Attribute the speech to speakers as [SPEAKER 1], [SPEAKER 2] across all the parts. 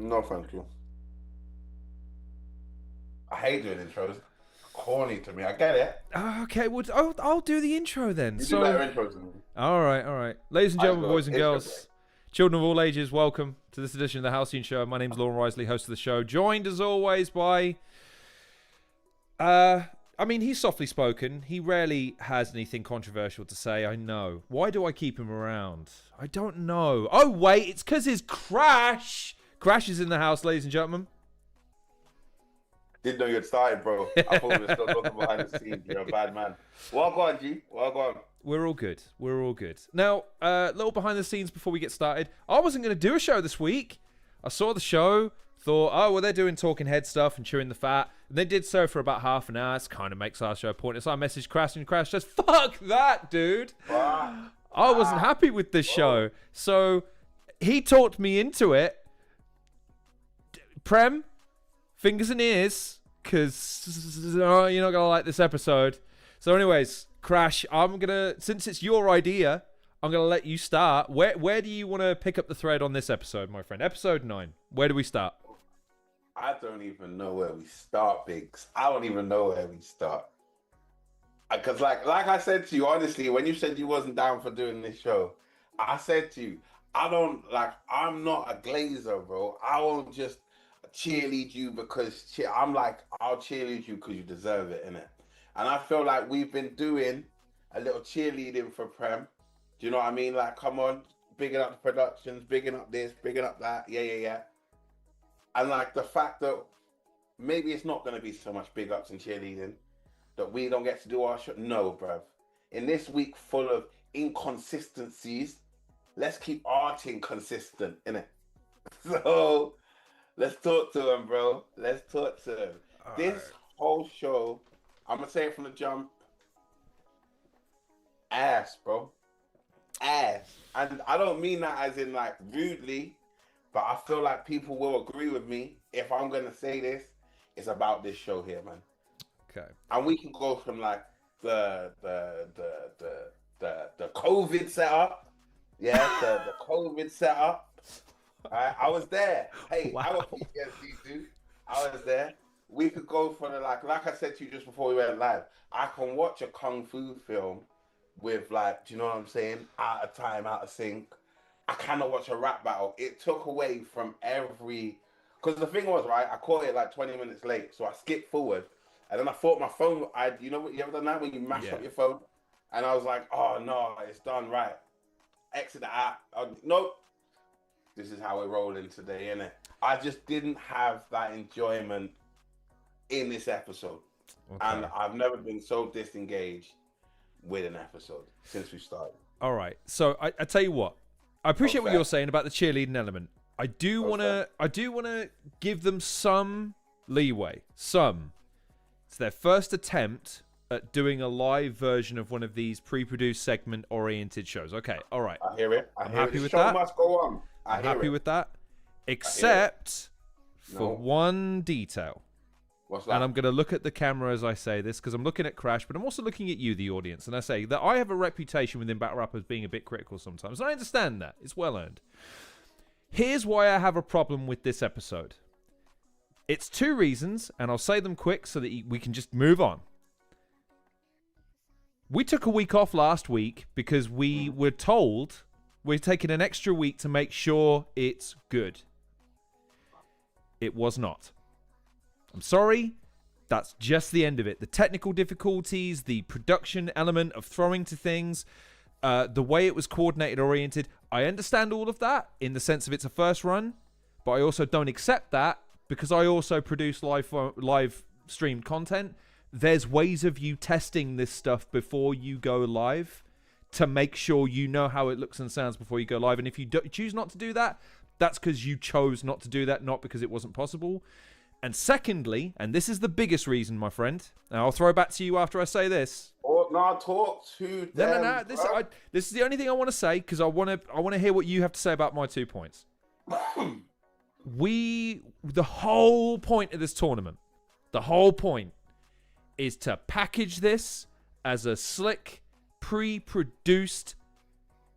[SPEAKER 1] No, thank you. I hate doing intros. Corny to me. I get it.
[SPEAKER 2] Okay, well, I'll do the intro then.
[SPEAKER 1] You do better intros than me.
[SPEAKER 2] All right. Ladies and gentlemen, boys and girls, children of all ages, welcome to this edition of the Halcyon Show. My name's Lorne Risley, host of the show, joined as always by... he's softly spoken. He rarely has anything controversial to say, I know. Why do I keep him around? I don't know. Oh, wait, it's because his Crash is in the house, ladies and gentlemen.
[SPEAKER 1] Didn't know you had started, bro. I thought we were still talking behind the scenes. You're a bad man. Well gone, G. Well gone.
[SPEAKER 2] We're all good. Now, little behind the scenes before we get started. I wasn't going to do a show this week. I saw the show, thought, oh, well, they're doing talking head stuff and chewing the fat. And they did so for about half an hour. It kind of makes our show pointless. I messaged Crash and Crash says, fuck that, dude. I wasn't happy with this show. So he talked me into it. Prem, fingers and ears, because you're not going to like this episode. So anyways, Crash, since it's your idea, I'm going to let you start. Where do you want to pick up the thread on this episode, my friend? Episode 9. Where do we start?
[SPEAKER 1] I don't even know where we start, Biggs. I don't even know where we start. Because like I said to you, honestly, when you said you wasn't down for doing this show, I said to you, I'm not a glazer, bro. I won't just cheerlead you because I'm like, I'll cheerlead you because you deserve it, innit? And I feel like we've been doing a little cheerleading for Prem. Do you know what I mean? Like, come on, bigging up the productions, bigging up this, bigging up that, yeah. And like the fact that maybe it's not going to be so much big ups and cheerleading, that we don't get to do our show. No, bruv. In this week full of inconsistencies, let's keep our thing consistent, innit? So let's talk to him, bro. Let's talk to him. This whole show, I'm going to say it from the jump, ass, bro. Ass. And I don't mean that as in like rudely, but I feel like people will agree with me. If I'm going to say this, it's about this show here, man.
[SPEAKER 2] Okay.
[SPEAKER 1] And we can go from like the COVID setup. Yeah, the COVID setup. I was there. Hey, wow. I got PTSD too. I was there. We could go for the like I said to you just before we went live. I can watch a kung fu film with like, do you know what I'm saying? Out of time, out of sync. I cannot watch a rap battle. It took away from every. Because the thing was, right, I caught it like 20 minutes late, so I skipped forward, and then I thought my phone. You know what? You ever done that when you mash up your phone? And I was like, oh no, it's done right. Exit the app. Nope. This is how we're rolling today, innit? I just didn't have that enjoyment in this episode. Okay. And I've never been so disengaged with an episode since we started.
[SPEAKER 2] All right. So I tell you what. I appreciate what you're saying about the cheerleading element. I do wanna give them some leeway. Some. It's their first attempt at doing a live version of one of these pre-produced segment-oriented shows. Okay, all right.
[SPEAKER 1] I hear it.
[SPEAKER 2] I'm happy with
[SPEAKER 1] that.
[SPEAKER 2] The show
[SPEAKER 1] must go on.
[SPEAKER 2] I'm happy with that. Except for one detail.
[SPEAKER 1] What's that?
[SPEAKER 2] And I'm going to look at the camera as I say this, because I'm looking at Crash, but I'm also looking at you, the audience. And I say that I have a reputation within battle rappers being a bit critical sometimes. And I understand that. It's well earned. Here's why I have a problem with this episode. It's 2 reasons, and I'll say them quick so that we can just move on. We took a week off last week because we were told we're taking an extra week to make sure it's good. It was not. I'm sorry. That's just the end of it. The technical difficulties, the production element of throwing to things, the way it was coordinated, oriented. I understand all of that in the sense of it's a first run, but I also don't accept that because I also produce live streamed content. There's ways of you testing this stuff before you go live to make sure you know how it looks and sounds before you go live. And if you choose not to do that, that's because you chose not to do that, not because it wasn't possible. And secondly, and this is the biggest reason, my friend, and I'll throw it back to you after I say this.
[SPEAKER 1] Oh, no, talk to them.
[SPEAKER 2] No. This is the only thing I want to say because I want to hear what you have to say about my 2 points. The whole point of this tournament, the whole point is to package this as a slick, pre-produced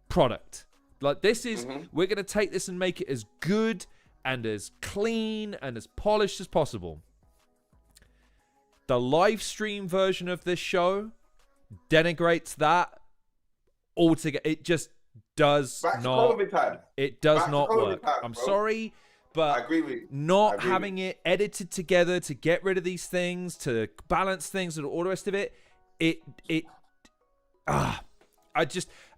[SPEAKER 2] product. Like this is, we're going to take this and make it as good and as clean and as polished as possible. The live stream version of this show denigrates that altogether. It just does not. It does not work. I'm sorry, but
[SPEAKER 1] I agree with you.
[SPEAKER 2] Not having it edited together to get rid of these things, to balance things, and all the rest of it.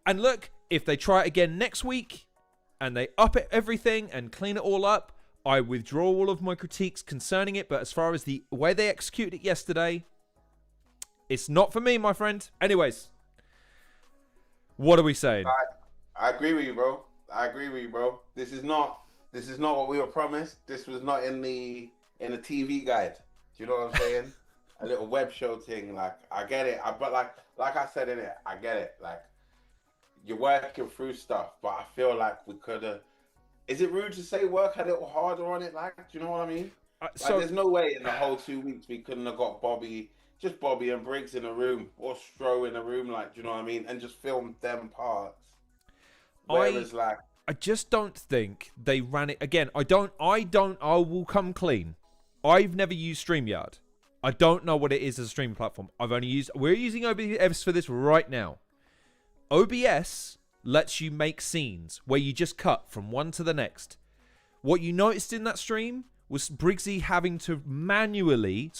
[SPEAKER 2] And look, if they try it again next week and they up it everything and clean it all up, I withdraw all of my critiques concerning it. But as far as the way they executed it yesterday, it's not for me, my friend. Anyways, what are we saying?
[SPEAKER 1] I agree with you, bro. This is not what we were promised. This was not in the TV guide. Do you know what I'm saying? A little web show thing. Like, I get it. But like I said in it, I get it. Like, you're working through stuff, but I feel like we could have. Is it rude to say work a little harder on it? Like, do you know what I mean? So there's no way in the whole 2 weeks we couldn't have got Bobby and Briggz in a room, or Stro in a room, like, do you know what I mean? And just filmed them parts. Whereas, I
[SPEAKER 2] just don't think they ran it again. I will come clean. I've never used StreamYard. I don't know what it is as a streaming platform. We're using OBS for this right now. OBS lets you make scenes where you just cut from one to the next. What you noticed in that stream was Briggsy having to manually,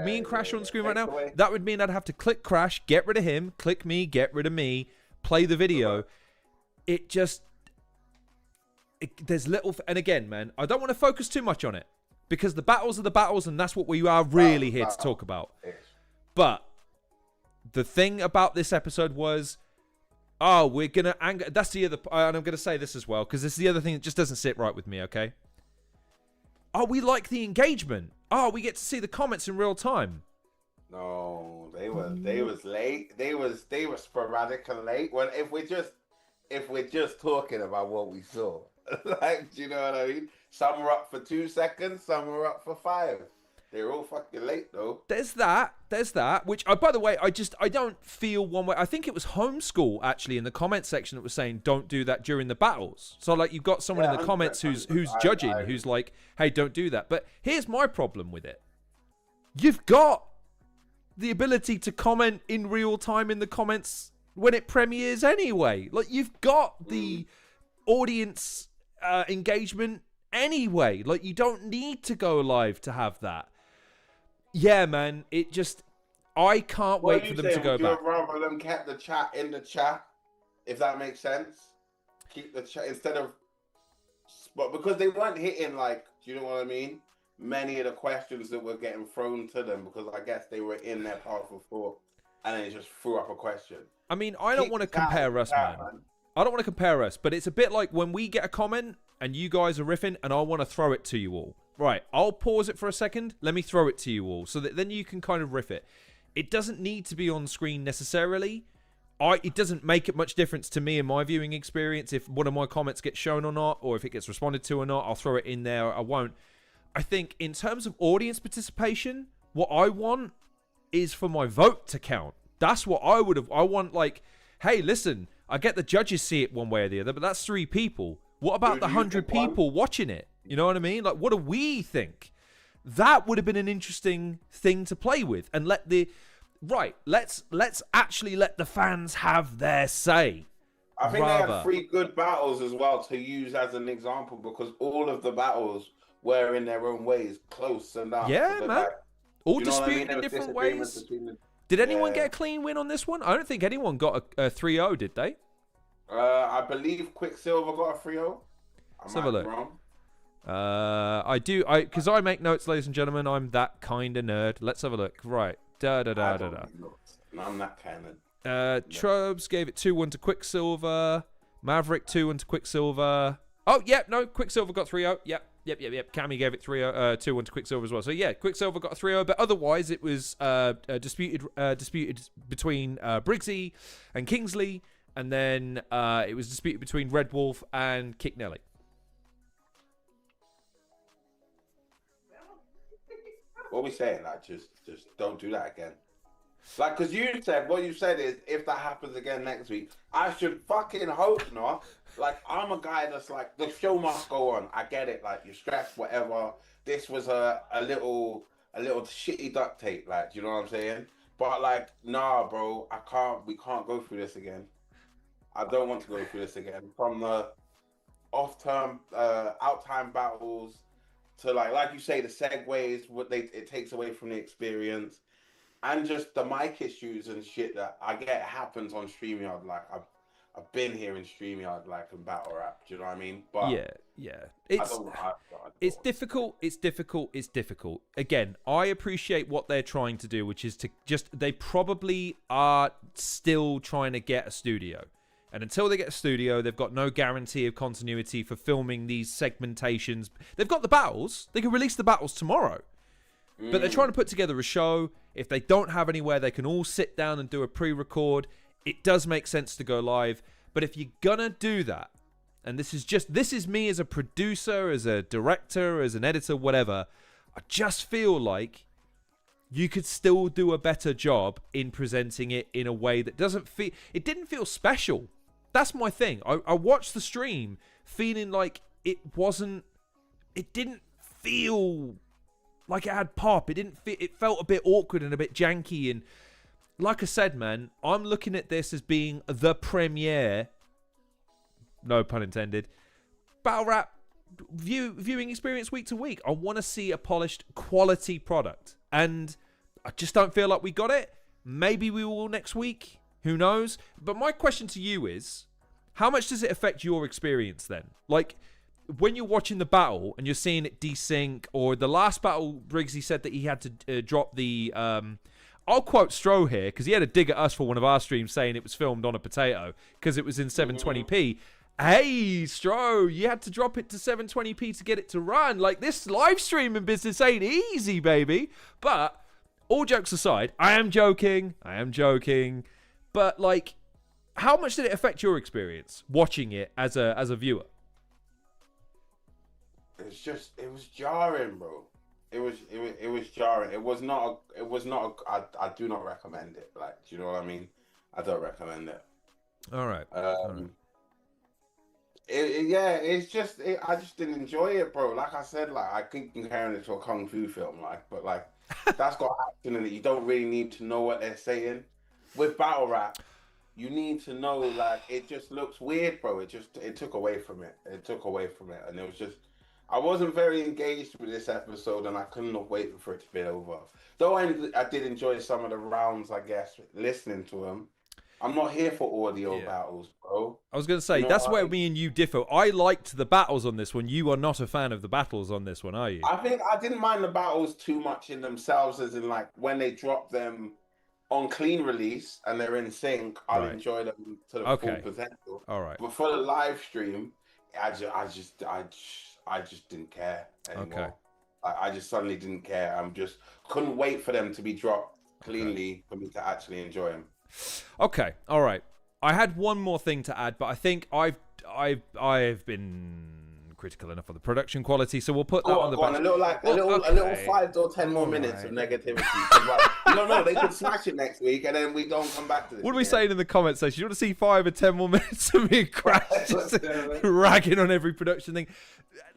[SPEAKER 2] me and Crash are on the screen right now, that would mean I'd have to click Crash, get rid of him, click me, get rid of me, play the video. There's little, and again, man, I don't want to focus too much on it, because the battles are the battles, and that's what we are really here to talk about. But the thing about this episode was, we're gonna anger. That's the other, and I'm gonna say this as well, because this is the other thing that just doesn't sit right with me. Okay. We like the engagement. We get to see the comments in real time.
[SPEAKER 1] No, they was late. They was sporadic and late. Well, if we're just talking about what we saw, like, do you know what I mean? Some were up for 2 seconds, some were up for 5. They're all fucking late though.
[SPEAKER 2] There's that. Which, by the way, I don't feel one way. I think it was Homeschool actually in the comment section that was saying don't do that during the battles. So like you've got someone in the comments who's judging, who's like, hey, don't do that. But here's my problem with it. You've got the ability to comment in real time in the comments when it premieres anyway. Like, you've got the audience engagement anyway. Like, you don't need to go live to have that. Yeah, man, I can't wait for them to go back.
[SPEAKER 1] Would you rather them kept the chat in the chat, if that makes sense? Keep the chat instead of, but because they weren't hitting, like, do you know what I mean? Many of the questions that were getting thrown to them, because I guess they were in their powerful thought, and then it just threw up a question.
[SPEAKER 2] I mean, I don't want to compare us, man. I don't want to compare us, but it's a bit like when we get a comment and you guys are riffing and I want to throw it to you all. Right, I'll pause it for a second. Let me throw it to you all so that then you can kind of riff it. It doesn't need to be on screen necessarily. It doesn't make it much difference to me in my viewing experience if one of my comments gets shown or not, or if it gets responded to or not. I'll throw it in there or I won't. I think in terms of audience participation, what I want is for my vote to count. That's what I want, like, hey, listen, I get the judges see it one way or the other, but that's 3 people. What about the 100 people watching it? You know what I mean? Like, what do we think? That would have been an interesting thing to play with, and let's actually let the fans have their say.
[SPEAKER 1] I think they had 3 good battles as well to use as an example, because all of the battles were in their own ways close enough.
[SPEAKER 2] Yeah, man. Like, all disputed in different ways. Did anyone get a clean win on this one? I don't think anyone got a 3-0, did they?
[SPEAKER 1] I believe Quicksilver got a 3-0.
[SPEAKER 2] Let's have a look. I do, because I make notes, ladies and gentlemen. I'm that kind of nerd. Let's have a look. Right.
[SPEAKER 1] I'm that kind of.
[SPEAKER 2] Trobes gave it 2-1 to Quicksilver. Maverick 2-1 to Quicksilver. Oh, yep, no, Quicksilver got 3-0. Yep. Cammy gave it 2-1 to Quicksilver as well. So yeah, Quicksilver got a 3-0, but otherwise it was disputed between Briggsy and Kingslee, and then it was disputed between Red Wolf and Kick Nelly.
[SPEAKER 1] What are we saying? Like, just don't do that again. Like, because what you said is, if that happens again next week, I should fucking hope not. Like, I'm a guy that's like, the show must go on. I get it. Like, you're stressed, whatever. This was a little shitty duct tape. Like, do you know what I'm saying? But like, nah, bro, we can't go through this again. I don't want to go through this again. From the off-term, out-time battles to like you say, the segues, it takes away from the experience. And just the mic issues and shit that I get happens on StreamYard. Like, I've been here in StreamYard, like, in battle rap. Do you know what I mean? But
[SPEAKER 2] yeah. It's difficult. It's difficult. Again, I appreciate what they're trying to do, which is they probably are still trying to get a studio. And until they get a studio, they've got no guarantee of continuity for filming these segmentations. They've got the battles. They can release the battles tomorrow. But they're trying to put together a show. If they don't have anywhere, they can all sit down and do a pre-record. It does make sense to go live. But if you're gonna do that, and this is me as a producer, as a director, as an editor, whatever, I just feel like you could still do a better job in presenting it in a way that it didn't feel special. That's my thing. I watched the stream feeling like it didn't feel like it had pop. It felt a bit awkward and a bit janky. And like I said, man, I'm looking at this as being the premiere, no pun intended, battle rap viewing experience week to week. I want to see a polished quality product. And I just don't feel like we got it. Maybe we will next week. Who knows? But my question to you is, how much does it affect your experience then? Like, when you're watching the battle and you're seeing it desync, or the last battle, Briggz, he said that he had to drop the... I'll quote Stro here, because he had a dig at us for one of our streams saying it was filmed on a potato because it was in 720p. Hey, Stro, you had to drop it to 720p to get it to run. Like, this live streaming business ain't easy, baby. But all jokes aside, I am joking. But, like, how much did it affect your experience watching it as a viewer?
[SPEAKER 1] It was jarring, bro. It was jarring. It was not I do not recommend it. Like, do you know what I mean? I don't recommend it.
[SPEAKER 2] All right.
[SPEAKER 1] I just didn't enjoy it, bro. Like I said, like, I keep comparing it to a kung fu film, like, but like, that's got action in it. You don't really need to know what they're saying. With battle rap, you need to know, like, it just looks weird, bro. It took away from it. And it was just, I wasn't very engaged with this episode, and I couldn't wait for it to be over. Though I did enjoy some of the rounds, I guess, listening to them. I'm not here for audio battles, bro.
[SPEAKER 2] I was going to say, you know, that's where me and you differ. I liked the battles on this one. You are not a fan of the battles on this one, are you?
[SPEAKER 1] I think I didn't mind the battles too much in themselves, as in, like, when they drop them on clean release and they're in sync, I'll enjoy them to the full potential.
[SPEAKER 2] All right.
[SPEAKER 1] But for the live stream, I just didn't care anymore.
[SPEAKER 2] Okay.
[SPEAKER 1] I just suddenly didn't care. Couldn't wait for them to be dropped cleanly for me to actually enjoy them.
[SPEAKER 2] Okay, all right. I had one more thing to add, but I think I've been critical enough of the production quality, so we'll put that on the back.
[SPEAKER 1] A little 5 or 10 more minutes of negativity. No, they could smash it next week, and then we don't come back to this.
[SPEAKER 2] What are we saying in the comments section? You want to see 5 or 10 more minutes of me ragging on every production thing?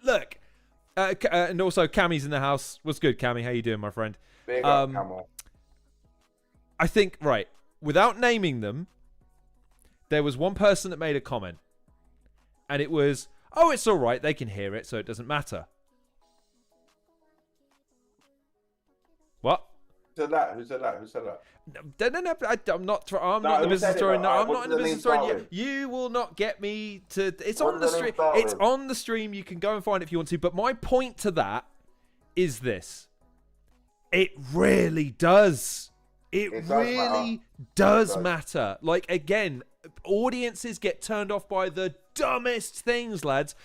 [SPEAKER 2] Look, and also Cammy's in the house. What's good, Cammy? How you doing, my friend?
[SPEAKER 1] Big up, Cammy.
[SPEAKER 2] I think, right, without naming them, there was one person that made a comment, and it was, oh, it's all right, they can hear it, so it doesn't matter. What?
[SPEAKER 1] Who said that?
[SPEAKER 2] No, I'm not the business story. No, I'm not in the business story. You will not get me to. It's on the stream. It's on the stream. You can go and find it if you want to. But my point to that is this: it really does. It really does matter. Like, again, audiences get turned off by the dumbest things, lads.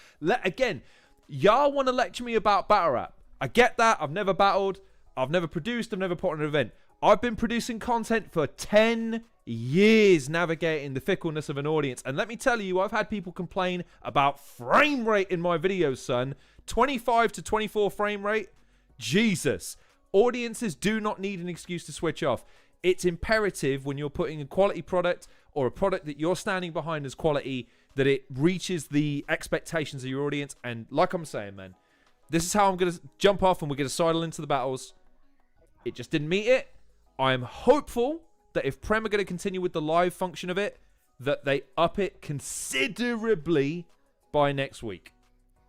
[SPEAKER 2] Again, y'all want to lecture me about battle rap. I get that. I've never battled. I've never produced. I've never put on an event. I've been producing content for 10 years, navigating the fickleness of an audience. And let me tell you, I've had people complain about frame rate in my videos, son. 25 to 24 frame rate. Jesus. Audiences do not need an excuse to switch off. it's imperative when you're putting a quality product or a product that you're standing behind as quality that it reaches the expectations of your audience. And like I'm saying, man, this is how I'm going to jump off and we're going to sidle into the battles. It just didn't meet it. I am hopeful that if Prem are going to continue with the live function of it, that they up it considerably by next week.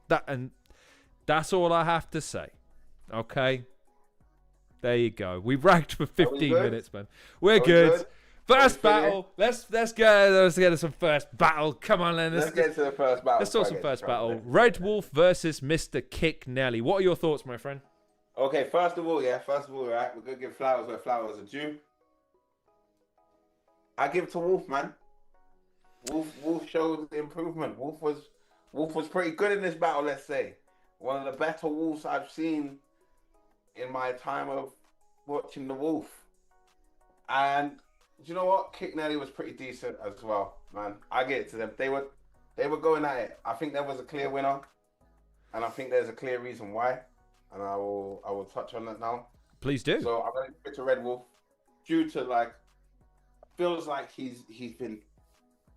[SPEAKER 2] That's all I have to say. Okay? There you go. We've ranked for 15 minutes, man. We're good. First battle. Let's get to some first battle. Come on, then.
[SPEAKER 1] Let's get to the first battle.
[SPEAKER 2] Let's talk some first battle. Red Wolf versus Mr. Kick Nelly. What are your thoughts, my friend?
[SPEAKER 1] Okay, first of all, right, we're gonna give flowers where flowers are due. I give it to Wolf, man. Wolf showed improvement. Wolf was pretty good in this battle, let's say. One of the better Wolves I've seen in my time of watching the Wolf. And you know what? Kick Nelly was pretty decent as well, man. I get it to them. They were going at it. I think there was a clear winner, and I think there's a clear reason why. And I will touch on that now.
[SPEAKER 2] Please do.
[SPEAKER 1] So I'm going to give it to Red Wolf due to like feels like he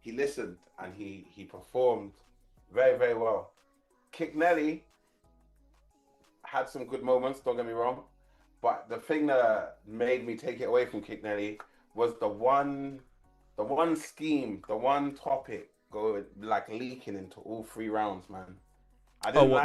[SPEAKER 1] listened and he performed very, very well. Kick Nelly had some good moments, don't get me wrong, but the thing that made me take it away from Kick Nelly was the one scheme, the one topic going like leaking into all 3 rounds, man. I didn't like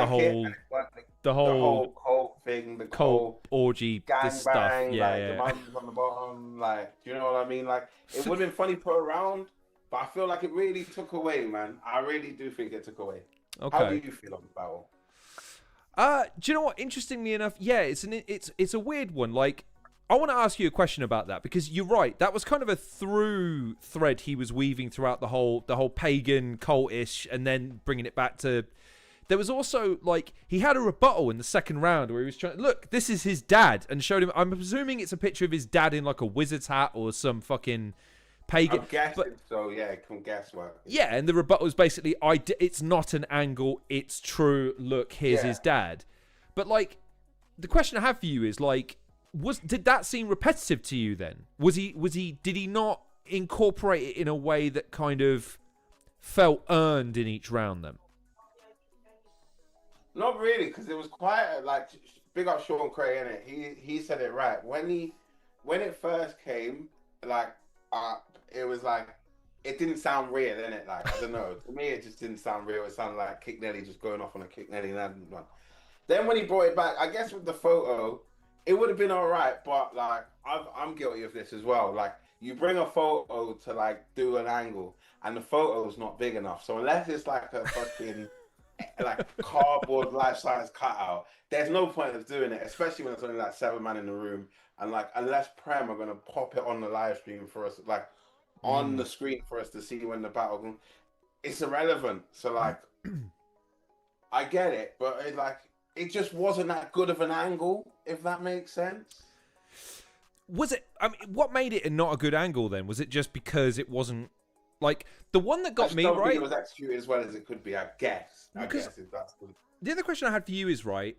[SPEAKER 1] the whole thing, the whole
[SPEAKER 2] orgy, this stuff. Yeah,
[SPEAKER 1] the mountains on the bottom, like, do you know what I mean? Like, it would have been funny per round, but I feel like it really took away, man. I really do think it took away.
[SPEAKER 2] Okay.
[SPEAKER 1] How do you feel on the battle?
[SPEAKER 2] Do you know what? Interestingly enough, yeah, it's a weird one. Like, I want to ask you a question about that because you're right. That was kind of a through thread he was weaving throughout the whole pagan cultish, and then bringing it back to. There was also, like, he had a rebuttal in the second round where he was trying, look, this is his dad, and showed him, I'm presuming it's a picture of his dad in, like, a wizard's hat or some fucking pagan.
[SPEAKER 1] I'm guessing so, yeah, it can guess what.
[SPEAKER 2] Yeah, and the rebuttal was basically, it's not an angle, it's true, look, here's his dad. But, like, the question I have for you is, like, did that seem repetitive to you then? Did he not incorporate it in a way that kind of felt earned in each round then?
[SPEAKER 1] Not really, because it was quite like big up Sean Cray in it. He said it right when it first came. Like it was like it didn't sound real, innit? Like I don't know. To me, it just didn't sound real. It sounded like Kick Nelly just going off on a Kick Nelly and one. Then when he brought it back, I guess with the photo, it would have been all right. But like I'm guilty of this as well. Like you bring a photo to like do an angle, and the photo's not big enough. So unless it's like a fucking like cardboard life-size cutout, there's no point of doing it, especially when it's only like 7 man in the room, and like unless Prem are gonna pop it on the live stream for us, like on the screen for us to see when the battle, it's irrelevant. So like I get it, but it just wasn't that good of an angle, if that makes sense.
[SPEAKER 2] Was it? I mean, what made it not a good angle then? Was it just because it wasn't like the one that got me right?
[SPEAKER 1] Think it was executed as well as it could be, I guess. I guess if that's good.
[SPEAKER 2] The other question I had for you is right.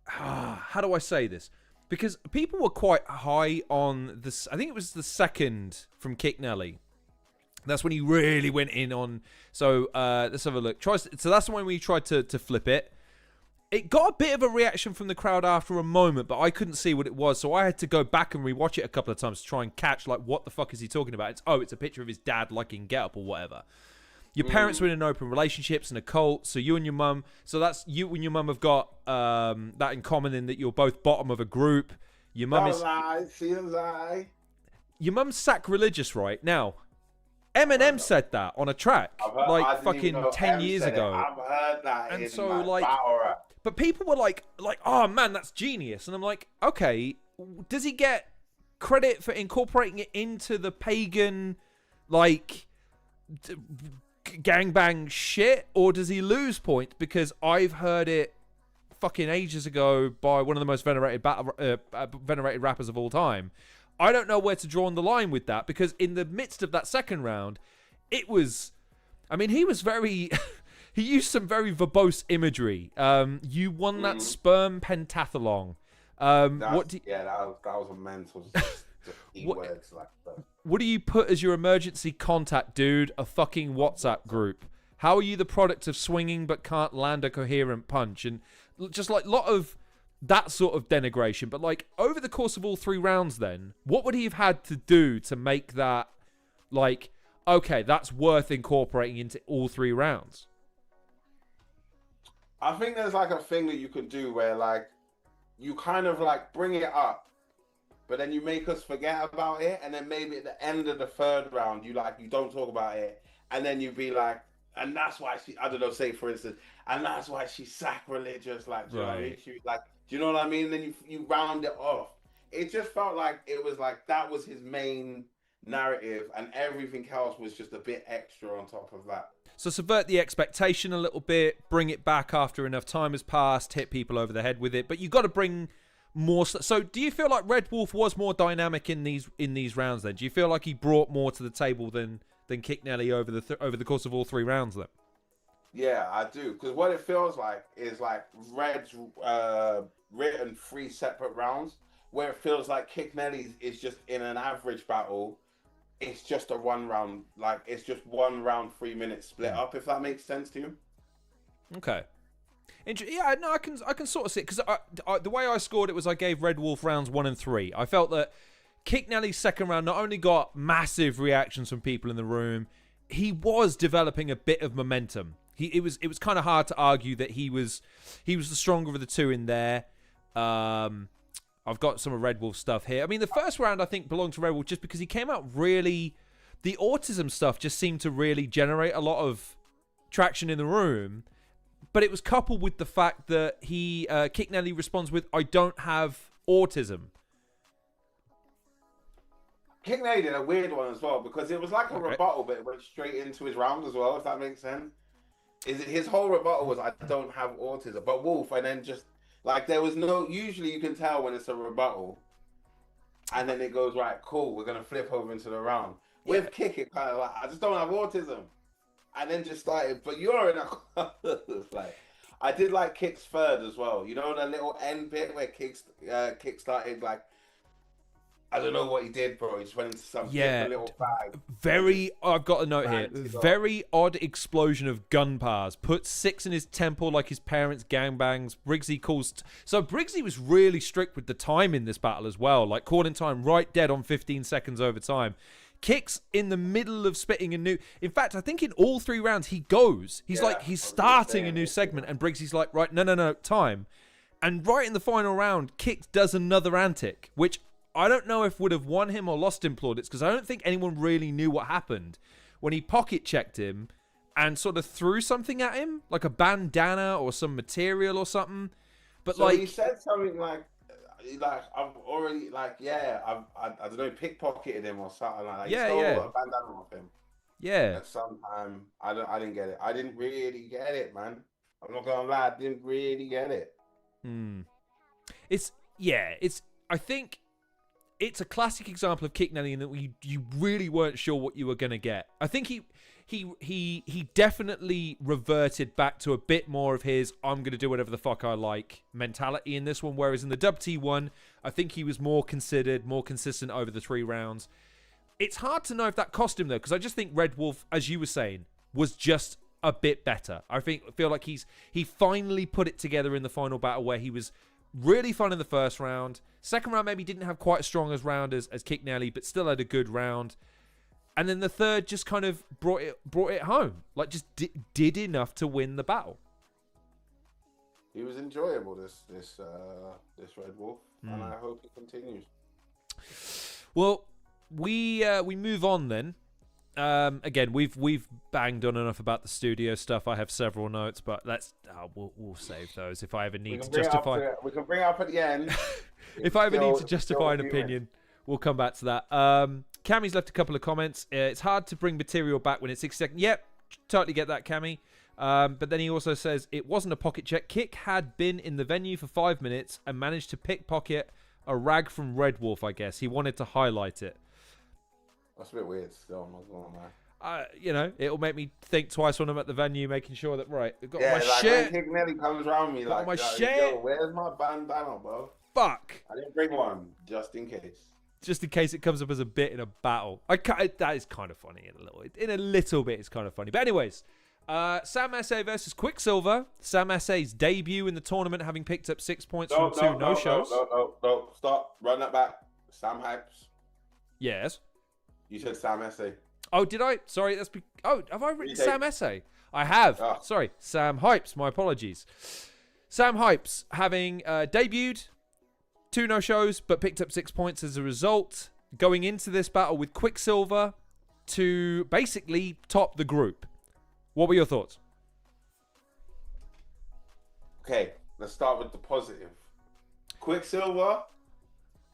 [SPEAKER 2] How do I say this? Because people were quite high on this. I think it was the second from Kick Nelly. That's when he really went in on. So let's have a look. So that's the one where he tried to flip it. It got a bit of a reaction from the crowd after a moment, but I couldn't see what it was, so I had to go back and rewatch it a couple of times to try and catch, like, what the fuck is he talking about? It's a picture of his dad, like, in Get Up or whatever. Your parents were in open relationships and a cult, so you and your mum, so that's, you and your mum have got that in common in that you're both bottom of a group. Your mum is... Your mum's sacrilegious, right? Now, Eminem said that on a track, like, fucking 10 years ago.
[SPEAKER 1] I've heard that.
[SPEAKER 2] And so, like... But people were like, oh man, that's genius. And I'm like, okay, does he get credit for incorporating it into the pagan, like, gangbang shit? Or does he lose points because I've heard it fucking ages ago by one of the most venerated rappers of all time? I don't know where to draw on the line with that, because in the midst of that second round, it was... I mean, he was very... He used some very verbose imagery. You won that sperm pentathlon.
[SPEAKER 1] That was a mental. Just keywords like that.
[SPEAKER 2] What do you put as your emergency contact, dude? A fucking WhatsApp group. How are you the product of swinging but can't land a coherent punch? And just like a lot of that sort of denigration. But like over the course of all 3 rounds then, what would he have had to do to make that like, okay, that's worth incorporating into all 3 rounds?
[SPEAKER 1] I think there's like a thing that you could do where like you kind of like bring it up, but then you make us forget about it, and then maybe at the end of the 3rd round you don't talk about it, and then you'd be like, and that's why she, I don't know, say for instance, and that's why she's sacrilegious, like, do you know what I mean? She, like, do you know what I mean? And then you round it off. It just felt like it was like that was his main narrative, and everything else was just a bit extra on top of that.
[SPEAKER 2] So subvert the expectation a little bit, bring it back after enough time has passed, hit people over the head with it, but you got to bring more. So do you feel like Red Wolf was more dynamic in these rounds then? Do you feel like he brought more to the table than Kick Nelly over the course of all 3 rounds then?
[SPEAKER 1] Yeah, I do, because what it feels like is like Red's written 3 separate rounds, where it feels like Kick Nelly is just in an average battle. It's just a 1 round, like it's just 1 round 3 minutes split up, if that makes sense to you.
[SPEAKER 2] Okay. Yeah, no, I can sort of see it, because the way I scored it was I gave Red Wolf rounds 1 and 3. I felt that Kick Nelly's 2nd round not only got massive reactions from people in the room, he was developing a bit of momentum. It was kind of hard to argue that he was the stronger of the 2 in there. I've got some of Red Wolf's stuff here. I mean, the 1st round I think belonged to Red Wolf just because he came out really, the autism stuff just seemed to really generate a lot of traction in the room. But it was coupled with the fact that Kick Nelly responds with, "I don't have autism."
[SPEAKER 1] Kick Nelly did a weird one as well, because it was like a rebuttal, but it went straight into his round as well, if that makes sense. His whole rebuttal was, "I don't have autism," but Wolf, and then just like there was no. Usually, you can tell when it's a rebuttal, and then it goes, right, cool, we're gonna flip over into the round. With Kick, it kind of like, "I just don't have autism," and then just started. But you're in a like, I did like Kick's 3rd as well. You know, the little end bit where Kick started like, I don't know what he did, bro. He just went into some little bag.
[SPEAKER 2] I've got a note here. Very odd explosion of gun bars. Put 6 in his temple like his parents' gangbangs. Briggsy calls... So Briggsy was really strict with the time in this battle as well. Like, calling time right dead on 15 seconds over time. Kick's in the middle of spitting a new... In fact, I think in all 3 rounds, he goes. He's starting a new segment, and Briggsy's like, right, no, time. And right in the final round, Kick does another antic, which... I don't know if would have won him or lost him plaudits, because I don't think anyone really knew what happened when he pocket checked him and sort of threw something at him, like a bandana or some material or something. But so
[SPEAKER 1] he said something like I've already I don't know, pickpocketed him or something like that. He stole a bandana off him.
[SPEAKER 2] Yeah.
[SPEAKER 1] At some time, I didn't get it. I didn't really get it, man. I'm not gonna lie, I didn't really get it.
[SPEAKER 2] I think. It's a classic example of Kick Nelly in that you really weren't sure what you were going to get. I think he definitely reverted back to a bit more of his I'm going to do whatever the fuck I like mentality in this one, whereas in the Dub T1, I think he was more considered, more consistent over the 3 rounds. It's hard to know if that cost him, though, because I just think Red Wolf, as you were saying, was just a bit better. I feel like he finally put it together in the final battle where he was really fun in the 1st round. 2nd round maybe didn't have quite as strong as round as Kick Nelly, but still had a good round. And then the 3rd just kind of brought it home. Like, just did enough to win the battle.
[SPEAKER 1] He was enjoyable, this Red Wolf, and I hope he continues.
[SPEAKER 2] Well, we move on then. Again, we've banged on enough about the studio stuff. I have several notes, but we'll save those if I ever need to justify.
[SPEAKER 1] We can bring it up at the end.
[SPEAKER 2] If I ever need to justify an opinion, we'll come back to that. Cammy's left a couple of comments. It's hard to bring material back when it's 60 seconds. Yep, totally get that, Cammy. But then he also says it wasn't a pocket check. Kick had been in the venue for 5 minutes and managed to pickpocket a rag from Red Wolf, I guess. He wanted to highlight it.
[SPEAKER 1] That's a bit weird still, I'm not gonna lie.
[SPEAKER 2] It'll make me think twice when I'm at the venue, making sure that, right, I've got my
[SPEAKER 1] like
[SPEAKER 2] shirt.
[SPEAKER 1] When Kick Nelly comes around me,
[SPEAKER 2] got my shirt.
[SPEAKER 1] Yo, where's my bandana, bro?
[SPEAKER 2] Fuck.
[SPEAKER 1] I didn't bring one, just in case.
[SPEAKER 2] just in case it comes up as a bit in a battle. That is kind of funny in a little bit. It's kind of funny. But anyways, Sam Esse versus Quicksilver. Sam Esse's debut in the tournament, having picked up 6 points from two no-shows.
[SPEAKER 1] No, stop. Run that back. Sam Hypes.
[SPEAKER 2] Yes.
[SPEAKER 1] You said Sam Esse.
[SPEAKER 2] Oh, did I? Sorry, have I written Sam Esse? I have. Oh. Sorry, Sam Hypes. My apologies. Sam Hypes having debuted, 2 no-shows, but picked up 6 points as a result. Going into this battle with Quicksilver to basically top the group. What were your thoughts?
[SPEAKER 1] Okay, let's start with the positive. Quicksilver,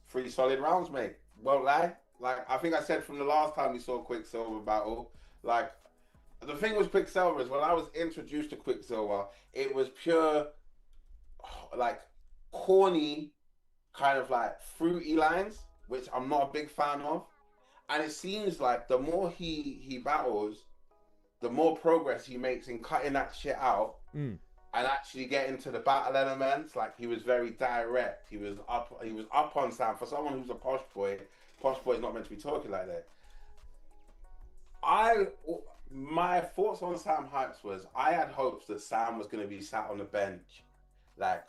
[SPEAKER 1] 3 solid rounds, mate. Won't lie. Like, I think I said from the last time we saw Quicksilver battle, like, the thing with Quicksilver is when I was introduced to Quicksilver, it was pure, like, corny, kind of like fruity lines, which I'm not a big fan of. And it seems like the more he battles, the more progress he makes in cutting that shit out and actually getting to the battle elements. Like, he was very direct. He was up on Sam. For someone who's a posh boy is not meant to be talking like that. My thoughts on Sam Hypes was I had hopes that Sam was going to be sat on the bench, like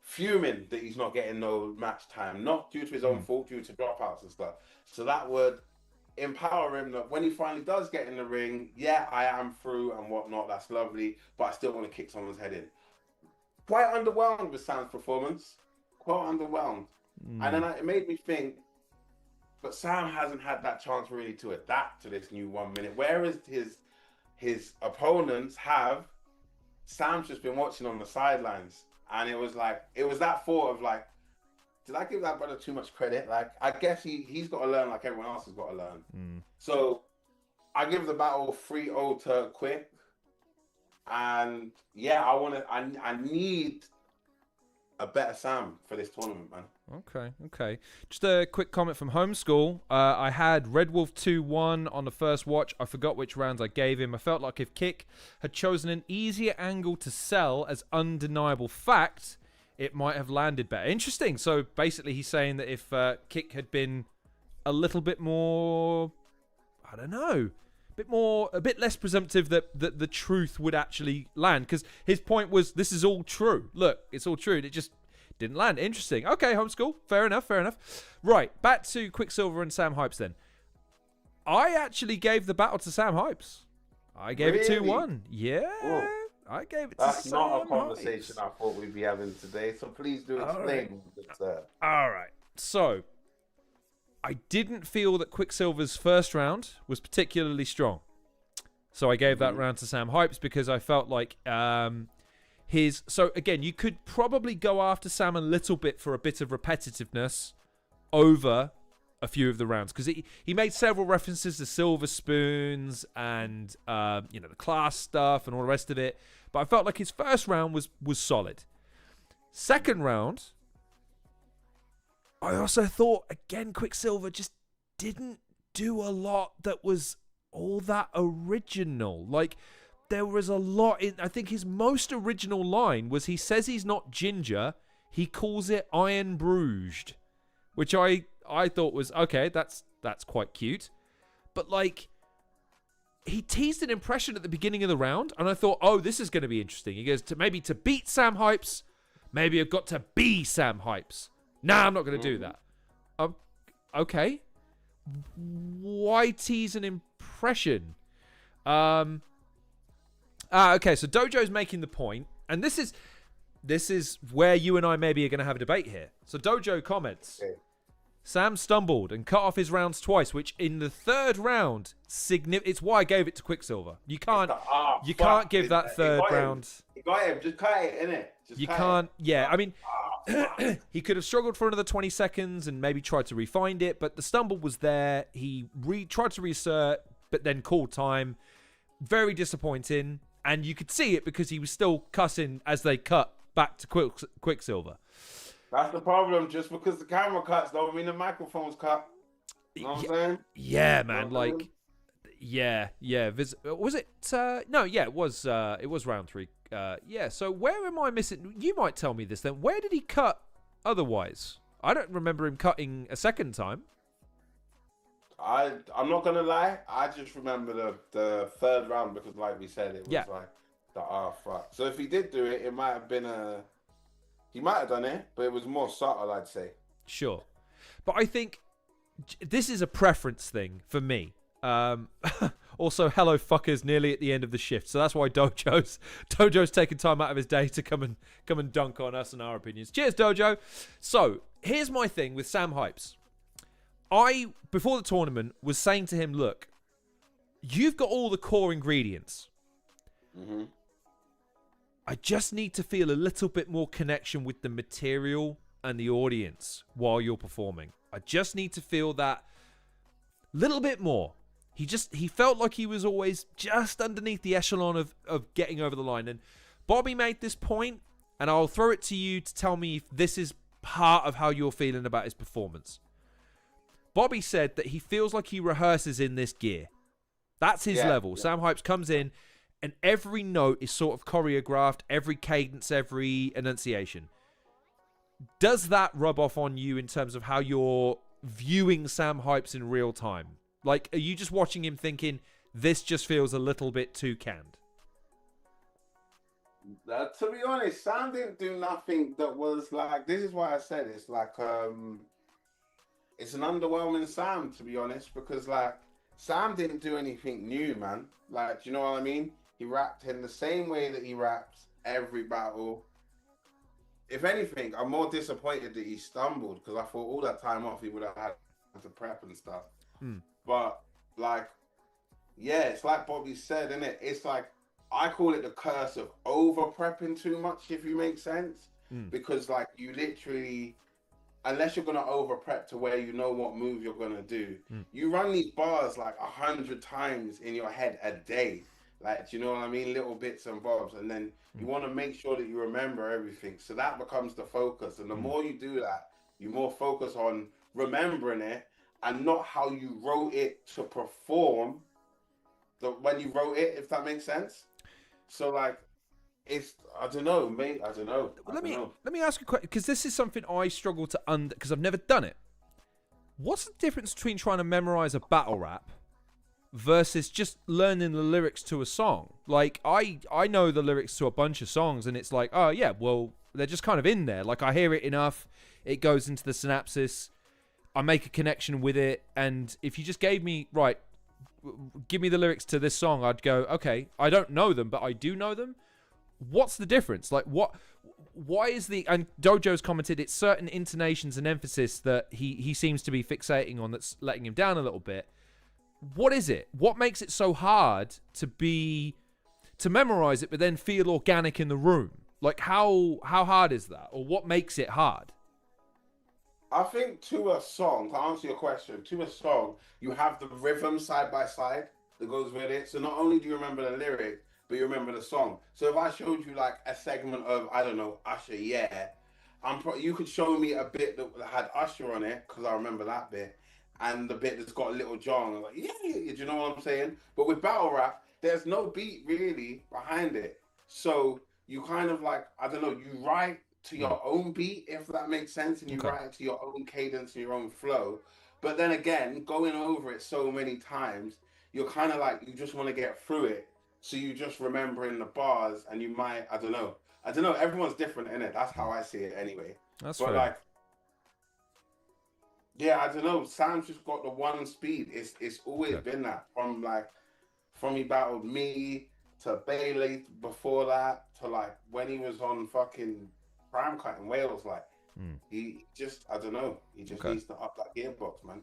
[SPEAKER 1] fuming that he's not getting no match time, not due to his own fault, due to dropouts and stuff. So that would empower him that when he finally does get in the ring, yeah, I am through and whatnot, that's lovely, but I still want to kick someone's head in. Quite underwhelmed with Sam's performance. Quite underwhelmed. And then it made me think, but Sam hasn't had that chance really to adapt to this new 1 minute. Whereas his opponents have, Sam's just been watching on the sidelines. And it was that thought of like, did I give that brother too much credit? Like, I guess he's got to learn like everyone else has got to learn. So I give the battle 3-0 to Quick. And yeah, I need a better Sam for this tournament, man.
[SPEAKER 2] Okay. Just a quick comment from Homeschool. I had Red Wolf 2-1 on the first watch. I forgot which rounds I gave him. I felt like if Kick had chosen an easier angle to sell as undeniable fact, it might have landed better. Interesting. So basically he's saying that if Kick had been a little bit more, I don't know, a bit less presumptive that the truth would actually land. Because his point was, this is all true. Look, it's all true. It just didn't land. Interesting. Okay, Homeschool. Fair enough. Right, back to Quicksilver and Sam Hypes then. I actually gave the battle to Sam Hypes. I gave it 2-1. Yeah. Whoa. I gave it to Sam Hypes. That's not a
[SPEAKER 1] conversation I thought we'd be having today, so please do explain.
[SPEAKER 2] All right. So, I didn't feel that Quicksilver's first round was particularly strong. So I gave that round to Sam Hypes because I felt like so again, you could probably go after Sam a little bit for a bit of repetitiveness over a few of the rounds, because he made several references to silver spoons and the class stuff and all the rest of it. But I felt like his first round was solid. Second round, I also thought, again, Quicksilver just didn't do a lot that was all that original. Like, there was a lot in... I think his most original line was he says he's not ginger, he calls it iron bruised, which I thought was, okay, that's quite cute. But, like, he teased an impression at the beginning of the round, and I thought, oh, this is going to be interesting. He goes, maybe to beat Sam Hypes, maybe I've got to be Sam Hypes. Nah, I'm not going to do that. Okay. Why tease an impression? Okay, so Dojo's making the point, and this is where you and I maybe are going to have a debate here. So Dojo comments, okay. Sam stumbled and cut off his rounds twice, which in the third round, it's why I gave it to Quicksilver. You can't give that third round.
[SPEAKER 1] You got him. Just cut it, innit?
[SPEAKER 2] You can't. Yeah, I mean, he could have struggled for another 20 seconds and maybe tried to refind it, but the stumble was there. He tried to reassert, but then called time. Very disappointing, and you could see it because he was still cussing as they cut back to Quicksilver.
[SPEAKER 1] That's the problem. Just because the camera cuts don't mean the microphone's cut. You know what I'm saying?
[SPEAKER 2] Yeah, man. Like, yeah. Was it? No, yeah, it was round 3. Yeah. So where am I missing? You might tell me this then. Where did he cut? Otherwise, I don't remember him cutting a second time.
[SPEAKER 1] I'm not gonna lie. I just remember the third round because, like we said, it was like the fuck. So if he did do it, it might have been he might have done it, but it was more subtle, I'd say.
[SPEAKER 2] Sure, but I think this is a preference thing for me. Also, hello fuckers, nearly at the end of the shift, so that's why Dojo's taking time out of his day to come and dunk on us and our opinions. Cheers, Dojo. So here's my thing with Sam Hypes. I, before the tournament, was saying to him, look, you've got all the core ingredients.
[SPEAKER 1] Mm-hmm.
[SPEAKER 2] I just need to feel a little bit more connection with the material and the audience while you're performing. I just need to feel that little bit more. He felt like he was always just underneath the echelon of getting over the line. And Bobby made this point, and I'll throw it to you to tell me if this is part of how you're feeling about his performance. Bobby said that he feels like he rehearses in this gear. That's his level. Yeah. Sam Hypes comes in, and every note is sort of choreographed, every cadence, every enunciation. Does that rub off on you in terms of how you're viewing Sam Hypes in real time? Like, are you just watching him thinking, this just feels a little bit too canned?
[SPEAKER 1] To be honest, Sam didn't do nothing that was like, this is why I said it's like, it's an underwhelming Sam, to be honest, because like, Sam didn't do anything new, man. Like, do you know what I mean? He rapped in the same way that he raps every battle. If anything, I'm more disappointed that he stumbled, because I thought all that time off he would have had to prep and stuff. But like, yeah, it's like Bobby said, innit? It's like, I call it the curse of over prepping too much, if you make sense. Because like, you literally, unless you're gonna over prep to where you know what move you're gonna do, you run these bars like 100 times in your head a day. Like, do you know what I mean? Little bits and bobs, and then you want to make sure that you remember everything. So that becomes the focus, and the more you do that, you more focus on remembering it and not how you wrote it to perform when you wrote it, if that makes sense. So like, it's, I don't know, mate. I don't know.
[SPEAKER 2] Let me ask you a question, because this is something I struggle to because I've never done it. What's the difference between trying to memorize a battle rap versus just learning the lyrics to a song? Like, I know the lyrics to a bunch of songs, and it's like, oh yeah, well, they're just kind of in there. Like, I hear it enough, it goes into the synapses, I make a connection with it, and if you just gave me, right, give me the lyrics to this song, I'd go, okay, I don't know them, but I do know them. What's the difference? Like, why is and Dojo's commented, it's certain intonations and emphasis that he seems to be fixating on that's letting him down a little bit. What is it? What makes it so hard to memorize it, but then feel organic in the room? Like, how hard is that? Or what makes it hard?
[SPEAKER 1] I think to a song, to answer your question, to a song, you have the rhythm side by side that goes with it. So not only do you remember the lyric, but you remember the song. So if I showed you like a segment of, I don't know, Usher, yeah, you could show me a bit that had Usher on it, because I remember that bit, and the bit that's got a Little John. I'm like, yeah, do you know what I'm saying? But with battle rap, there's no beat really behind it. So you kind of like, I don't know, you write to your own beat, if that makes sense, and you write it to your own cadence and your own flow. But then again, going over it so many times, you're kind of like, you just want to get through it. So you just remembering the bars, and you might, I don't know. Everyone's different, innit? That's how I see it anyway.
[SPEAKER 2] That's
[SPEAKER 1] but
[SPEAKER 2] fair.
[SPEAKER 1] Like, yeah, I don't know. Sam's just got the one speed. It's always been that. From he battled me to Bailey before that to like when he was on fucking Prime Cut in Wales, like he just, I don't know, he just needs to up that gearbox, man.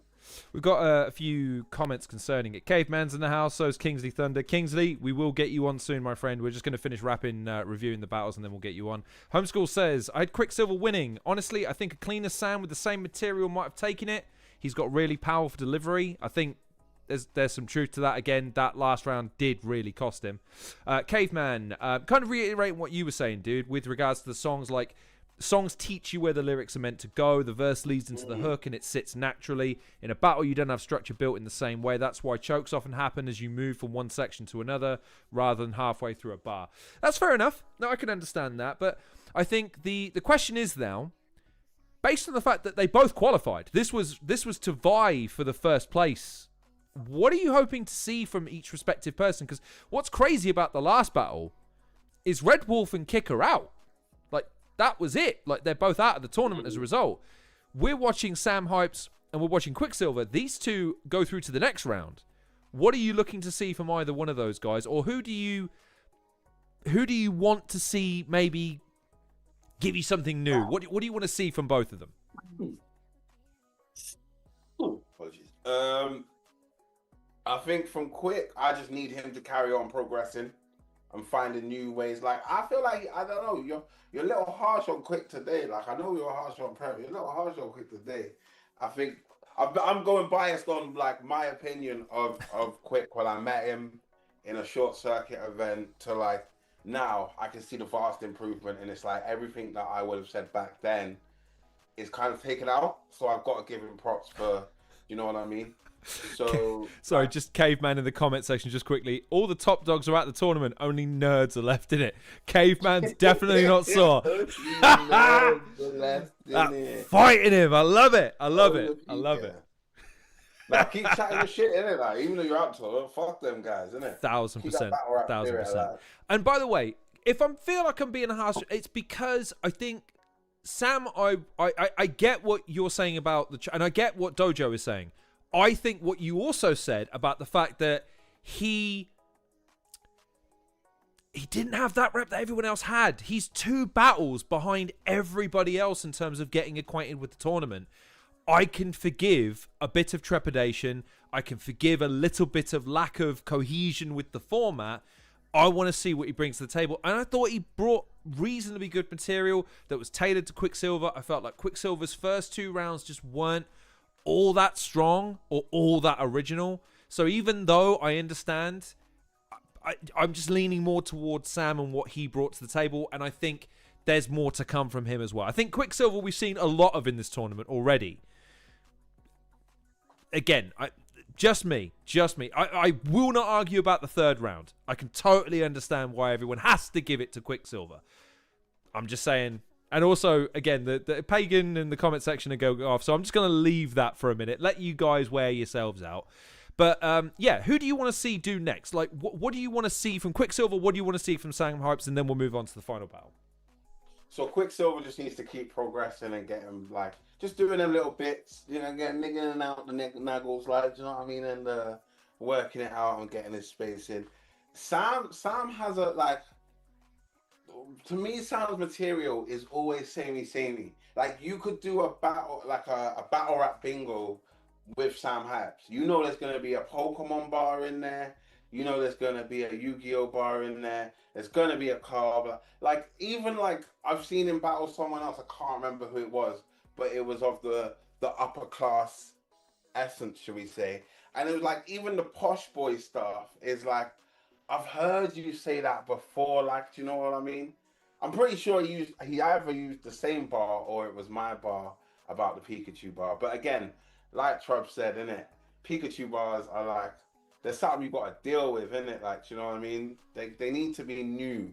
[SPEAKER 2] We've got a few comments concerning it. Caveman's in the house, so is Kingslee Thunder. Kingslee, we will get you on soon, my friend. We're just going to finish reviewing the battles, and then we'll get you on. Homeschool says, I had Quicksilver winning. Honestly, I think a cleaner Sam with the same material might have taken it. He's got really powerful delivery. I think there's some truth to that. Again, that last round did really cost him. Caveman, kind of reiterating what you were saying, dude, with regards to the songs. Like, songs teach you where the lyrics are meant to go. The verse leads into the hook, and it sits naturally. In a battle, you don't have structure built in the same way. That's why chokes often happen as you move from one section to another, rather than halfway through a bar. That's fair enough. No, I can understand that. But I think the question is now, based on the fact that they both qualified, this was to vie for the first place what are you hoping to see from each respective person? Because what's crazy about the last battle is Red Wolf and Kick are out. Like, that was it. Like, they're both out of the tournament as a result. We're watching Sam Hypes and we're watching Quicksilver. These two go through to the next round. What are you looking to see from either one of those guys? Or who do you want to see maybe give you something new? What do you want to see from both of them?
[SPEAKER 1] Apologies. I think from Quick, I just need him to carry on progressing and finding new ways. Like, I feel like, I don't know, you're a little harsh on Quick today. Like, I know you're harsh on Prem. You're a little harsh on Quick today. I think I'm going biased on, like, my opinion of Quick when I met him in a short circuit event to, like, now I can see the vast improvement, and it's like everything that I would have said back then is kind of taken out. So I've got to give him props for, you know what I mean? So
[SPEAKER 2] sorry, just Caveman in the comment section just quickly. All the top dogs are at the tournament, only nerds are left in it. Caveman's definitely not sore. Fighting him. I love it. I love it.
[SPEAKER 1] Now keep chatting the shit, innit? Like, even though you're up to it, fuck them guys, innit?
[SPEAKER 2] 1000%. 1000%. And by the way, if I feel like I'm being harsh, it's because I think Sam, I get what you're saying about and I get what Dojo is saying. I think what you also said about the fact that he didn't have that rep that everyone else had. He's 2 battles behind everybody else in terms of getting acquainted with the tournament. I can forgive a bit of trepidation. I can forgive a little bit of lack of cohesion with the format. I want to see what he brings to the table. And I thought he brought reasonably good material that was tailored to Quicksilver. I felt like Quicksilver's first 2 rounds just weren't all that strong or all that original. So even though I understand, I'm just leaning more towards Sam and what he brought to the table. And I think there's more to come from him as well. I think Quicksilver we've seen a lot of in this tournament already. Again, just me. I will not argue about the 3rd round. I can totally understand why everyone has to give it to Quicksilver. I'm just saying. And also, again, the Pagan in the comment section are going off, so I'm just going to leave that for a minute. Let you guys wear yourselves out. But, yeah, who do you want to see do next? Like, what do you want to see from Quicksilver? What do you want to see from Sam Hypes? And then we'll move on to the final battle.
[SPEAKER 1] So Quicksilver just needs to keep progressing and getting, like, just doing them little bits, you know, getting niggling out the naggles, like, you know what I mean? And working it out and getting his space in. Sam has a, like, to me, Sam's material is always samey. Like, you could do a battle, like a battle rap bingo with Sam Hypes. You know there's going to be a Pokemon bar in there. You know there's going to be a Yu-Gi-Oh bar in there. There's going to be a card. Like, even, like, I've seen him battle someone else. I can't remember who it was, but it was of the upper class essence, should we say. And it was like, even the posh boy stuff is like, I've heard you say that before, like, do you know what I mean? I'm pretty sure he either used the same bar or it was my bar about the Pikachu bar. But again, like Trub said, innit? Pikachu bars are like, there's something you've got to deal with, innit? Like, do you know what I mean? They need to be new.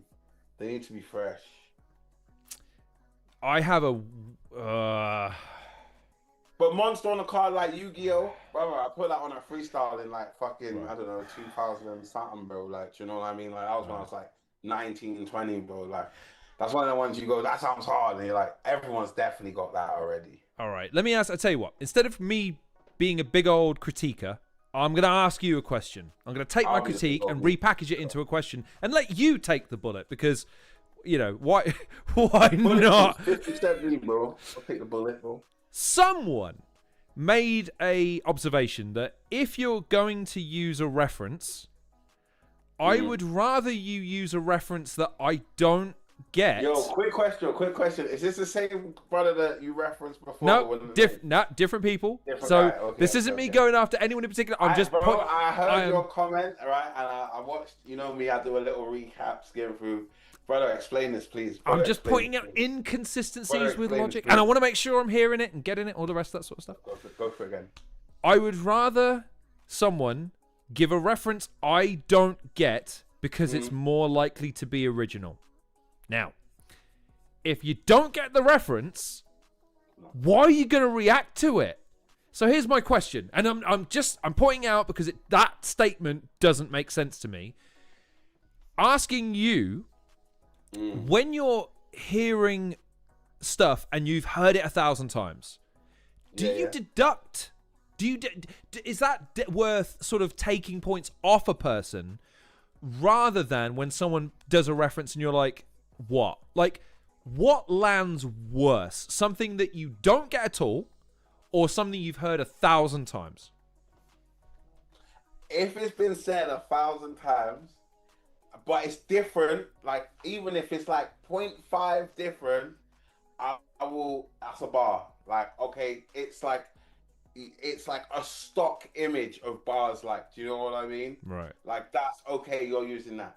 [SPEAKER 1] They need to be fresh.
[SPEAKER 2] I have a...
[SPEAKER 1] But Monster on a card like Yu-Gi-Oh! Brother, I put that on a freestyle in like fucking, I don't know, 2000 and something, bro. Like, you know what I mean? Like, that was when I was like 19 and 20, bro. Like, that's one of the ones you go, that sounds hard. And you're like, everyone's definitely got that already.
[SPEAKER 2] All right. Let me ask, I'll tell you what. Instead of me being a big old critiquer, I'm going to ask you a question. I'm going to take my critique and repackage it into a question and let you take the bullet because, you know, why not?
[SPEAKER 1] 50-50, bro. I'll take the bullet, bro.
[SPEAKER 2] Someone made a observation that if you're going to use a reference, I would rather you use a reference that I don't get.
[SPEAKER 1] Yo, quick question. Is this the same brother that you referenced before?
[SPEAKER 2] No, different people. This isn't me going after anyone in particular. I
[SPEAKER 1] heard your comment, right? And I watched, you know me, I do a little recap, skim through. Brother, explain this, please.
[SPEAKER 2] I'm just pointing out inconsistencies with logic. And I want to make sure I'm hearing it and getting it, all the rest of that sort of stuff.
[SPEAKER 1] Go for it again.
[SPEAKER 2] I would rather someone give a reference I don't get because it's more likely to be original. Now, if you don't get the reference, why are you going to react to it? So here's my question, and I'm pointing out because that statement doesn't make sense to me. Asking you, when you're hearing stuff and you've heard it 1,000 times, do you deduct? Is that worth sort of taking points off a person, rather than when someone does a reference and you're like, what? Like, what lands worse? Something that you don't get at all, or something you've heard 1,000 times?
[SPEAKER 1] If it's been said 1,000 times, but it's different, like, even if it's like 0.5 different, I will, that's a bar. Like, okay, it's like a stock image of bars, like, do you know what I mean?
[SPEAKER 2] Right.
[SPEAKER 1] Like, that's okay, you're using that.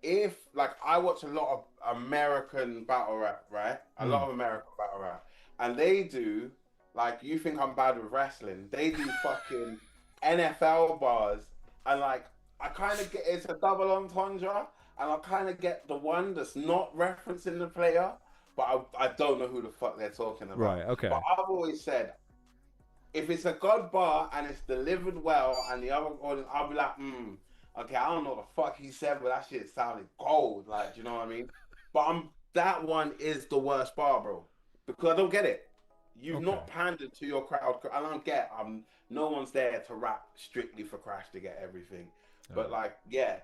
[SPEAKER 1] If, like, I watch a lot of American battle rap, right? A lot of American battle rap. And they do, like, you think I'm bad with wrestling. They do fucking NFL bars. And, like, I kind of get, it's a double entendre. And I kind of get the one that's not referencing the player. But I don't know who the fuck they're talking about.
[SPEAKER 2] Right, okay.
[SPEAKER 1] But I've always said, if it's a God bar and it's delivered well and the other audience, I'll be like, okay, I don't know what the fuck he said, but that shit sounded gold. Like, do you know what I mean? But that one is the worst bar, bro. Because I don't get it. You've not pandered to your crowd. I don't get no one's there to rap strictly for Crash to get everything. But like, yeah,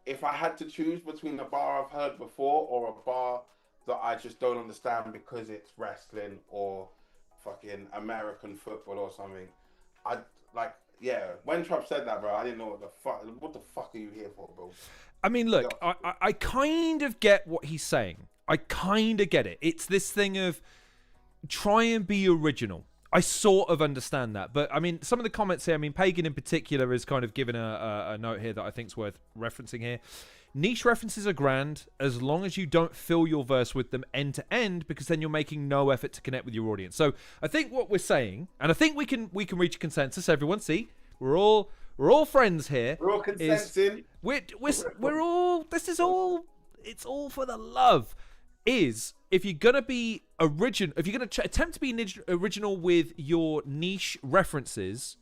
[SPEAKER 1] if I had to choose between a bar I've heard before or a bar that I just don't understand because it's wrestling or fucking American football or something, I'd like, yeah, when Trump said that, bro, I didn't know what the fuck are you here for, bro?
[SPEAKER 2] I mean, look, I kind of get what he's saying. I kind of get it. It's this thing of try and be original. I sort of understand that. But, I mean, some of the comments here, I mean, Pagan in particular has kind of given a note here that I think's worth referencing here. Niche references are grand as long as you don't fill your verse with them end to end, because then you're making no effort to connect with your audience. So I think what we're saying, and I think we can reach a consensus. Everyone, see, we're all friends here.
[SPEAKER 1] We're all consenting.
[SPEAKER 2] We're all. This is all. It's all for the love. Is if you're gonna be original, if you're gonna attempt to be original with your niche references,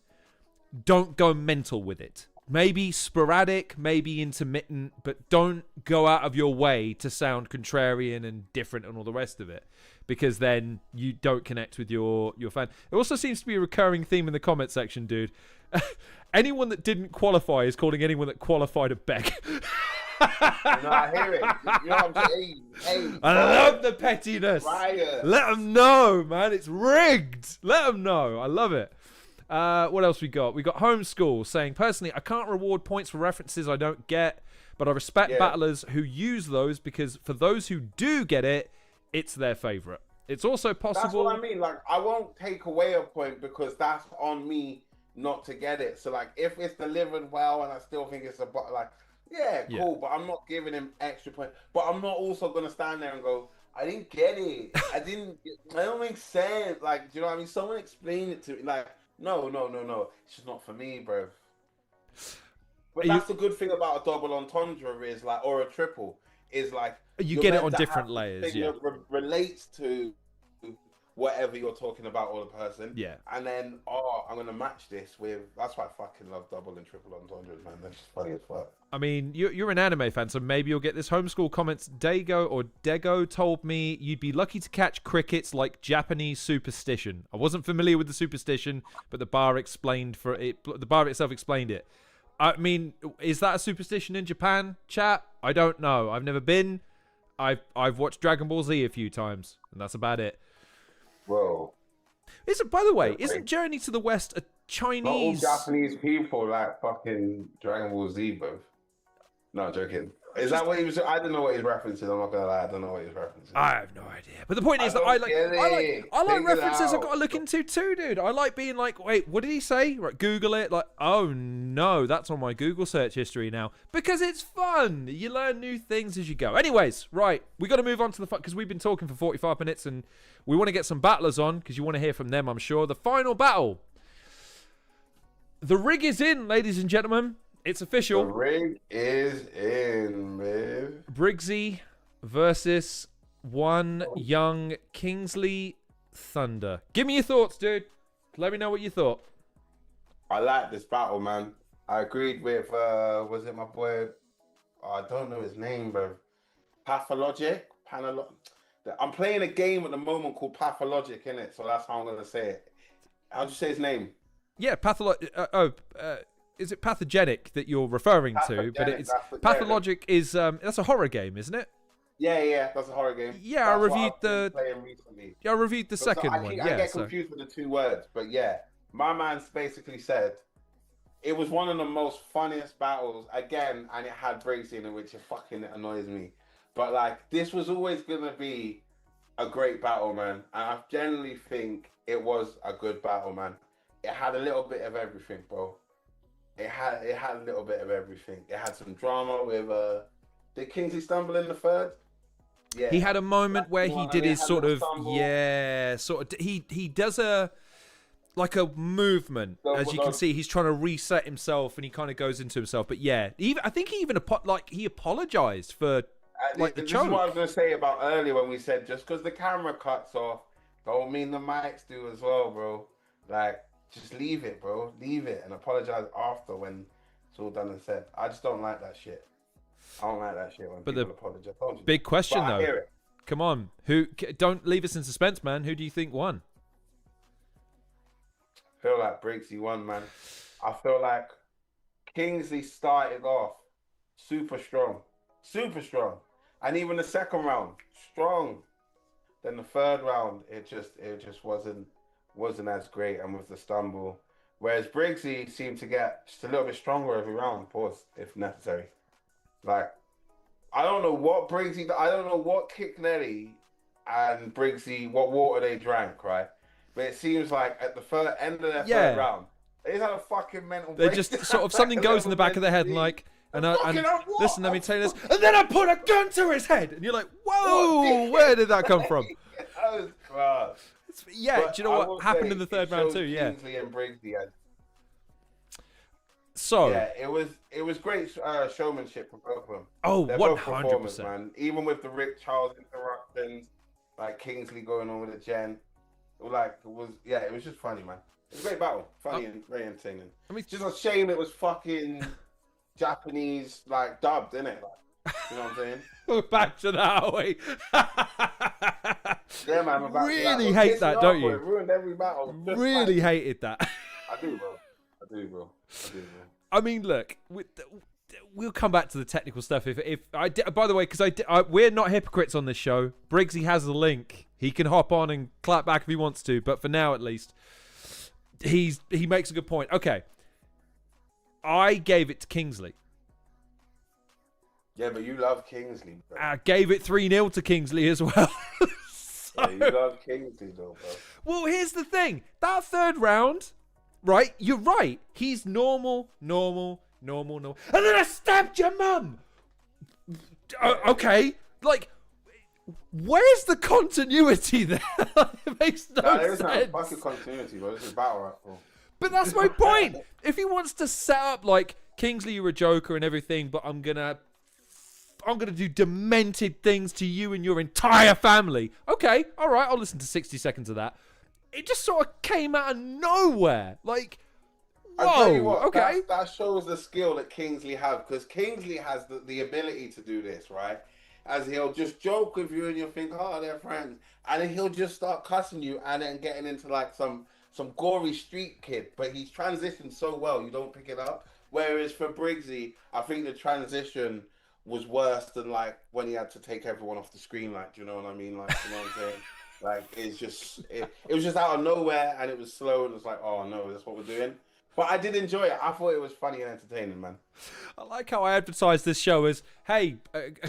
[SPEAKER 2] don't go mental with it. Maybe sporadic, maybe intermittent, but don't go out of your way to sound contrarian and different and all the rest of it, because then you don't connect with your fan. It also seems to be a recurring theme in the comment section, dude. Anyone that didn't qualify is calling anyone that qualified a beg.
[SPEAKER 1] No, I hear it. You know what I'm saying? Hey,
[SPEAKER 2] I love the pettiness.
[SPEAKER 1] Riot.
[SPEAKER 2] Let them know, man. It's rigged. Let them know. I love it. What else we got? We got Homeschool saying, personally, I can't reward points for references I don't get, but I respect battlers who use those, because for those who do get it, it's their favorite. It's also possible.
[SPEAKER 1] That's what I mean. Like, I won't take away a point because that's on me not to get it. So, like, if it's delivered well and I still think it's cool, but I'm not giving him extra points. But I'm not also going to stand there and go, I didn't get it. It don't make sense. Like, do you know what I mean? Someone explain it to me. Like, no. It's just not for me, bro. But that's the good thing about a double entendre is like, or a triple, is like
[SPEAKER 2] you get it on different layers. Yeah,
[SPEAKER 1] relates to whatever you're talking about or the person.
[SPEAKER 2] Yeah. And
[SPEAKER 1] then, I'm gonna match this with. That's why I fucking love double and triple entendres, man. That's just funny as fuck.
[SPEAKER 2] I mean, you're an anime fan, so maybe you'll get this. Homeschool comments. Dego told me you'd be lucky to catch crickets like Japanese superstition. I wasn't familiar with the superstition, but the bar explained for it. The bar itself explained it. I mean, is that a superstition in Japan, chat? I don't know. I've never been. I've watched Dragon Ball Z a few times, and that's about it.
[SPEAKER 1] Whoa.
[SPEAKER 2] By the way, isn't Journey to the West a Chinese?
[SPEAKER 1] Not all Japanese people like fucking Dragon Ball Z, bro. No, joking. Is that what he was? I don't know what he's referencing. I'm not gonna lie. I don't know what he's referencing.
[SPEAKER 2] I have no idea. But the point is that I like references I've got to look into too, dude. I like being like, wait, what did he say? Right, Google it. Like, oh no, that's on my Google search history now, because it's fun. You learn new things as you go. Anyways, right, we got to move on to the because we've been talking for 45 minutes and we want to get some battlers on because you want to hear from them, I'm sure. The final battle. The rig is in, ladies and gentlemen. It's official.
[SPEAKER 1] The rig is in, man.
[SPEAKER 2] Briggz versus one young Kingslee Thunder. Give me your thoughts, dude. Let me know what you thought.
[SPEAKER 1] I like this battle, man. I agreed with, was it my boy? I don't know his name, bro. Pathologic? I'm playing a game at the moment called Pathologic, innit? So that's how I'm going to say it. How'd you say his name?
[SPEAKER 2] Yeah, is it Pathogenic that you're referring to? But it's Pathologic is that's a horror game, isn't it?
[SPEAKER 1] Yeah, that's a horror game.
[SPEAKER 2] Yeah, I reviewed the second one.
[SPEAKER 1] I get confused with the two words, but yeah, my man's basically said it was one of the most funniest battles again, and it had Briggz in it, which fucking annoys me. But like, this was always gonna be a great battle, man, and I generally think it was a good battle, man. It had a little bit of everything, bro. It had a little bit of everything. It had some drama with did Kingslee stumble in the third? Yeah.
[SPEAKER 2] He had a moment where he did his sort of he does a movement. As you can see, he's trying to reset himself and he kind of goes into himself. But yeah, I think he even he apologized for the choke. This is
[SPEAKER 1] what I was going to say about earlier when we said just because the camera cuts off don't mean the mics do as well, bro. Like, just leave it, bro. Leave it and apologize after when it's all done and said. I just don't like that shit. I don't like that shit when people apologize.
[SPEAKER 2] Big question though. Come on, don't leave us in suspense, man. Who do you think won?
[SPEAKER 1] I feel like Briggz won, man. I feel like Kingslee started off super strong, and even the second round strong. Then the third round, it just wasn't as great, and with the stumble. Whereas Briggz seemed to get just a little bit stronger every round, pause if necessary. Like, I don't know what kicked Nelly and Briggz, what water they drank, right? But it seems like at the end of their third round, they just had a fucking mental break.
[SPEAKER 2] They just sort of something goes in the back of their head and like, and listen, let me tell you this, and then I put a gun to his head, and you're like, whoa, where did that come from?
[SPEAKER 1] That was class.
[SPEAKER 2] Yeah, but do you know what happened in the third round too? Yeah.
[SPEAKER 1] Kingslee and Briggz.
[SPEAKER 2] So
[SPEAKER 1] yeah, it was great showmanship for both of them.
[SPEAKER 2] Oh,
[SPEAKER 1] they're
[SPEAKER 2] 100%,
[SPEAKER 1] man. Even with the Rick Charles interruptions, like Kingslee going on with the Jen, it was just funny, man. It was a great battle, funny and very entertaining. I mean, just a shame it was fucking Japanese, like dubbed, innit? Like, you know what I'm saying?
[SPEAKER 2] We're back to that, are we?
[SPEAKER 1] Yeah, man. I'm back
[SPEAKER 2] really hate that, don't you?
[SPEAKER 1] It ruined every battle.
[SPEAKER 2] Really hated that.
[SPEAKER 1] I do, bro.
[SPEAKER 2] I mean, look, we'll come back to the technical stuff. By the way, because we're not hypocrites on this show. Briggz has the link. He can hop on and clap back if he wants to. But for now, at least, he makes a good point. Okay, I gave it to Kingslee.
[SPEAKER 1] Yeah, but you love Kingslee, bro.
[SPEAKER 2] I gave it 3-0 to Kingslee as well.
[SPEAKER 1] Yeah, you love Kingslee, though, bro.
[SPEAKER 2] Well, here's the thing. That third round, right? You're right. He's normal. And then I stabbed your mum. Okay. Like, where's the continuity there? It makes no sense.
[SPEAKER 1] There is no fucking continuity, bro. This is battle rap, bro.
[SPEAKER 2] But that's my point. If he wants to set up, like, Kingslee, you're a joker and everything, but I'm gonna do demented things to you and your entire family. Okay, all right, I'll listen to 60 seconds of that. It just sort of came out of nowhere. Like, whoa,
[SPEAKER 1] I'll tell you what,
[SPEAKER 2] okay.
[SPEAKER 1] That shows the skill that Kingslee has, because Kingslee has the ability to do this, right? As he'll just joke with you and you'll think, oh, they're friends. And then he'll just start cussing you and then getting into like some gory street kid. But he's transitioned so well, you don't pick it up. Whereas for Briggz, I think the transition was worse than like when he had to take everyone off the screen. Like, do you know what I mean? Like, you know what I'm saying? Like, it was just out of nowhere and it was slow and it was like, oh no, that's what we're doing. But I did enjoy it. I thought it was funny and entertaining, man.
[SPEAKER 2] I like how I advertised this show as, hey,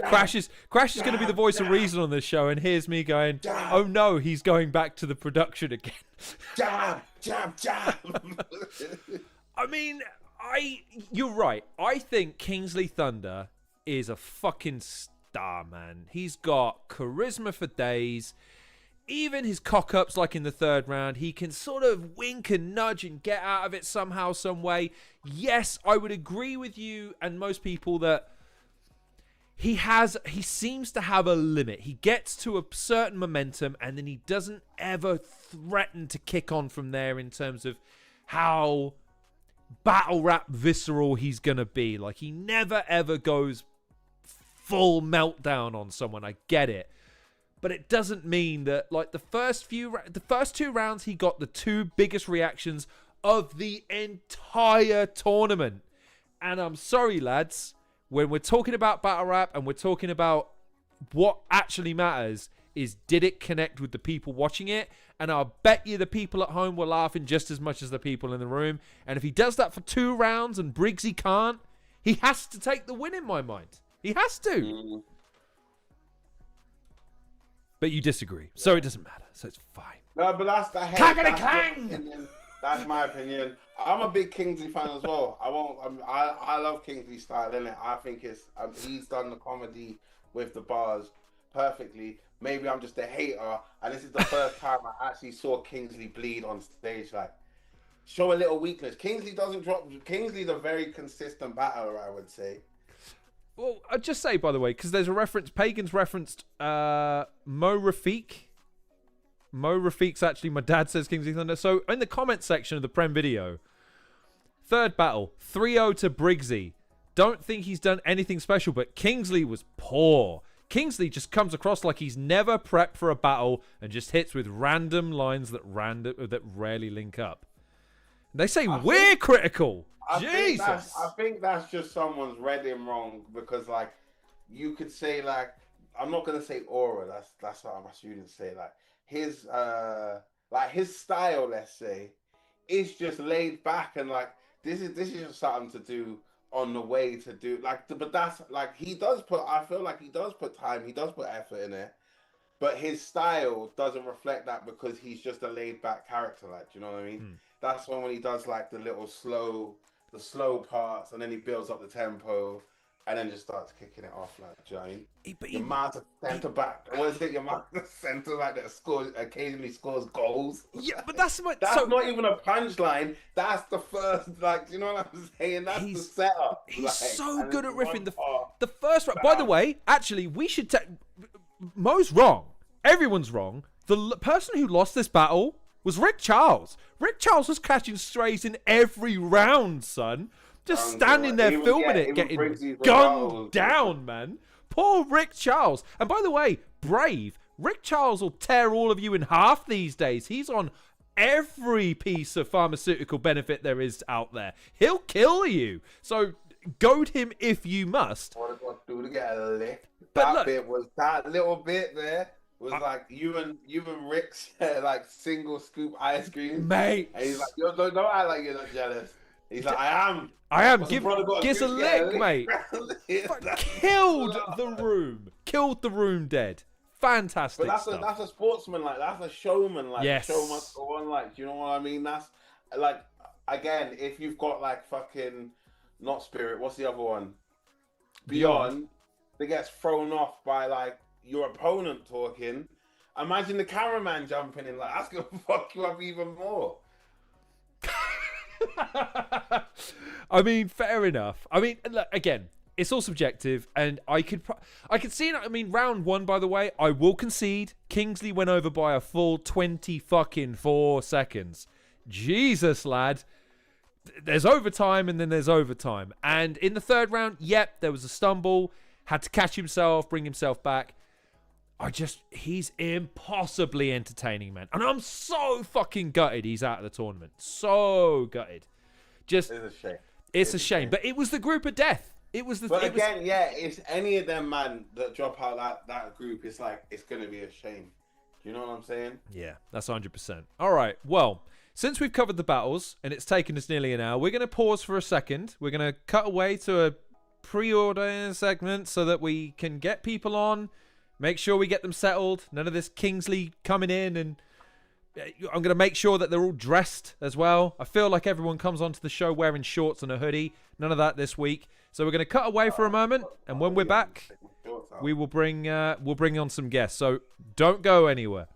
[SPEAKER 2] Crash is going to be the voice of reason on this show, and here's me going, oh no, he's going back to the production again.
[SPEAKER 1] Jab.
[SPEAKER 2] I mean, you're right. I think Kingslee Thunder is a fucking star, man. He's got charisma for days. Even his cock-ups, like in the third round, he can sort of wink and nudge and get out of it somehow, some way. Yes, I would agree with you and most people that he seems to have a limit. He gets to a certain momentum and then he doesn't ever threaten to kick on from there in terms of how battle rap visceral he's gonna be. Like, he never ever goes full meltdown on someone. I get it, but it doesn't mean that, like, the first 2 rounds he got the 2 biggest reactions of the entire tournament. And I'm sorry, lads, when we're talking about battle rap and we're talking about what actually matters is, did it connect with the people watching it? And I'll bet you the people at home were laughing just as much as the people in the room. And if he does that for 2 rounds and Briggz can't, he has to take the win in my mind. He has to. But you disagree, so it doesn't matter. So it's fine.
[SPEAKER 1] No, but that's the head. That's my opinion. I'm a big Kingslee fan as well. I love Kingslee style, innit? I think he's done the comedy with the bars perfectly. Maybe I'm just a hater, and this is the first time I actually saw Kingslee bleed on stage. Like, show a little weakness. Kingslee doesn't drop. Kingsley's a very consistent battler, I would say.
[SPEAKER 2] Well, I'd just say, by the way, because there's a reference, Pagan's referenced Mo Rafiq. Mo Rafiq's actually, my dad says Kingslee Thunder. So in the comment section of the Prem video, 3rd battle, 3-0 to Briggz. Don't think he's done anything special, but Kingslee was poor. Kingslee just comes across like he's never prepped for a battle and just hits with random lines that rarely link up. And they say we're critical. Jesus.
[SPEAKER 1] I think that's just someone's read him wrong, because, like, you could say, like, I'm not gonna say aura. That's what my students say. Like, his style, let's say, is just laid back, and like this is just something to do on the way to do, like, but that's like, I feel like he does put time, he does put effort in it, but his style doesn't reflect that, because he's just a laid back character, like, you know what I mean? That's when he does like the slow parts, and then he builds up the tempo, and then just starts kicking it off, like, do you know what I mean? Your man's a centre back. What is it? Your man's a centre back that occasionally scores goals.
[SPEAKER 2] Yeah, but that's
[SPEAKER 1] not even a punchline. That's the first, like, you know what I'm saying? That's the setup.
[SPEAKER 2] He's so good at riffing. The first round. By the way, actually, we should take. Mo's wrong. Everyone's wrong. The person who lost this battle was Rick Charles. Rick Charles was catching strays in every round, son. Just standing there filming it, getting gunned down, man. Poor Rick Charles. And by the way, brave. Rick Charles will tear all of you in half these days. He's on every piece of pharmaceutical benefit there is out there. He'll kill you. So goad him if you must.
[SPEAKER 1] What do I do to get a lick? That little bit there was like you and Rick's like single scoop ice cream,
[SPEAKER 2] mate.
[SPEAKER 1] And he's like, yo, don't act like you're not jealous. He's like, I am.
[SPEAKER 2] Give us a lick, mate. Killed the room. Killed the room dead. Fantastic.
[SPEAKER 1] But that's a sportsman, like, that's a showman, like,
[SPEAKER 2] yes.
[SPEAKER 1] The show must go on, like, do you know what I mean? That's like, again, if you've got like fucking not Spirit, what's the other one? Beyond, that gets thrown off by like your opponent talking. Imagine the cameraman jumping in, like, that's gonna fuck you up even more.
[SPEAKER 2] I mean, fair enough. I mean, look, again, it's all subjective, and I could see it. I mean, round 1, by the way, I will concede, Kingslee went over by a full 24 seconds. Jesus, lad. There's overtime, and then there's overtime. And in the 3rd round, yep, there was a stumble, had to catch himself, bring himself back. He's impossibly entertaining, man. And I'm so fucking gutted he's out of the tournament. So gutted. It's a shame. It's a shame. But it was the group of death.
[SPEAKER 1] It's any of them, man, that drop out that group, it's like, it's going to be a shame. Do you know what I'm saying?
[SPEAKER 2] Yeah, that's 100%. All right, well, since we've covered the battles, and it's taken us nearly an hour, we're going to pause for a second. We're going to cut away to a pre-order segment so that we can get people on, make sure we get them settled. None of this Kingslee coming in, and I'm going to make sure that they're all dressed as well. I feel like everyone comes onto the show wearing shorts and a hoodie. None of that this week. So we're going to cut away for a moment, and when we're back, we will bring on some guests. So don't go anywhere.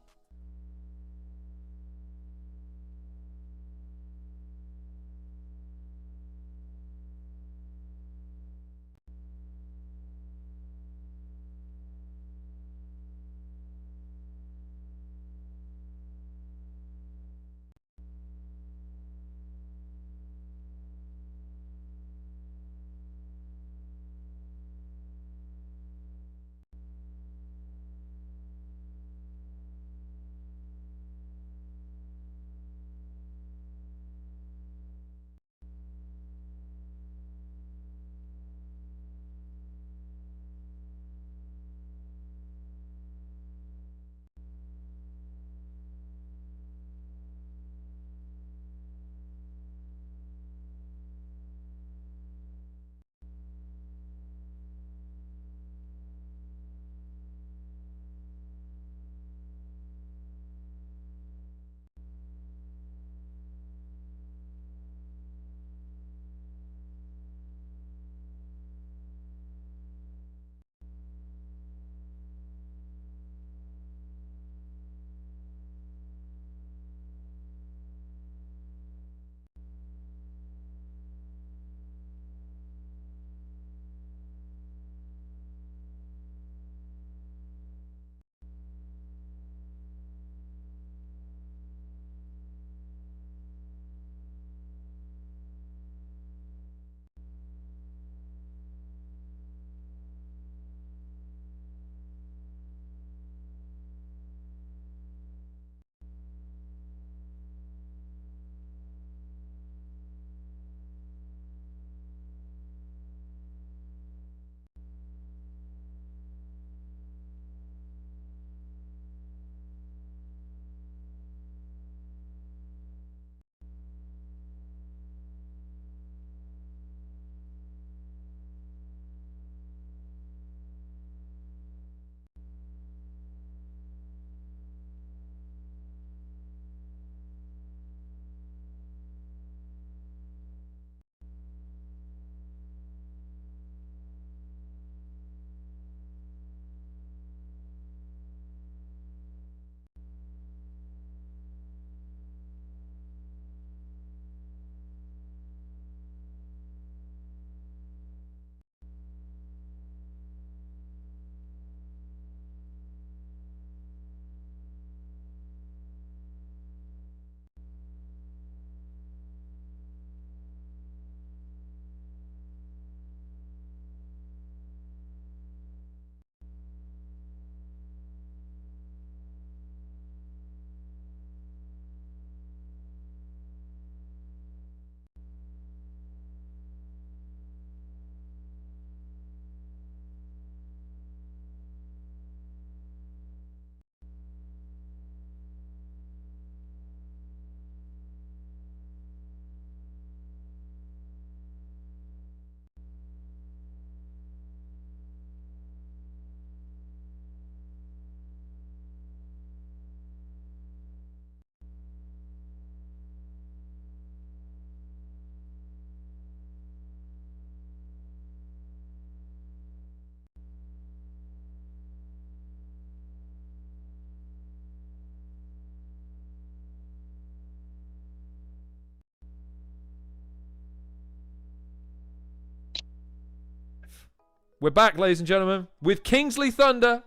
[SPEAKER 2] We're back, ladies and gentlemen, with Kingslee Thunder.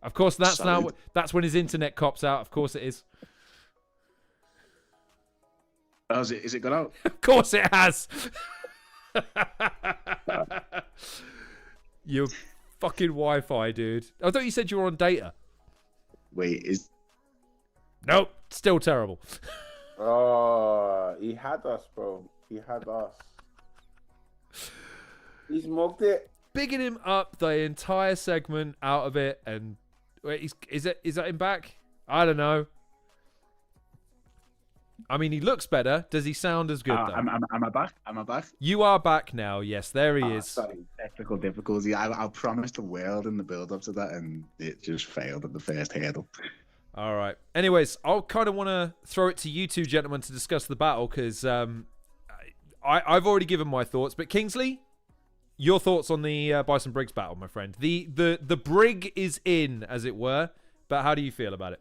[SPEAKER 2] Of course, that's when his internet cops out. Of course it is.
[SPEAKER 3] Oh, is it got out?
[SPEAKER 2] Of course it has. Your fucking Wi-Fi, dude. I thought you said you were on data.
[SPEAKER 3] Wait,
[SPEAKER 2] Nope, still terrible.
[SPEAKER 1] Oh, he had us, bro. He had us. He's mugged it.
[SPEAKER 2] Bigging him up the entire segment out of it, and wait, is that him back? I don't know. I mean, he looks better. Does he sound as good, though?
[SPEAKER 3] Am I back? Am I back?
[SPEAKER 2] You are back now. Yes, there he is.
[SPEAKER 3] Sorry, technical difficulty. I promised the world in the build-up to that, and it just failed at the first hurdle.
[SPEAKER 2] All right. Anyways, I'll kind of want to throw it to you two gentlemen to discuss the battle, because I've already given my thoughts. But Kingslee, your thoughts on the Bison Briggz battle, my friend. The Brig is in, as it were. But how do you feel about it?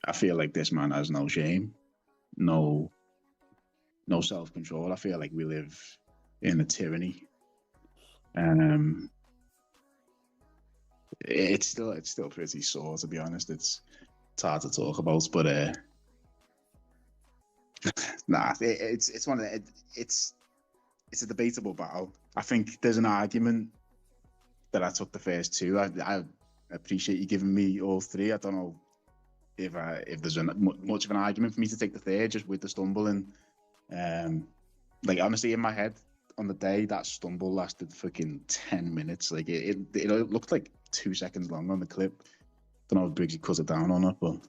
[SPEAKER 3] I feel like this man has no shame, no self-control. I feel like we live in a tyranny. It's still pretty sore, to be honest. It's hard to talk about, but nah, it's one of the, it's a debatable battle. I think there's an argument that I took the first two. I appreciate you giving me all three. I don't know if there's much of an argument for me to take the third, just with the stumble. And like, honestly, in my head on the day, that stumble lasted fucking 10 minutes. Like it looked like 2 seconds long on the clip. Don't know if Briggz cut it down or not, but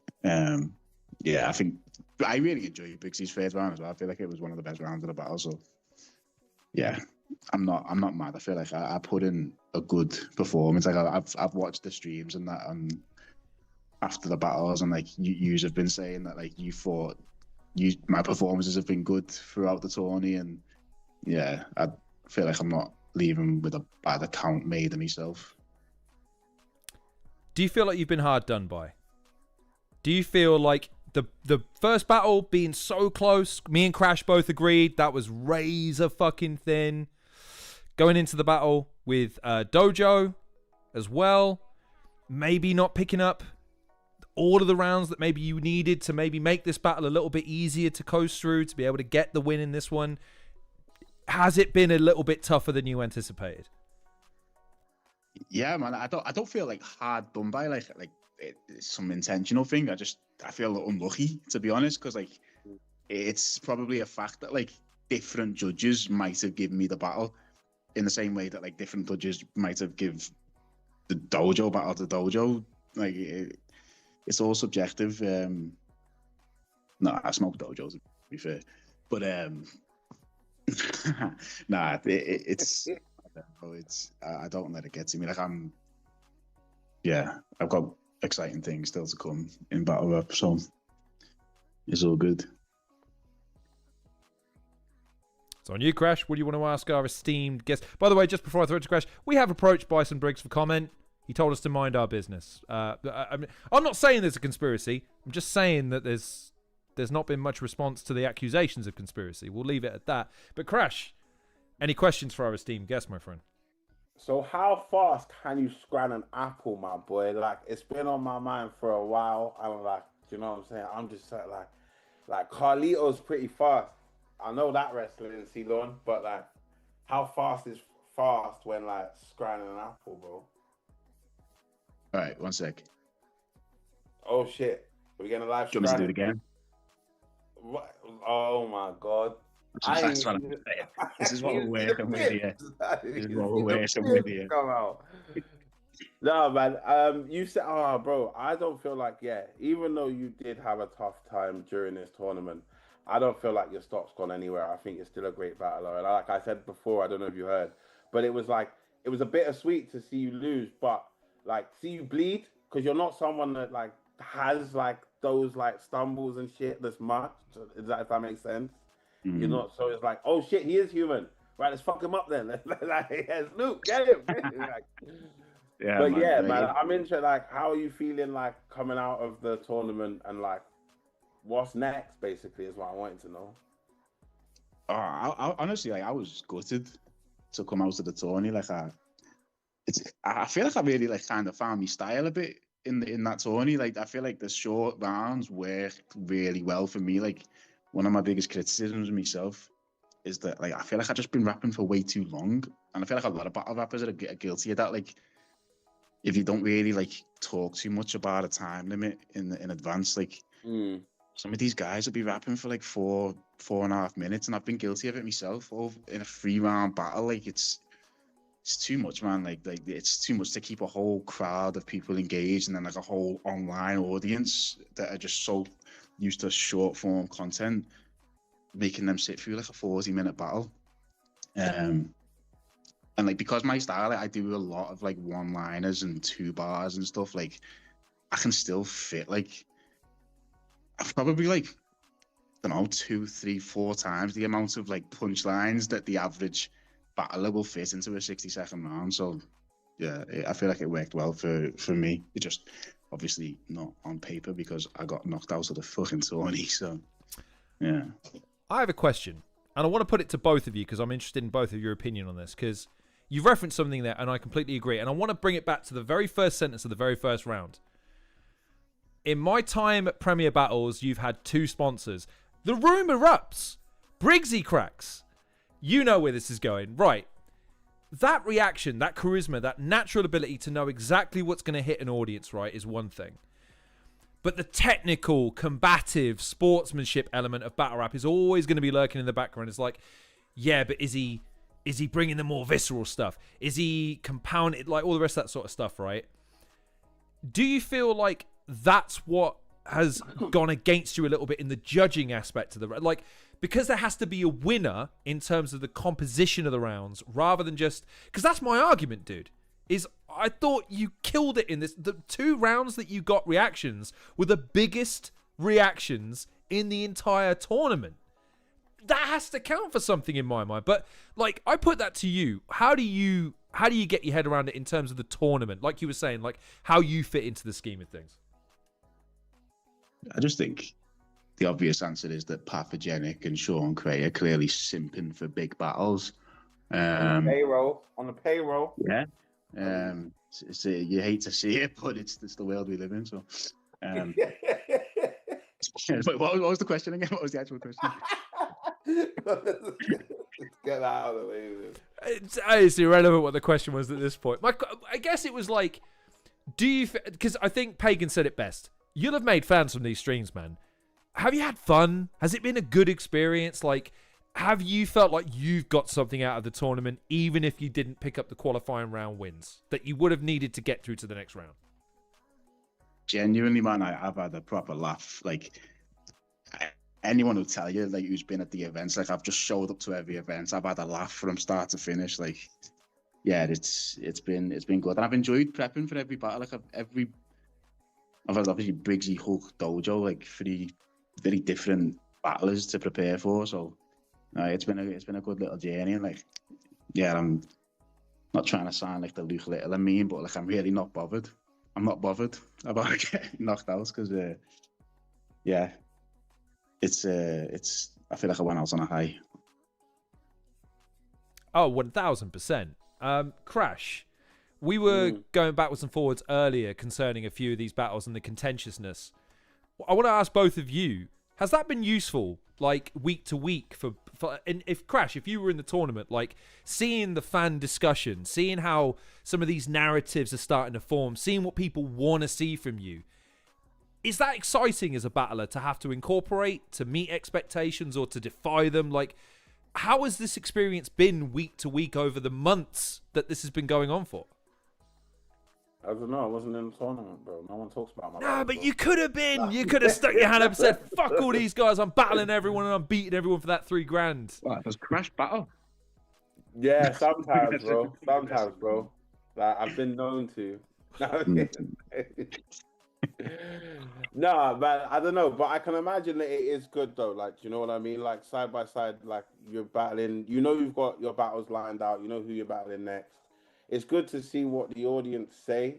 [SPEAKER 3] yeah, I think I really enjoyed Briggz' first round as well. I feel like it was one of the best rounds of the battle. So yeah, I'm not mad. I feel like I put in a good performance. Like I've watched the streams and that, after the battles, and like you have been saying that, like, you thought my performances have been good throughout the tourney, and yeah, I feel like I'm not leaving with a bad account made of myself.
[SPEAKER 2] Do you feel like you've been hard done by? Do you feel like the first battle being so close, me and Crash both agreed that was razor fucking thin. Going into the battle with Dojo as well, maybe not picking up all of the rounds that maybe you needed to maybe make this battle a little bit easier to coast through, to be able to get the win in this one. Has it been a little bit tougher than you anticipated?
[SPEAKER 3] Yeah, man, I don't feel like hard done by, like it's some intentional thing. I feel unlucky, to be honest, because like it's probably a fact that like different judges might have given me the battle in the same way that like different judges might have give the Dojo battle to Dojo. Like it's all subjective. No, I smoke Dojos, to be fair, but nah, it's I don't let it get to me. Like I've got exciting things still to come in battle rap, so it's all good.
[SPEAKER 2] So on you, Crash, what do you want to ask our esteemed guest? By the way, just before I throw it to Crash, we have approached Bison Briggz for comment. He told us to mind our business. I'm not saying there's a conspiracy. I'm just saying that there's not been much response to the accusations of conspiracy. We'll leave it at that. But Crash, any questions for our esteemed guest, my friend?
[SPEAKER 1] So how fast can you scran an apple, my boy? Like, it's been on my mind for a while. I'm like, you know what I'm saying? I'm just like Carlito's pretty fast. I know that wrestling, see, Lorne, but like, how fast is fast when like scranning an apple, bro?
[SPEAKER 3] All right, 1 sec.
[SPEAKER 1] Oh shit, are we getting a live
[SPEAKER 3] Do you want me to do it again?
[SPEAKER 1] What? Oh my god.
[SPEAKER 3] This is what we're working with here. This is what we're working with here.
[SPEAKER 1] Come out. No, man. You said, oh, bro, I don't feel like, even though you did have a tough time during this tournament, I don't feel like your stock's gone anywhere. I think you're still a great battler. And like I said before, I don't know if you heard, but it was a bittersweet to see you lose, but like see you bleed, because you're not someone that like has like those like stumbles and shit this much. If that makes sense? Mm-hmm. You're not, so it's like, oh shit, he is human. Right, let's fuck him up then. Like, yeah, Snoop, get him. Like, yeah, but man, I'm interested. Like, how are you feeling like coming out of the tournament, and like, what's next? Basically, is what I wanted to know.
[SPEAKER 3] Honestly, like I was gutted to come out of the tourney. Like I feel like I really like kind of found my style a bit in that tourney. Like I feel like the short rounds worked really well for me. Like one of my biggest criticisms of myself is that like I feel like I've just been rapping for way too long, and I feel like a lot of battle rappers are guilty of that. Like if you don't really like talk too much about a time limit in advance, like some of these guys will be rapping for like 4.5 minutes, and I've been guilty of it myself in a 3-round battle. Like it's too much, man. Like it's too much to keep a whole crowd of people engaged, and then like a whole online audience that are just so used to short form content, making them sit through like a 40-minute battle. And like because my style, like, I do a lot of like one-liners and 2 bars and stuff. Like I can still fit like I've probably like I don't know 2, 3, 4 times the amount of like punchlines that the average battler will fit into a 60-second round. So yeah, I feel like it worked well for me. It just obviously not on paper because I got knocked out of the fucking tourney. So yeah.
[SPEAKER 2] I have a question, and I want to put it to both of you because I'm interested in both of your opinion on this, because you've referenced something there and I completely agree, and I want to bring it back to the very first sentence of the very first round. In my time at Premier Battles, you've had 2 sponsors. The room erupts. Briggz cracks. You know where this is going. Right. That reaction, that charisma, that natural ability to know exactly what's going to hit an audience, right, is one thing. But the technical, combative, sportsmanship element of battle rap is always going to be lurking in the background. It's like, yeah, but is he bringing the more visceral stuff? Is he compounded, like all the rest of that sort of stuff, right? Do you feel like that's what has gone against you a little bit in the judging aspect of the, like, because there has to be a winner in terms of the composition of the rounds rather than just, because that's my argument, dude, is I thought you killed it in this. The 2 rounds that you got reactions were the biggest reactions in the entire tournament. That has to count for something in my mind. But like, I put that to you. How do you get your head around it in terms of the tournament? Like you were saying, like how you fit into the scheme of things.
[SPEAKER 3] I just think the obvious answer is that Pathogenic and Sean Cray are clearly simping for big battles.
[SPEAKER 1] On the payroll.
[SPEAKER 3] Yeah. You hate to see it, but it's the world we live in. So, wait, what was the question again? What was the actual question?
[SPEAKER 1] Get that out of the way.
[SPEAKER 2] It's irrelevant what the question was at this point. I guess it was like, do you? Because I think Pagan said it best. You'll have made fans from these streams, man. Have you had fun? Has it been a good experience? Like, have you felt like you've got something out of the tournament, even if you didn't pick up the qualifying round wins that you would have needed to get through to the next round?
[SPEAKER 3] Genuinely, man, I've had a proper laugh. Like, anyone will tell you, like, who's been at the events, like, I've just showed up to every event. I've had a laugh from start to finish. Like, yeah, it's been good, and I've enjoyed prepping for every battle. Like, I've had obviously Briggsy, Hulk, Dojo, like 3 very different battlers to prepare for. So it's been a good little journey, and like, yeah, I'm not trying to sound like the Luke Little and mean, but like I'm really not bothered. I'm not bothered about getting knocked out because yeah, it's I feel like I went out on a high.
[SPEAKER 2] Oh, 1000%. Crash. We were going backwards and forwards earlier concerning a few of these battles and the contentiousness. I want to ask both of you, has that been useful, like, week to week? And if Crash, if you were in the tournament, like, seeing the fan discussion, seeing how some of these narratives are starting to form, seeing what people want to see from you, is that exciting as a battler to have to incorporate, to meet expectations or to defy them? Like, how has this experience been week to week over the months that this has been going on for?
[SPEAKER 1] I don't know. I wasn't in the tournament, bro. No one talks about my.
[SPEAKER 2] Nah, but you could have been. You could have stuck your hand up and said, "Fuck all these guys! I'm battling everyone and I'm beating everyone for that $3,000."
[SPEAKER 3] What, does Crash battle?
[SPEAKER 1] Yeah, sometimes, bro. Sometimes, bro. Like, I've been known to. No, man, I don't know, but I can imagine that it is good though. Like, you know what I mean? Like, side by side, like, you're battling. You know, you've got your battles lined out. You know who you're battling next. It's good to see what the audience say,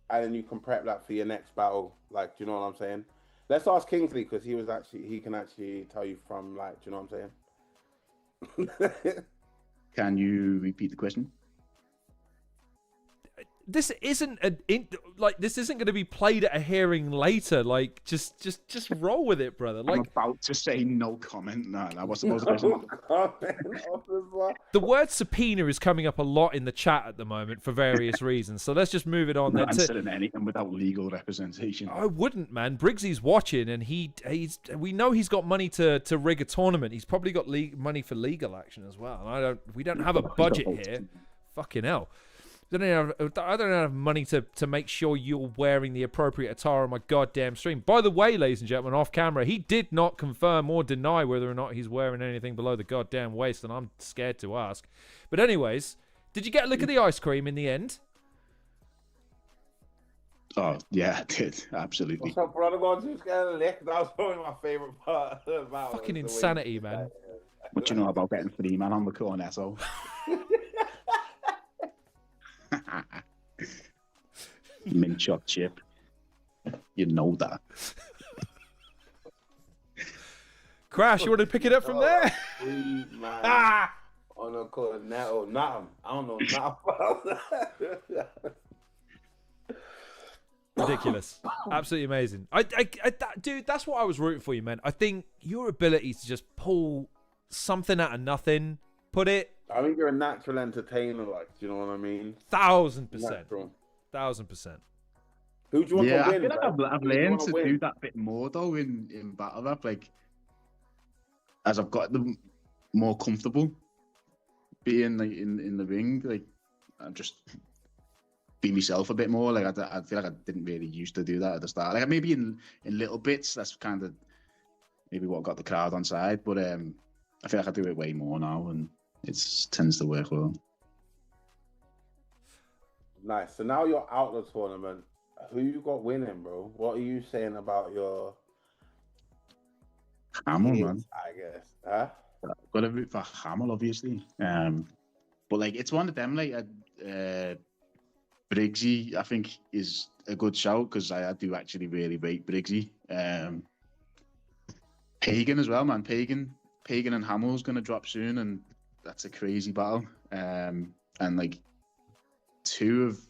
[SPEAKER 1] and then you can prep that for your next battle. Like, do you know what I'm saying? Let's ask Kingslee, because he can actually tell you from, like, do you know what I'm saying?
[SPEAKER 3] Can you repeat the question?
[SPEAKER 2] This isn't this isn't going to be played at a hearing later. Like, just roll with it, brother. Like,
[SPEAKER 3] I'm about to say no comment. No, that was supposed to be.
[SPEAKER 2] The word subpoena is coming up a lot in the chat at the moment for various reasons. So let's just move it on.
[SPEAKER 3] I'm saying anything without legal representation.
[SPEAKER 2] I wouldn't, man. Briggsy's watching, and we know he's got money to rig a tournament. He's probably got money for legal action as well. And we don't have a budget here. Fucking hell. I don't have money to make sure you're wearing the appropriate attire on my goddamn stream. By the way, ladies and gentlemen, off camera, he did not confirm or deny whether or not he's wearing anything below the goddamn waist, and I'm scared to ask. But anyways, did you get a look at the ice cream in the end?
[SPEAKER 3] Oh, yeah, I did. Absolutely.
[SPEAKER 1] What's up, brother? Going to get a lick. That was probably my favourite part about it.
[SPEAKER 2] Fucking insanity, man.
[SPEAKER 3] What you know about getting 3 man on the cornetto? Mint choc chip. You know that.
[SPEAKER 1] Crash, you want to pick it up from there? Please, man. On a cornetto. Nothing. I don't know nothing about that.
[SPEAKER 2] Ridiculous. Absolutely amazing. Dude, that's what I was rooting for you, man. I think your ability to just pull something out of nothing, put it.
[SPEAKER 1] I think you're a natural entertainer, like, do you know what I mean?
[SPEAKER 2] 1000%.
[SPEAKER 1] Natural.
[SPEAKER 2] 1000%.
[SPEAKER 1] Who do you want to win?
[SPEAKER 3] I feel like I've learned to do that bit more though in battle rap. Like, as I've got them more comfortable being like in the ring, like I just be myself a bit more. Like I feel like I didn't really used to do that at the start. Like maybe in little bits, that's kind of maybe what got the crowd on side. But I feel like I do it way more now, and it tends to work well.
[SPEAKER 1] Nice. So now you're out of the tournament. Who you got winning, bro? What are you saying about your
[SPEAKER 3] Hamill, man?
[SPEAKER 1] I guess. Huh?
[SPEAKER 3] Got to root for Hamill, obviously. But like it's one of them. Like Briggz, I think is a good shout because I do actually really rate Briggz. Pagan as well, man. Pagan and Hamill's gonna drop soon, and that's a crazy battle. And like two of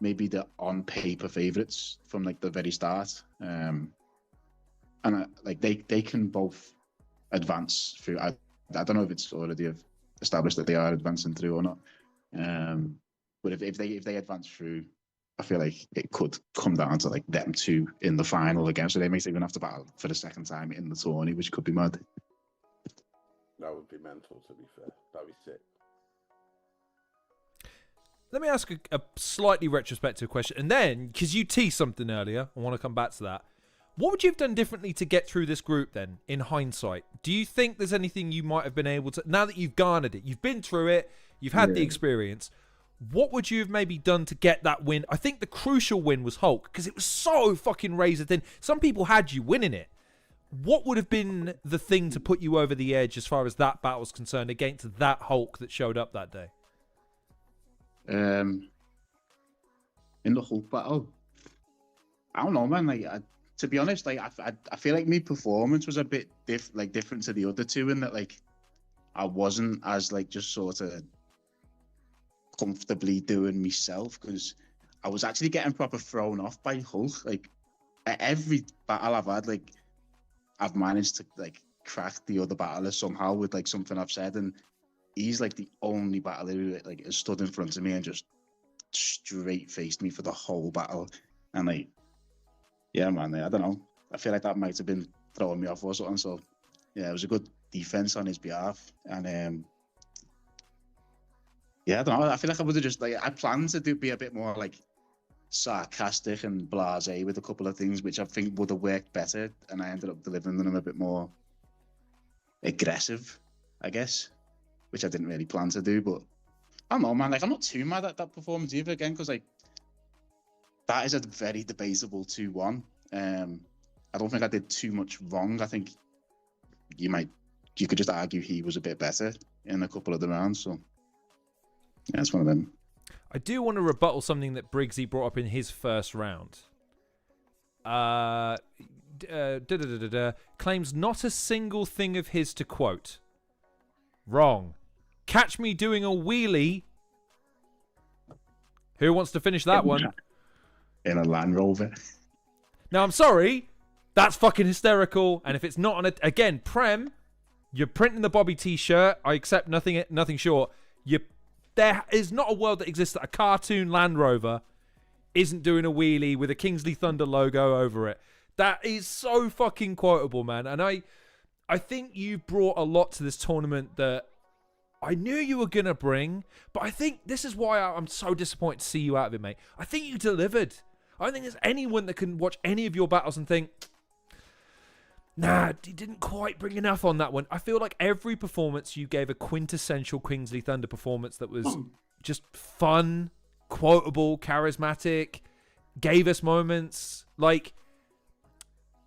[SPEAKER 3] maybe the on paper favorites from like the very start. And like they can both advance through. I don't know if it's already established that they are advancing through or not. But if they advance through, I feel like it could come down to like them two in the final again. So they may even have to battle for the second time in the tourney, which could be mad.
[SPEAKER 1] That would be mental, to be fair. That'd be sick.
[SPEAKER 2] Let me ask a slightly retrospective question. And then, because you teased something earlier, I want to come back to that. What would you have done differently to get through this group then, in hindsight? Do you think there's anything you might have been able to... Now that you've garnered it, you've been through it, you've had the experience, what would you have maybe done to get that win? I think the crucial win was Hulk, because it was so fucking razor thin. Some people had you winning it. What would have been the thing to put you over the edge as far as that battle's concerned against that Hulk that showed up that day?
[SPEAKER 3] In the Hulk battle, I don't know, man. Like, to be honest, like I feel like my performance was a bit different to the other two in that like I wasn't as like just sort of comfortably doing myself because I was actually getting proper thrown off by Hulk. Like at every battle I've had, like I've managed to like crack the other battler somehow with like something I've said, and he's like the only battler who like has stood in front of me and just straight faced me for the whole battle. And like, yeah, man, I don't know. I feel like that might have been throwing me off or something. So yeah, it was a good defense on his behalf. And yeah, I don't know. I feel like I would have just like I planned to be a bit more like sarcastic and blasé with a couple of things, which I think would have worked better. And I ended up delivering them a bit more aggressive, I guess, which I didn't really plan to do. But I don't know, man. Like I'm not too mad at that performance either. Again, because like that is a very debatable 2-1. I don't think I did too much wrong. I think you could just argue he was a bit better in a couple of the rounds. So yeah, it's one of them.
[SPEAKER 2] I do want to rebuttal something that Briggsy brought up in his first round. Claims not a single thing of his to quote. Wrong. Catch me doing a wheelie. Who wants to finish that one?
[SPEAKER 3] In a Land Rover.
[SPEAKER 2] Now, I'm sorry. That's fucking hysterical. And if it's not on a... Again, Prem, you're printing the Bobby T-shirt. I accept nothing short. There is not a world that exists that a cartoon Land Rover isn't doing a wheelie with a Kingslee Thunder logo over it. That is so fucking quotable, man. And I think you brought a lot to this tournament that I knew you were going to bring, but I think this is why I'm so disappointed to see you out of it, mate. I think you delivered. I don't think there's anyone that can watch any of your battles and think, nah, he didn't quite bring enough on that one. I feel like every performance you gave a quintessential Kingslee Thunder performance that was just fun, quotable, charismatic, gave us moments. Like,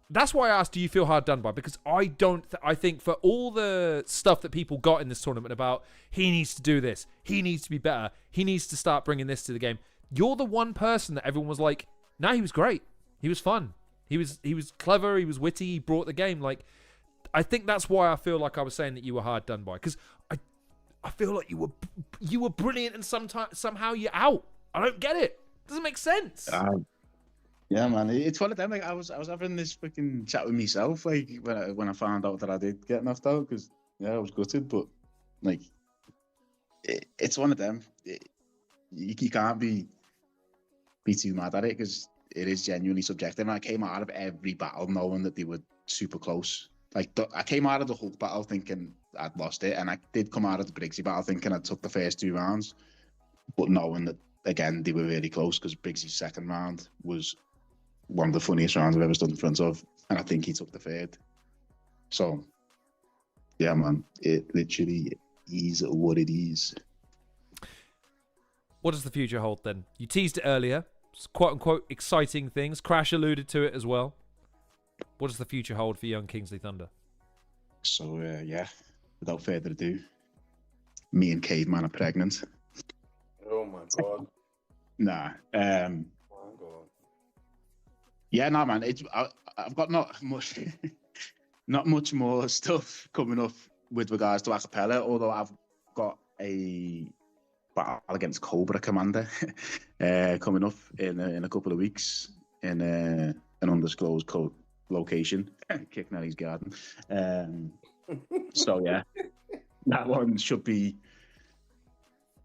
[SPEAKER 2] that's why I asked, do you feel hard done by? Because I don't. I think for all the stuff that people got in this tournament about, he needs to do this, he needs to be better, he needs to start bringing this to the game. You're the one person that everyone was like, nah, he was great, he was fun, he was clever, he was witty, he brought the game. Like, I think that's why I feel like I was saying that you were hard done by, because I feel like you were brilliant, and somehow you're out. I don't get it. Doesn't make sense.
[SPEAKER 3] Yeah, man, it's one of them. Like, I was having this freaking chat with myself, like when I found out that I did get knocked out, because I was gutted. But like, it's one of them. You can't be too mad at it, because it is genuinely subjective. And I came out of every battle knowing that they were super close. Like, I came out of the Hulk battle thinking I'd lost it, and I did come out of the Briggsy battle thinking I took the first 2 rounds, but knowing that again they were really close, because Briggsy's second round was one of the funniest rounds I've ever stood in front of, and I think he took the third. So, yeah, man, it literally is what it is.
[SPEAKER 2] What does the future hold then? You teased it earlier, quote unquote exciting things. Crash alluded to it as well. What does the future hold for young Kingslee Thunder?
[SPEAKER 3] So, yeah, without further ado, me and Caveman are pregnant.
[SPEAKER 1] Oh my god.
[SPEAKER 3] Nah. Yeah, no, man. I've got not much more stuff coming up with regards to acapella. Although I've got a battle against Cobra Commander coming up in a couple of weeks in an undisclosed location, Kick Nelly's garden. So yeah, that one should be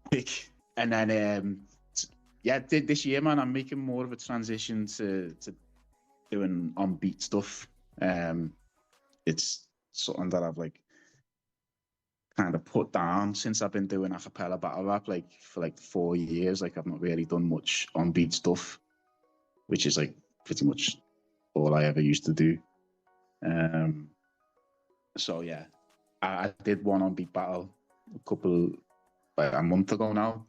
[SPEAKER 3] big. And then yeah, this year, man, I'm making more of a transition to doing on-beat stuff. It's something that I've like kind of put down since I've been doing a cappella battle rap for 4 years. Like, I've not really done much on-beat stuff, which is like pretty much all I ever used to do. So yeah, I did one on-beat battle a month ago now,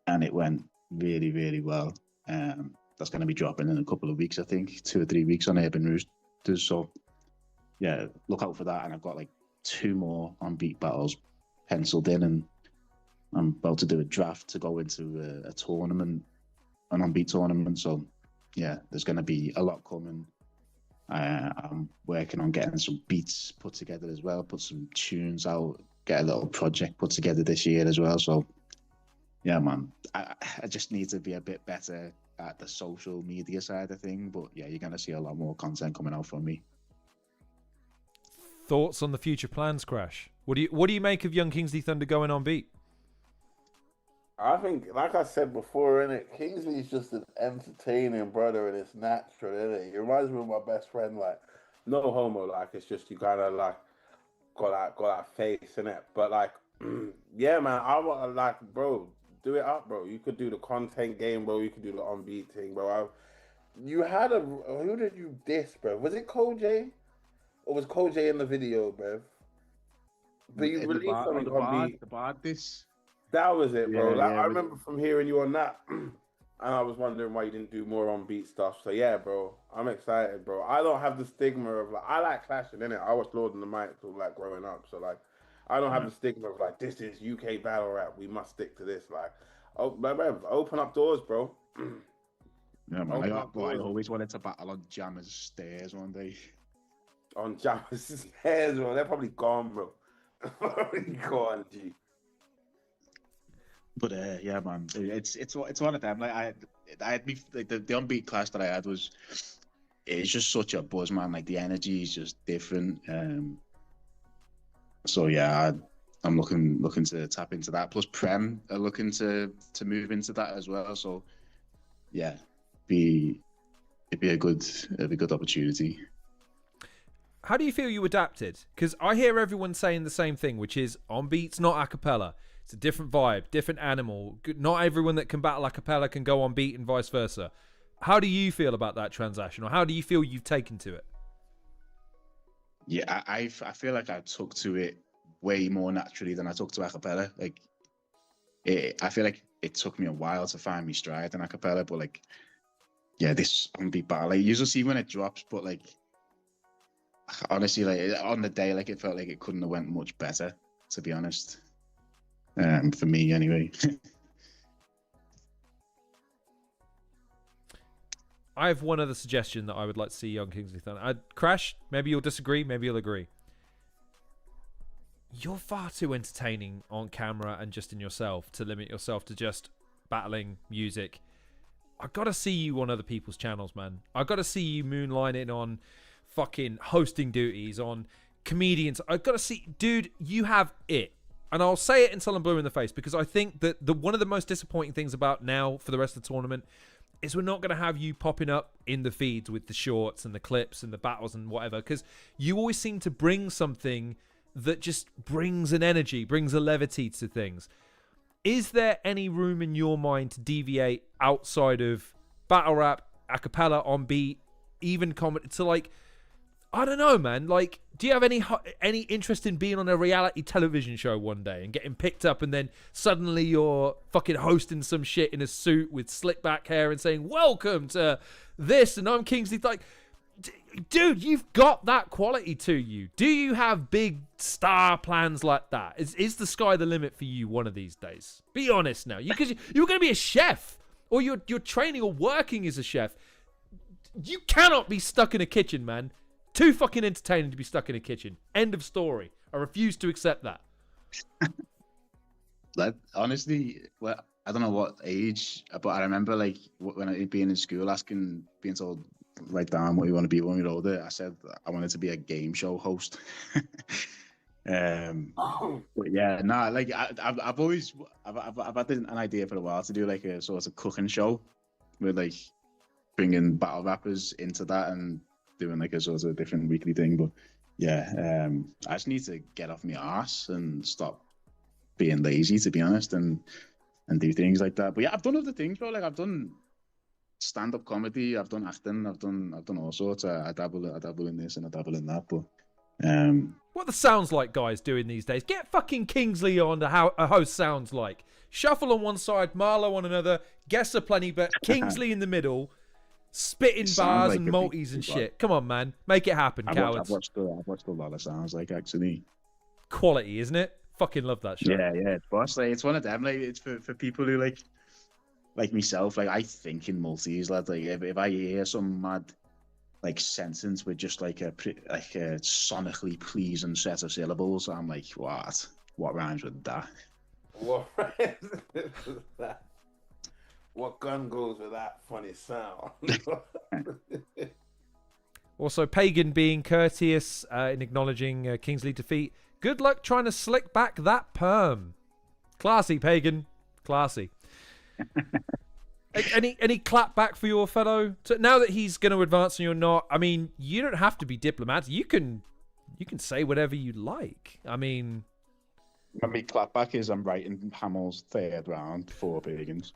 [SPEAKER 3] and it went really, really well. That's going to be dropping in a couple of weeks, I think, 2 or 3 weeks on Urban Roosters. So yeah, look out for that. And I've got like 2 more on-beat battles penciled in, and I'm about to do a draft to go into a tournament, an on-beat tournament. So yeah, there's going to be a lot coming. I'm working on getting some beats put together as well, put some tunes out, get a little project put together this year as well. So yeah, man, I just need to be a bit better at the social media side of things. But yeah, you're going to see a lot more content coming out from me.
[SPEAKER 2] Thoughts on the future plans, Crash? What do you make of young Kingslee Thunder going on beat?
[SPEAKER 1] I think, like I said before, innit, Kingslee's just an entertaining brother, and it's natural, innit? It reminds me of my best friend, like, no homo, like, it's just you kind of like got that face, innit? But like, yeah, man, I want like, bro, do it up, bro. You could do the content game, bro. You could do the on beat thing, bro. Who did you diss, bro? Was it Koj? Or was Koj in the video, bro? But you released something on beat.
[SPEAKER 3] The bard this.
[SPEAKER 1] That was it, bro.
[SPEAKER 3] Yeah,
[SPEAKER 1] I remember from hearing you on that, and I was wondering why you didn't do more on beat stuff. So yeah, bro, I'm excited, bro. I don't have the stigma of like, I like clashing, innit? I watched Lord and the Mic till like growing up, so like, I don't have the stigma of like, this is UK battle rap, we must stick to this. Like, open up doors, bro.
[SPEAKER 3] Yeah, man. I always wanted to battle on Jammer's stairs one day.
[SPEAKER 1] On Jammer's stairs, bro. They're probably gone, bro. Go on, G.
[SPEAKER 3] But yeah, man, it's one of them. Like I had me like the unbeat class that I had it's just such a buzz, man. Like the energy is just different. So yeah, I'm looking to tap into that. Plus Prem are looking to move into that as well. So yeah, it'd be a good opportunity.
[SPEAKER 2] How do you feel you adapted? Because I hear everyone saying the same thing, which is on beat's not a cappella. It's a different vibe, different animal. Not everyone that can battle a cappella can go on beat and vice versa. How do you feel about that transaction, or how do you feel you've taken to it?
[SPEAKER 3] Yeah, I feel like I took to it way more naturally than I took to a cappella. Like, I feel like it took me a while to find my stride in a cappella, but like, yeah, this on beat battle, like, you usually see when it drops, but like, honestly, like on the day, like it felt like it couldn't have went much better, to be honest. For me, anyway.
[SPEAKER 2] I have one other suggestion that I would like to see on Kingslee Thunder. Crash, maybe you'll disagree, maybe you'll agree. You're far too entertaining on camera and just in yourself to limit yourself to just battling music. I gotta see you on other people's channels, man. I gotta see you moonlighting on fucking hosting duties, on comedians. I gotta see, dude, you have it. And I'll say it until I'm blue in the face, because I think that one of the most disappointing things about now for the rest of the tournament is we're not going to have you popping up in the feeds with the shorts and the clips and the battles and whatever, because you always seem to bring something that just brings an energy, brings a levity to things. Is there any room in your mind to deviate outside of battle rap, a cappella, on beat, even comedy, to like, I don't know, man. Like, do you have any interest in being on a reality television show one day and getting picked up, and then suddenly you're fucking hosting some shit in a suit with slick back hair and saying, "Welcome to this," and I'm Kingslee? Like, dude, you've got that quality to you. Do you have big star plans like that? Is the sky the limit for you one of these days? Be honest now. Because you're going to be a chef, or you're training or working as a chef. You cannot be stuck in a kitchen, man. Too fucking entertaining to be stuck in a kitchen. End of story. I refuse to accept that.
[SPEAKER 3] Like, honestly, well, I don't know what age, but I remember like when I being in school, being told, write down what you want to be when you're older. I said I wanted to be a game show host. But yeah, nah, like I've always had an idea for a while to do like a sort of cooking show with like bringing battle rappers into that and doing like a sort of different weekly thing. But yeah, I just need to get off my arse and stop being lazy, to be honest, and do things like that. But yeah, I've done other things, bro. Like I've done stand-up comedy, I've done acting, I've done all sorts. I dabble in this and I dabble in that. But
[SPEAKER 2] what the sounds like guys doing these days? Get fucking Kingslee on to how a host sounds like. Shuffle on one side, Marlo on another, guests aplenty, but Kingslee in the middle. Spitting bars like and multis and shit. Come on, man. Make it happen, cowards.
[SPEAKER 3] I've watched a lot of sounds like, actually.
[SPEAKER 2] Quality, isn't it? Fucking love that show.
[SPEAKER 3] Yeah, it's boss. Like, it's one of them. Like, it's for people who like myself. Like, I think in multis. Like if I hear some mad like sentence with just like a sonically pleasing set of syllables, I'm like, what rhymes with that?
[SPEAKER 1] What rhymes with that? What gun goes with that funny sound?
[SPEAKER 2] Also, Pagan being courteous in acknowledging Kingslee defeat. Good luck trying to slick back that perm. Classy, Pagan. Classy. Any clap back for your fellow? So now that he's going to advance and you're not, I mean, you don't have to be diplomatic. You can say whatever you like. I mean...
[SPEAKER 3] My clap back is I'm writing Hamill's third round for Pagans.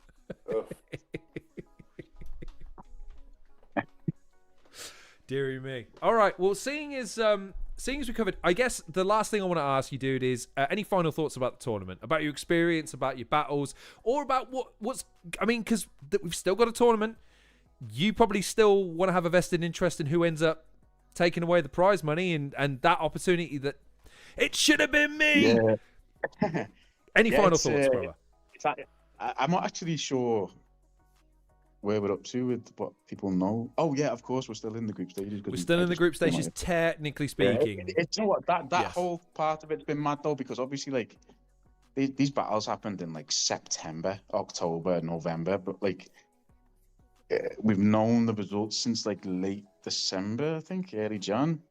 [SPEAKER 2] Deary me. All right. Well, seeing as we covered, I guess the last thing I want to ask you, dude, is any final thoughts about the tournament, about your experience, about your battles, or about what's. I mean, because we've still got a tournament. You probably still want to have a vested interest in who ends up taking away the prize money and that opportunity that it should have been me.
[SPEAKER 3] Yeah.
[SPEAKER 2] Any final thoughts, brother?
[SPEAKER 3] I'm not actually sure where we're up to with what people know. Oh yeah, of course we're still in the group stages.
[SPEAKER 2] We're still in the group stages, technically speaking.
[SPEAKER 3] It's, you know what, that
[SPEAKER 2] Yes.
[SPEAKER 3] whole part of it's been mad though, because obviously like these battles happened in like September, October, November, but like we've known the results since like late December, I think, early Jan.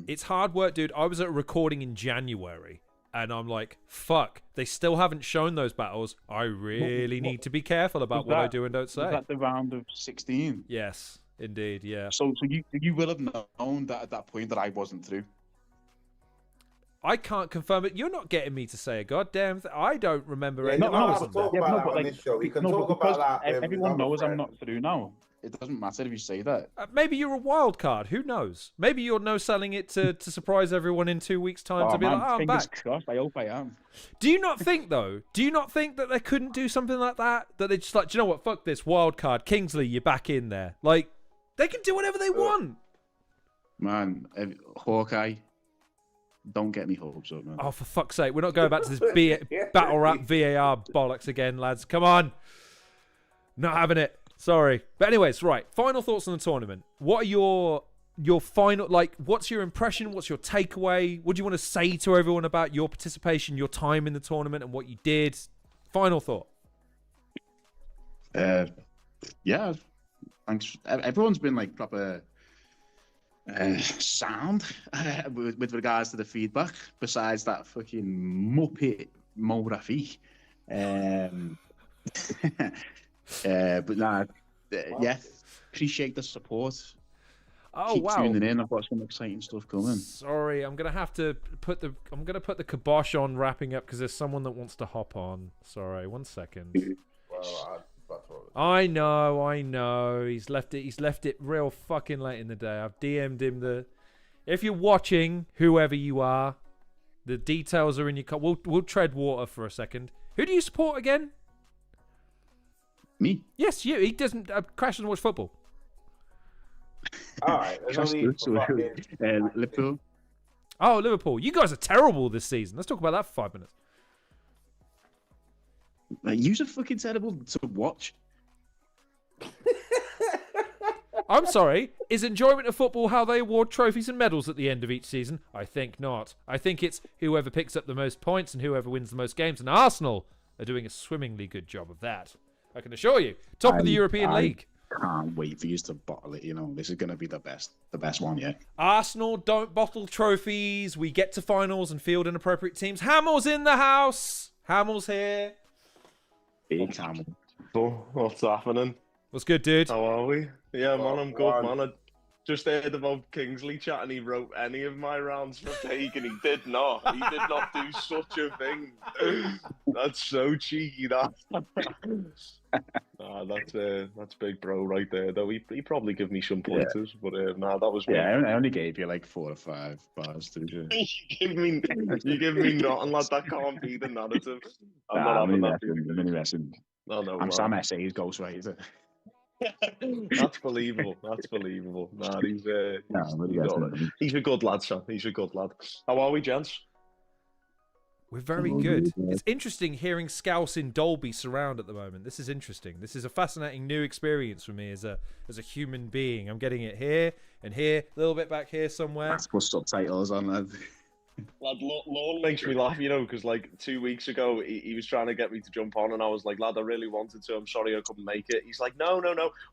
[SPEAKER 2] It's hard work, dude. I was at a recording in January, and I'm like, fuck, they still haven't shown those battles. I really need to be careful about what I do and don't say.
[SPEAKER 3] Was that the round of 16?
[SPEAKER 2] Yes, indeed, yeah.
[SPEAKER 3] So you will have known that at that point that I wasn't through.
[SPEAKER 2] I can't confirm it. You're not getting me to say a goddamn thing. I don't remember
[SPEAKER 1] Yeah,
[SPEAKER 2] anything.
[SPEAKER 1] no,
[SPEAKER 2] I
[SPEAKER 1] we'll
[SPEAKER 2] wasn't
[SPEAKER 1] talk
[SPEAKER 2] there.
[SPEAKER 1] about that on this show. We can talk about that.
[SPEAKER 3] Everyone knows I'm not through now. It doesn't matter if you say that.
[SPEAKER 2] Maybe you're a wild card. Who knows? Maybe you're no-selling it to surprise everyone in 2 weeks' time to be like, oh, I'm back.
[SPEAKER 3] Crossed. I hope I am.
[SPEAKER 2] Do you not think, though? Do you not think that they couldn't do something like that? That they just like, do you know what? Fuck this. Wild card. Kingslee, you're back in there. Like, they can do whatever they want.
[SPEAKER 3] Man, Hawkeye, don't get me hopes up, man.
[SPEAKER 2] Oh, for fuck's sake. We're not going back to this battle rap VAR bollocks again, lads. Come on. Not having it. Sorry. But anyways, right. Final thoughts on the tournament. What are your final, like, what's your impression? What's your takeaway? What do you want to say to everyone about your participation, your time in the tournament, and what you did? Final thought.
[SPEAKER 3] Yeah. Thanks. Everyone's been, like, proper sound with regards to the feedback, besides that fucking Muppet Mo Rafi. But nah, yeah, appreciate the support.
[SPEAKER 2] Oh,
[SPEAKER 3] Keep
[SPEAKER 2] wow.
[SPEAKER 3] tuning in. I've got some exciting stuff coming.
[SPEAKER 2] Sorry, I'm gonna have to put the kibosh on wrapping up because there's someone that wants to hop on. Sorry, 1 second. I know. He's left it real fucking late in the day. I've DM'd him if you're watching, whoever you are, the details are in your we'll tread water for a second. Who do you support again?
[SPEAKER 3] Me?
[SPEAKER 2] Yes, you. He doesn't. Crash doesn't watch football.
[SPEAKER 1] All right.
[SPEAKER 3] Liverpool.
[SPEAKER 2] Oh, Liverpool. You guys are terrible this season. Let's talk about that for 5 minutes.
[SPEAKER 3] You're fucking terrible to watch.
[SPEAKER 2] I'm sorry. Is enjoyment of football how they award trophies and medals at the end of each season? I think not. I think it's whoever picks up the most points and whoever wins the most games. And Arsenal are doing a swimmingly good job of that. I can assure you. Top of the European League.
[SPEAKER 3] Can't wait for you to bottle it. You know, this is going to be the best one, yeah.
[SPEAKER 2] Arsenal don't bottle trophies. We get to finals and field inappropriate teams. Hamill's in the house. Hamill's here.
[SPEAKER 3] Big Hamill.
[SPEAKER 4] So, what's happening?
[SPEAKER 2] What's good, dude?
[SPEAKER 4] How are we? Yeah, man, I'm good, man. I just heard about Kingslee chat and he wrote any of my rounds for fake and he did not. He did not do such a thing. That's so cheeky, that. Nah, that's big bro right there, though. He probably give me some pointers, but nah, that was me.
[SPEAKER 3] Yeah, I only gave you like 4 or 5 bars to do.
[SPEAKER 4] you give me nothing, lad. That can't be the narrative. I'm not having that. No,
[SPEAKER 3] I'm Sam S.A.'s ghostwriter.
[SPEAKER 4] That's believable. Nah, he's a good lad, son. He's a good lad. How are we, gents?
[SPEAKER 2] We're very good. It's interesting hearing Scouse in Dolby surround at the moment. This is interesting. This is a fascinating new experience for me as a human being. I'm getting it here and here, a little bit back here somewhere.
[SPEAKER 3] That's put subtitles on, lad.
[SPEAKER 4] Lad, Lorne makes me laugh, you know, because like 2 weeks ago, he was trying to get me to jump on, and I was like, lad, I really wanted to. I'm sorry I couldn't make it. He's like, no.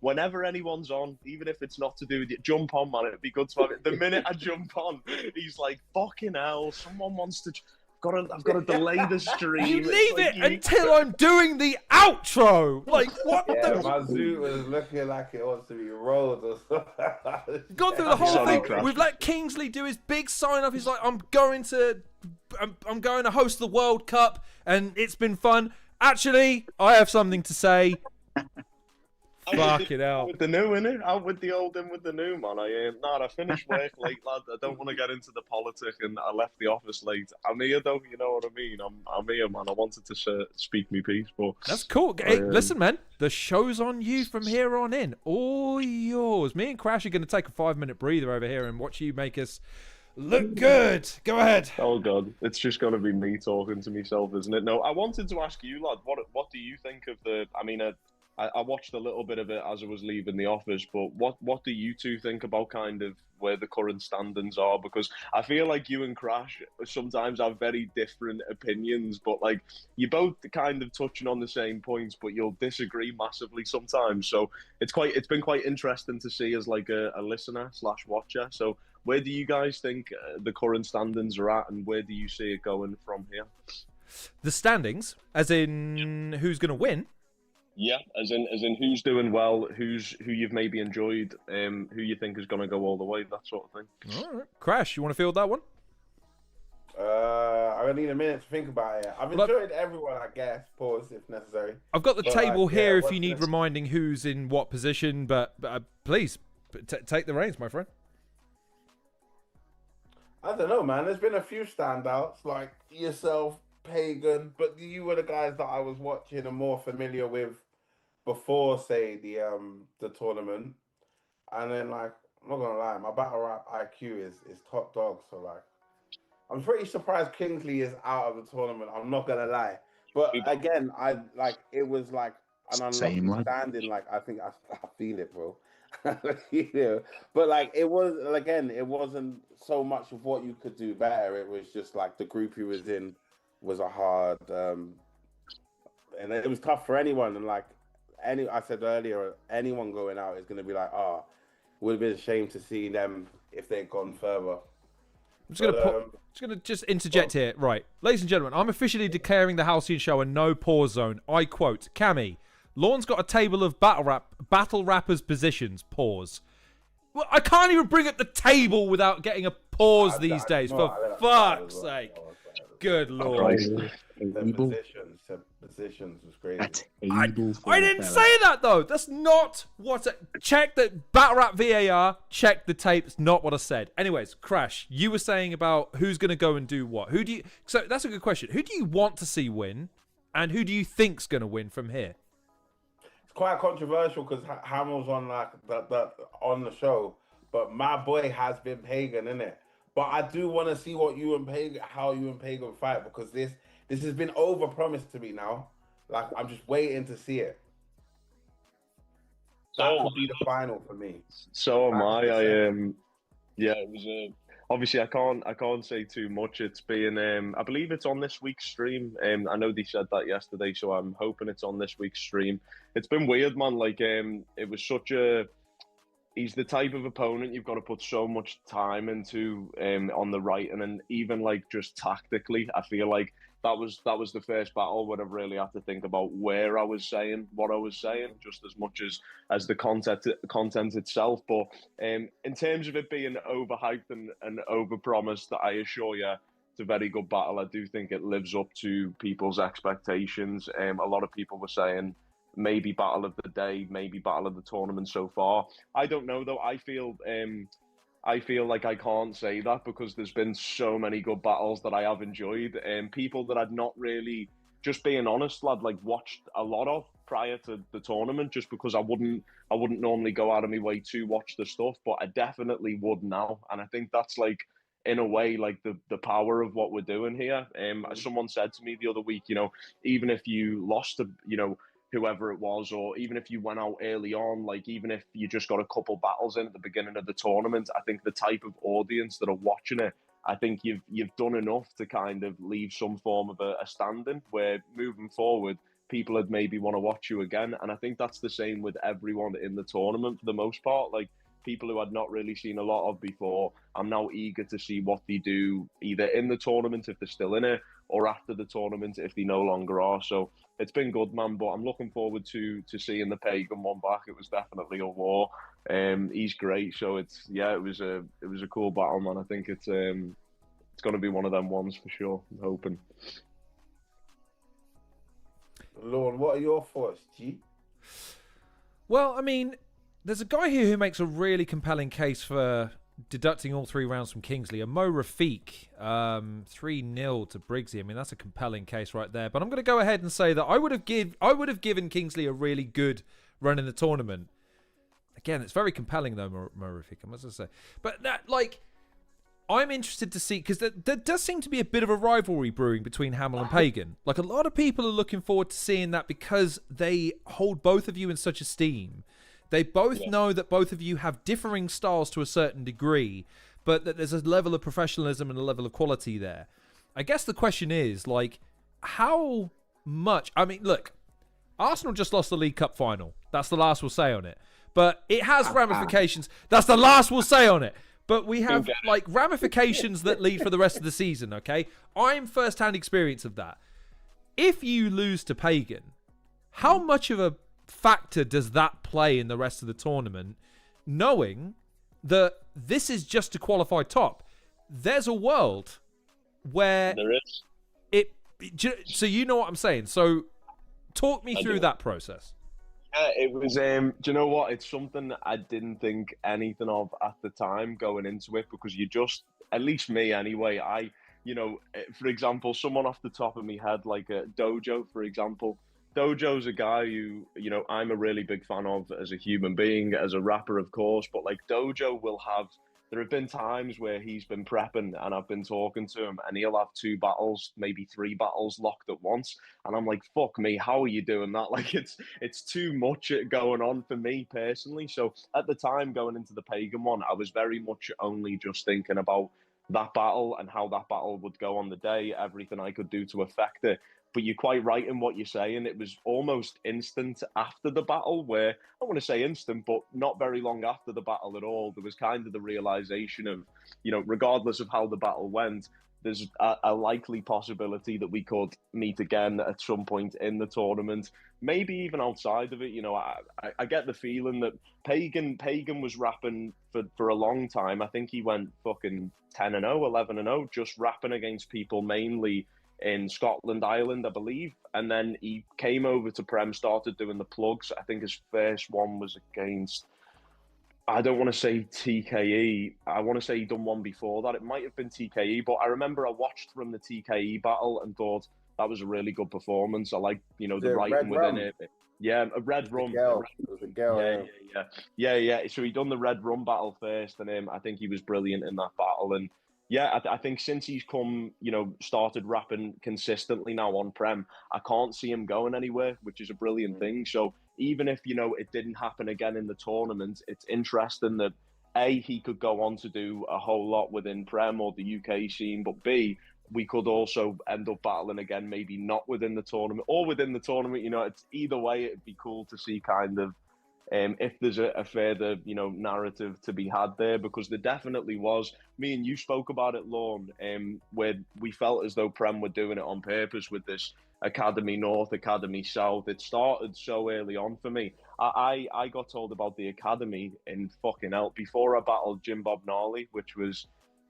[SPEAKER 4] Whenever anyone's on, even if it's not to do with you, jump on, man. It'd be good to have it. The minute I jump on, he's like, fucking hell, someone wants to... I've got to delay the stream.
[SPEAKER 2] You leave it until I'm doing the outro. Like, what the...
[SPEAKER 1] My Zoom was looking like it wants to be rolled or something.
[SPEAKER 2] Gone through the whole thing. We've let Kingslee do his big sign-off. He's like, I'm going to host the World Cup, and it's been fun. Actually, I have something to say. Fuck it out.
[SPEAKER 4] With the new, innit? Out with the old, in with the new, man. I finished work late, lad. I don't want to get into the politics, and I left the office late. I'm here, though, you know what I mean? I'm here, man. I wanted to speak me piece, but...
[SPEAKER 2] That's cool. Hey, listen, man. The show's on you from here on in. All yours. Me and Crash are going to take a 5-minute breather over here and watch you make us look good. Go ahead.
[SPEAKER 4] Oh, God. It's just going to be me talking to myself, isn't it? No, I wanted to ask you, lad, what do you think of the... I mean, I watched a little bit of it as I was leaving the office, but what do you two think about kind of where the current standings are? Because I feel like you and Crash sometimes have very different opinions, but like you're both kind of touching on the same points, but you'll disagree massively sometimes. So it's been quite interesting to see as like a listener / watcher. So where do you guys think the current standings are at, and where do you see it going from here?
[SPEAKER 2] The standings, as in who's going to win?
[SPEAKER 4] Yeah, as in who's doing well, who you've maybe enjoyed, who you think is going to go all the way, that sort of thing.
[SPEAKER 2] All right. Crash, you want to field that one?
[SPEAKER 1] I need a minute to think about it. I've enjoyed everyone, I guess. Pause if necessary.
[SPEAKER 2] I've got the table here if you
[SPEAKER 1] what's
[SPEAKER 2] need
[SPEAKER 1] next?
[SPEAKER 2] reminding who's in what position, but please take the reins, my friend.
[SPEAKER 1] I don't know, man. There's been a few standouts, like yourself, Pagan, but you were the guys that I was watching and more familiar with before, say, the tournament. And then, like, I'm not gonna lie, my battle rap IQ is top dog. So, like, I'm pretty surprised Kingslee is out of the tournament. I'm not gonna lie, but again, it was like an
[SPEAKER 3] Same,
[SPEAKER 1] unlucky
[SPEAKER 3] lad.
[SPEAKER 1] standing. Like, I think I feel it, bro. You know, but like it was again, it wasn't so much of what you could do better. It was just like the group he was in was a hard, and it was tough for anyone. And like I said earlier, anyone going out is going to be like, would have been a shame to see them if they'd gone further.
[SPEAKER 2] I'm just gonna interject here. Right, ladies and gentlemen, I'm officially declaring the Halcyon Show a no pause zone. I quote, Cammy, Lorne's got a table of battle rappers positions. Pause. Well, I can't even bring up the table without getting a pause these days. For fuck's sake. Good lord.
[SPEAKER 1] The positions was crazy.
[SPEAKER 2] I didn't say that though. That's not what. Check the battle rap VAR. Check the tape. It's not what I said. Anyways, Crash, you were saying about who's going to go and do what. Who do you? So that's a good question. Who do you want to see win, and who do you think's going to win from here?
[SPEAKER 1] It's quite controversial because Hamill's on like on the show, but my boy has been Pagan, innit? But I do want to see how you and Pagan fight, because this has been overpromised to me now. Like, I'm just waiting to see it. That could be the final for me.
[SPEAKER 4] So am I. Yeah, it was obviously I can't say too much. It's been I believe it's on this week's stream. I know they said that yesterday, so I'm hoping it's on this week's stream. It's been weird, man. Like it was such a. He's the type of opponent you've got to put so much time into on the right, and then even like just tactically, I feel like that was the first battle where I've really had to think about where I was saying what I was saying, just as much as the content itself. But in terms of it being overhyped and overpromised, I assure you, it's a very good battle. I do think it lives up to people's expectations. A lot of people were saying, maybe battle of the day, maybe battle of the tournament so far. I don't know though. I feel like I can't say that because there's been so many good battles that I have enjoyed, and people that I'd not really, just being honest, lad, like watched a lot of prior to the tournament, just because I wouldn't normally go out of my way to watch the stuff, but I definitely would now, and I think that's like, in a way, like the power of what we're doing here. Someone said to me the other week, you know, even if you lost to, you know, whoever it was, or even if you went out early on, like even if you just got a couple battles in at the beginning of the tournament, I think the type of audience that are watching it, I think you've done enough to kind of leave some form of a standing where moving forward, people would maybe want to watch you again. And I think that's the same with everyone in the tournament for the most part. Like people who I'd not really seen a lot of before, I'm now eager to see what they do either in the tournament if they're still in it, or after the tournament if they no longer are. So it's been good, man, but I'm looking forward to seeing the Pagan one back. It was definitely a war. He's great, so it was a cool battle, man. I think it's going to be one of them ones for sure. I'm hoping.
[SPEAKER 1] Lorne, what are your thoughts, G?
[SPEAKER 2] Well, I mean, there's a guy here who makes a really compelling case for deducting all 3 rounds from Kingslee. A Mo Rafiq, 3-0 to Briggz. I mean, that's a compelling case right there. But I'm going to go ahead and say that I would have given Kingslee a really good run in the tournament. Again, it's very compelling though, Mo Rafiq, I must say. But that, like, I'm interested to see, because there does seem to be a bit of a rivalry brewing between Hamill and Pagan. Like, a lot of people are looking forward to seeing that because they hold both of you in such esteem. They both know that both of you have differing styles to a certain degree, but that there's a level of professionalism and a level of quality there. I guess the question is, like, how much... I mean, look, Arsenal just lost the League Cup final. That's the last we'll say on it. But it has ramifications. That's the last we'll say on it. But we have, like, ramifications that lead for the rest of the season, okay? I'm first-hand experience of that. If you lose to Pagan, how much of a factor does that play in the rest of the tournament, knowing that this is just to qualify top? There's a world where...
[SPEAKER 4] There is.
[SPEAKER 2] So you know what I'm saying. So talk me through that process.
[SPEAKER 4] Yeah, it was. Do you know what? It's something that I didn't think anything of at the time going into it, because you just, at least me anyway. For example, someone off the top of my head, like Dojo, for example. Dojo's a guy who, I'm a really big fan of as a human being, as a rapper, of course. But like Dojo will have. There have been times where he's been prepping and I've been talking to him and he'll have 2 battles, maybe 3 battles locked at once. And I'm like, fuck me, how are you doing that? Like, it's too much going on for me personally. So at the time going into the Pagan one, I was very much only just thinking about that battle and how that battle would go on the day, everything I could do to affect it. But you're quite right in what you're saying. It was almost instant after the battle where, I don't want to say instant, but not very long after the battle at all, there was kind of the realization of, regardless of how the battle went, there's a likely possibility that we could meet again at some point in the tournament, maybe even outside of it. I get the feeling that Pagan was rapping for a long time. I think he went fucking 10-0, 11-0, just rapping against people mainly in Scotland, Ireland, I believe. And then he came over to Prem, started doing the plugs. I think his first one was against, I don't want to say TKE. I want to say he'd done one before that. It might have been TKE, but I remember I watched from the TKE battle and thought that was a really good performance. I like, the writing within it. Yeah, a Red Rum. Yeah. So he done the Red Rum battle first, and I think he was brilliant in that battle. And yeah, I think since he's come, started rapping consistently now on Prem, I can't see him going anywhere, which is a brilliant thing. So even if, it didn't happen again in the tournament, it's interesting that A, he could go on to do a whole lot within Prem or the UK scene, but B, we could also end up battling again, maybe not within the tournament or within the tournament. It's either way, it'd be cool to see kind of if there's a further, narrative to be had there, because there definitely was. Me and you spoke about it, Lorne, where we felt as though Prem were doing it on purpose with this Academy North, Academy South. It started so early on for me. I got told about the Academy in fucking hell before I battled Jim Bob Gnarly, which was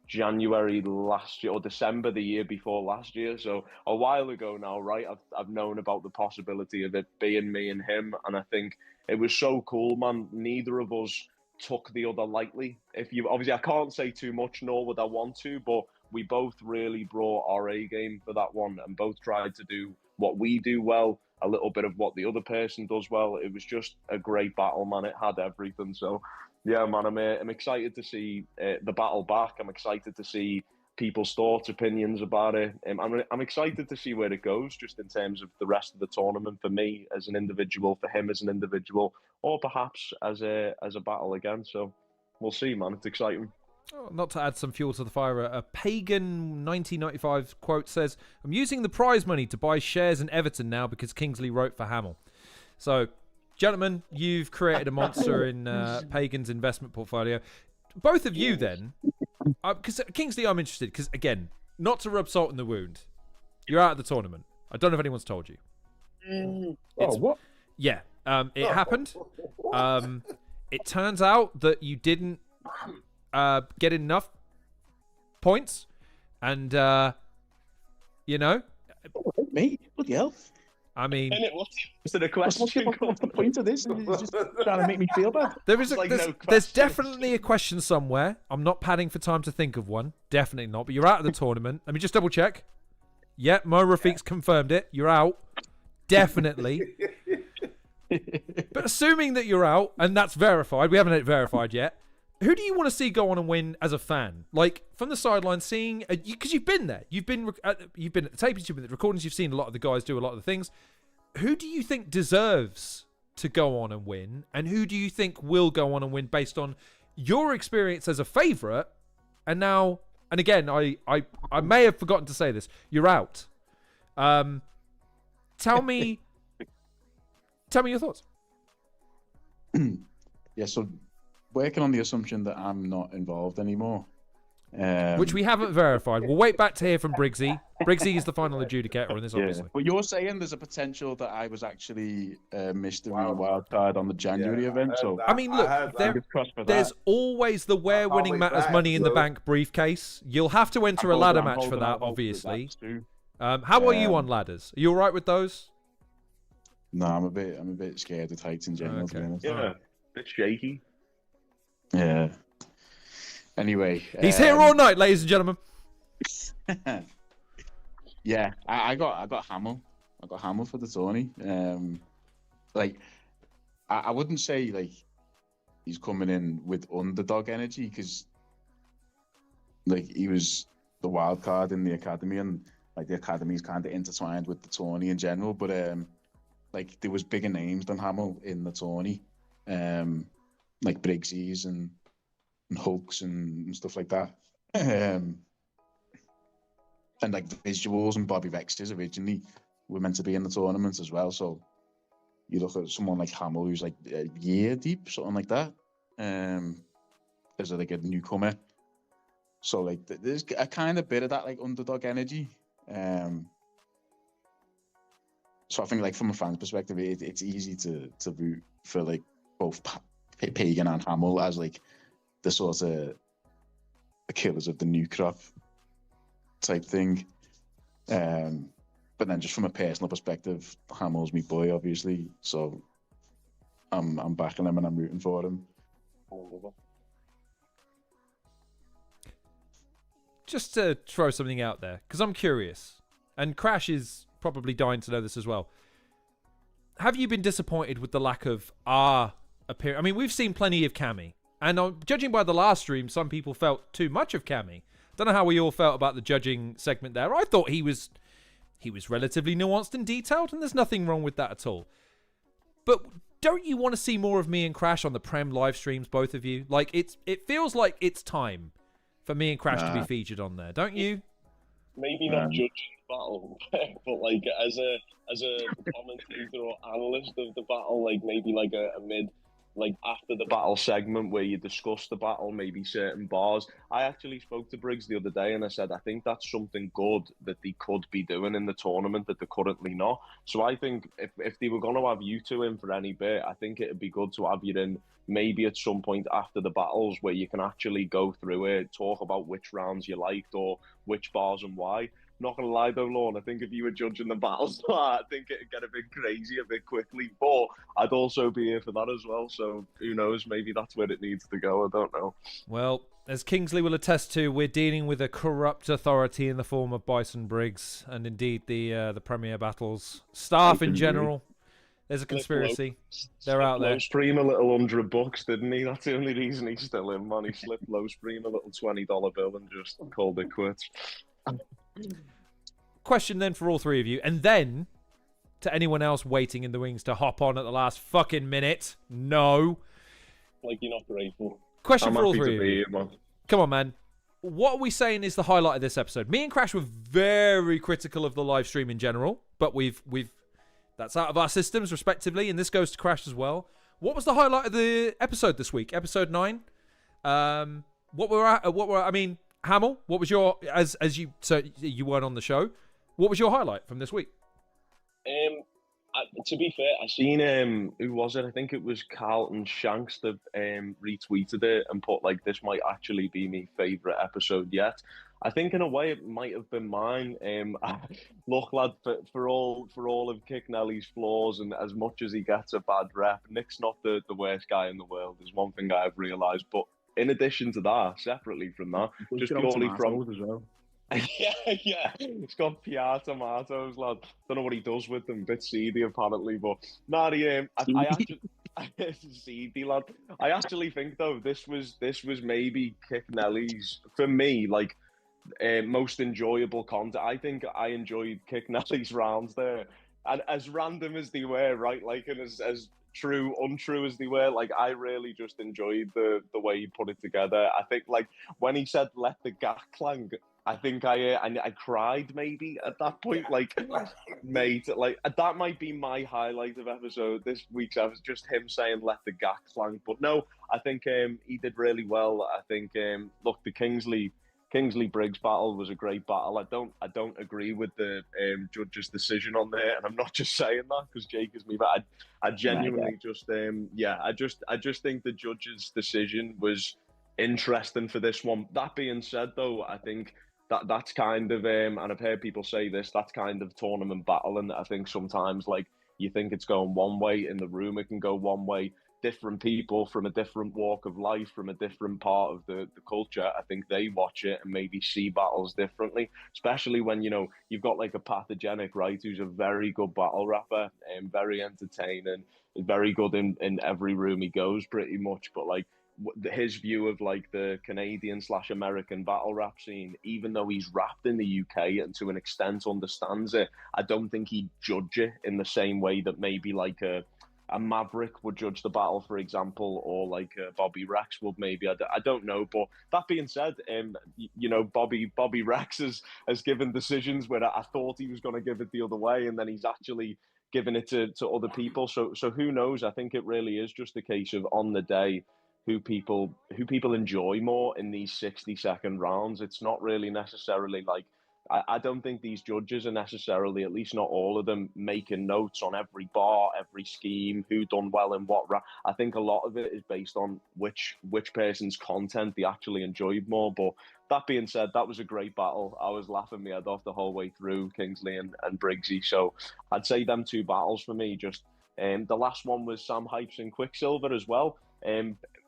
[SPEAKER 4] January last year or December the year before last year. So a while ago now, right? I've known about the possibility of it being me and him, and I think it was so cool, man. Neither of us took the other lightly. Obviously, I can't say too much, nor would I want to, but we both really brought our A game for that one and both tried to do what we do well, a little bit of what the other person does well. It was just a great battle, man. It had everything. So, yeah, man, I'm excited to see the battle back. I'm excited to see people's thoughts, opinions about it. I'm excited to see where it goes, just in terms of the rest of the tournament for me as an individual, for him as an individual, or perhaps as a battle again. So we'll see, man. It's exciting.
[SPEAKER 2] Oh, not to add some fuel to the fire, a Pagan 1995 quote says, "I'm using the prize money to buy shares in Everton now because Kingslee wrote for Hamill." So, gentlemen, you've created a monster in Pagan's investment portfolio. Both of you then, because Kingslee, I'm interested, because again, not to rub salt in the wound, you're out of the tournament. I don't know if anyone's told you.
[SPEAKER 3] What?
[SPEAKER 2] Yeah, it happened. It turns out that you didn't get enough points, and
[SPEAKER 3] Me? Bloody hell.
[SPEAKER 2] I mean,
[SPEAKER 4] was it a question?
[SPEAKER 3] What's the point of this? It's just trying to make me feel bad.
[SPEAKER 2] There's definitely a question somewhere. I'm not padding for time to think of one. Definitely not. But you're out of the tournament. Let me just double check. Yep, Mo Rafiq's confirmed it. You're out. Definitely. But assuming that you're out, and that's verified, we haven't had it verified yet. who do you want to see go on and win as a fan? Like from the sideline, seeing because you've been there, you've been at the tapings, you've been at the recordings, you've seen a lot of the guys do a lot of the things. Who do you think deserves to go on and win, and who do you think will go on and win based on your experience as a favourite? And now, and again, I may have forgotten to say this. You're out. Tell me your thoughts.
[SPEAKER 3] Yeah, so working on the assumption that I'm not involved anymore.
[SPEAKER 2] Which we haven't verified. We'll wait back to hear from Briggsy. Briggsy is the final adjudicator in this, obviously.
[SPEAKER 3] But you're saying there's a potential that I was actually a mystery wild card on the January event. So
[SPEAKER 2] I mean, look, there's always the Where Winning Matters Money in the Bank briefcase. You'll have to enter a ladder match for that, obviously. How are you on ladders? Are you all right with those?
[SPEAKER 3] No, I'm a bit scared of heights in general.
[SPEAKER 2] Okay.
[SPEAKER 4] Yeah, a bit shaky.
[SPEAKER 3] Yeah. Anyway,
[SPEAKER 2] he's here all night, ladies and gentlemen.
[SPEAKER 3] Yeah, I got Hamill. I got Hamill for the tourney. Like, I wouldn't say like he's coming in with underdog energy because like he was the wild card in the academy, and like the academy's kind of intertwined with the tourney in general. But like there was bigger names than Hamill in the tourney, like Briggz and Hulks and stuff like that. And like Visuals and Bobby Vexes originally were meant to be in the tournament as well. So you look at someone like Hamill who's like a year deep, something like that, as like a newcomer. So like there's a kind of bit of that like underdog energy. So I think like from a fan's perspective, it's easy to root for like both Pagan and Hamill as like the sort of the killers of the new crop type thing. But then just from a personal perspective, Hamill's my boy, obviously. So I'm backing him and I'm rooting for him.
[SPEAKER 2] Just to throw something out there, because I'm curious, and Crash is probably dying to know this as well. Have you been disappointed with the lack of our appearance? I mean, we've seen plenty of Cammy. And judging by the last stream, some people felt too much of Cammy. Don't know how we all felt about the judging segment there. I thought he was relatively nuanced and detailed, and there's nothing wrong with that at all. But don't you want to see more of me and Crash on the Prem live streams, both of you? Like it feels like it's time for me and Crash to be featured on there, don't you?
[SPEAKER 4] Maybe not judging the battle, but like as a commentator or analyst of the battle, like maybe like a mid. Like after the battle segment where you discuss the battle, maybe certain bars. I actually spoke to Briggz the other day and I said, I think that's something good that they could be doing in the tournament that they're currently not. So I think if they were going to have you two in for any bit, I think it'd be good to have you in maybe at some point after the battles where you can actually go through it, talk about which rounds you liked or which bars and why. Not gonna lie though, Lorne, I think if you were judging the battles, I think it'd get a bit crazy a bit quickly, but I'd also be here for that as well, so who knows, maybe that's where it needs to go, I don't know.
[SPEAKER 2] Well, as Kingslee will attest to, we're dealing with a corrupt authority in the form of Bison Briggz, and indeed the Premier Battles staff in general. There's a conspiracy. They're out there.
[SPEAKER 4] Livestream a little $100, didn't he? That's the only reason he's still in, man. He slipped Livestream a little $20 bill and just called it quits.
[SPEAKER 2] Question then for all three of you, and then to anyone else waiting in the wings to hop on at the last fucking minute. No.
[SPEAKER 4] Like you're not grateful.
[SPEAKER 2] Question for all three of you. Here, come on, man. What are we saying is the highlight of this episode? Me and Crash were very critical of the live stream in general, but we've that's out of our systems respectively, and this goes to Crash as well. What was the highlight of the episode this week? Episode 9. I mean, Hamill, what was your as you you weren't on the show? What was your highlight from this week?
[SPEAKER 4] To be fair, I seen who was it? I think it was Carlton Shanks that retweeted it and put like, this might actually be my favourite episode yet. I think in a way it might have been mine. Look, lad, for all of Kick Nelly's flaws and as much as he gets a bad rep, Nick's not the worst guy in the world. There's one thing I've realised, but in addition to that, separately from that, just purely from
[SPEAKER 3] as well.
[SPEAKER 4] yeah, it's got PR tomatoes, lad. Don't know what he does with them. Bit seedy apparently, but I actually seedy lad. I actually think though this was maybe Kick Nelly's, for me, like most enjoyable content. I think I enjoyed Kick Nelly's rounds there, and as random as they were, right? Like, and as true, untrue as they were, like I really just enjoyed the way he put it together. I think like when he said "let the gat clang," I think I cried maybe at that point, like mate, like that might be my highlight of this week's episode, just him saying "let the gat clang." But no, I think he did really well. I think look, the Kingslee Briggz battle was a great battle. I don't agree with the judge's decision on there, and I'm not just saying that because Jake is me, but I genuinely just I just think the judge's decision was interesting for this one. That being said, though, I think that's kind of and I've heard people say this, that's kind of tournament battle, and I think sometimes like you think it's going one way in the room, it can go one way. Different people from a different walk of life, from a different part of the culture, I think they watch it and maybe see battles differently, especially when, you know, you've got like a Pathogenic, right, who's a very good battle rapper and very entertaining, very good in every room he goes pretty much, but like his view of like the Canadian/American battle rap scene, even though he's rapped in the UK and to an extent understands it, I don't think he'd judge it in the same way that maybe like a Maverick would judge the battle, for example, or like Bobby Rex would maybe. I don't know. But that being said, you know, Bobby Rex has given decisions where I thought he was going to give it the other way, and then he's actually given it to other people. So who knows? I think it really is just a case of on the day who people enjoy more in these 60-second rounds. It's not really necessarily like, I don't think these judges are necessarily, at least not all of them, making notes on every bar, every scheme, who done well in what rap. I think a lot of it is based on which person's content they actually enjoyed more. But that being said, that was a great battle. I was laughing my head off the whole way through, Kingslee and Briggsy. So I'd say them two battles for me. Just the last one was Sam Hypes and Quicksilver as well.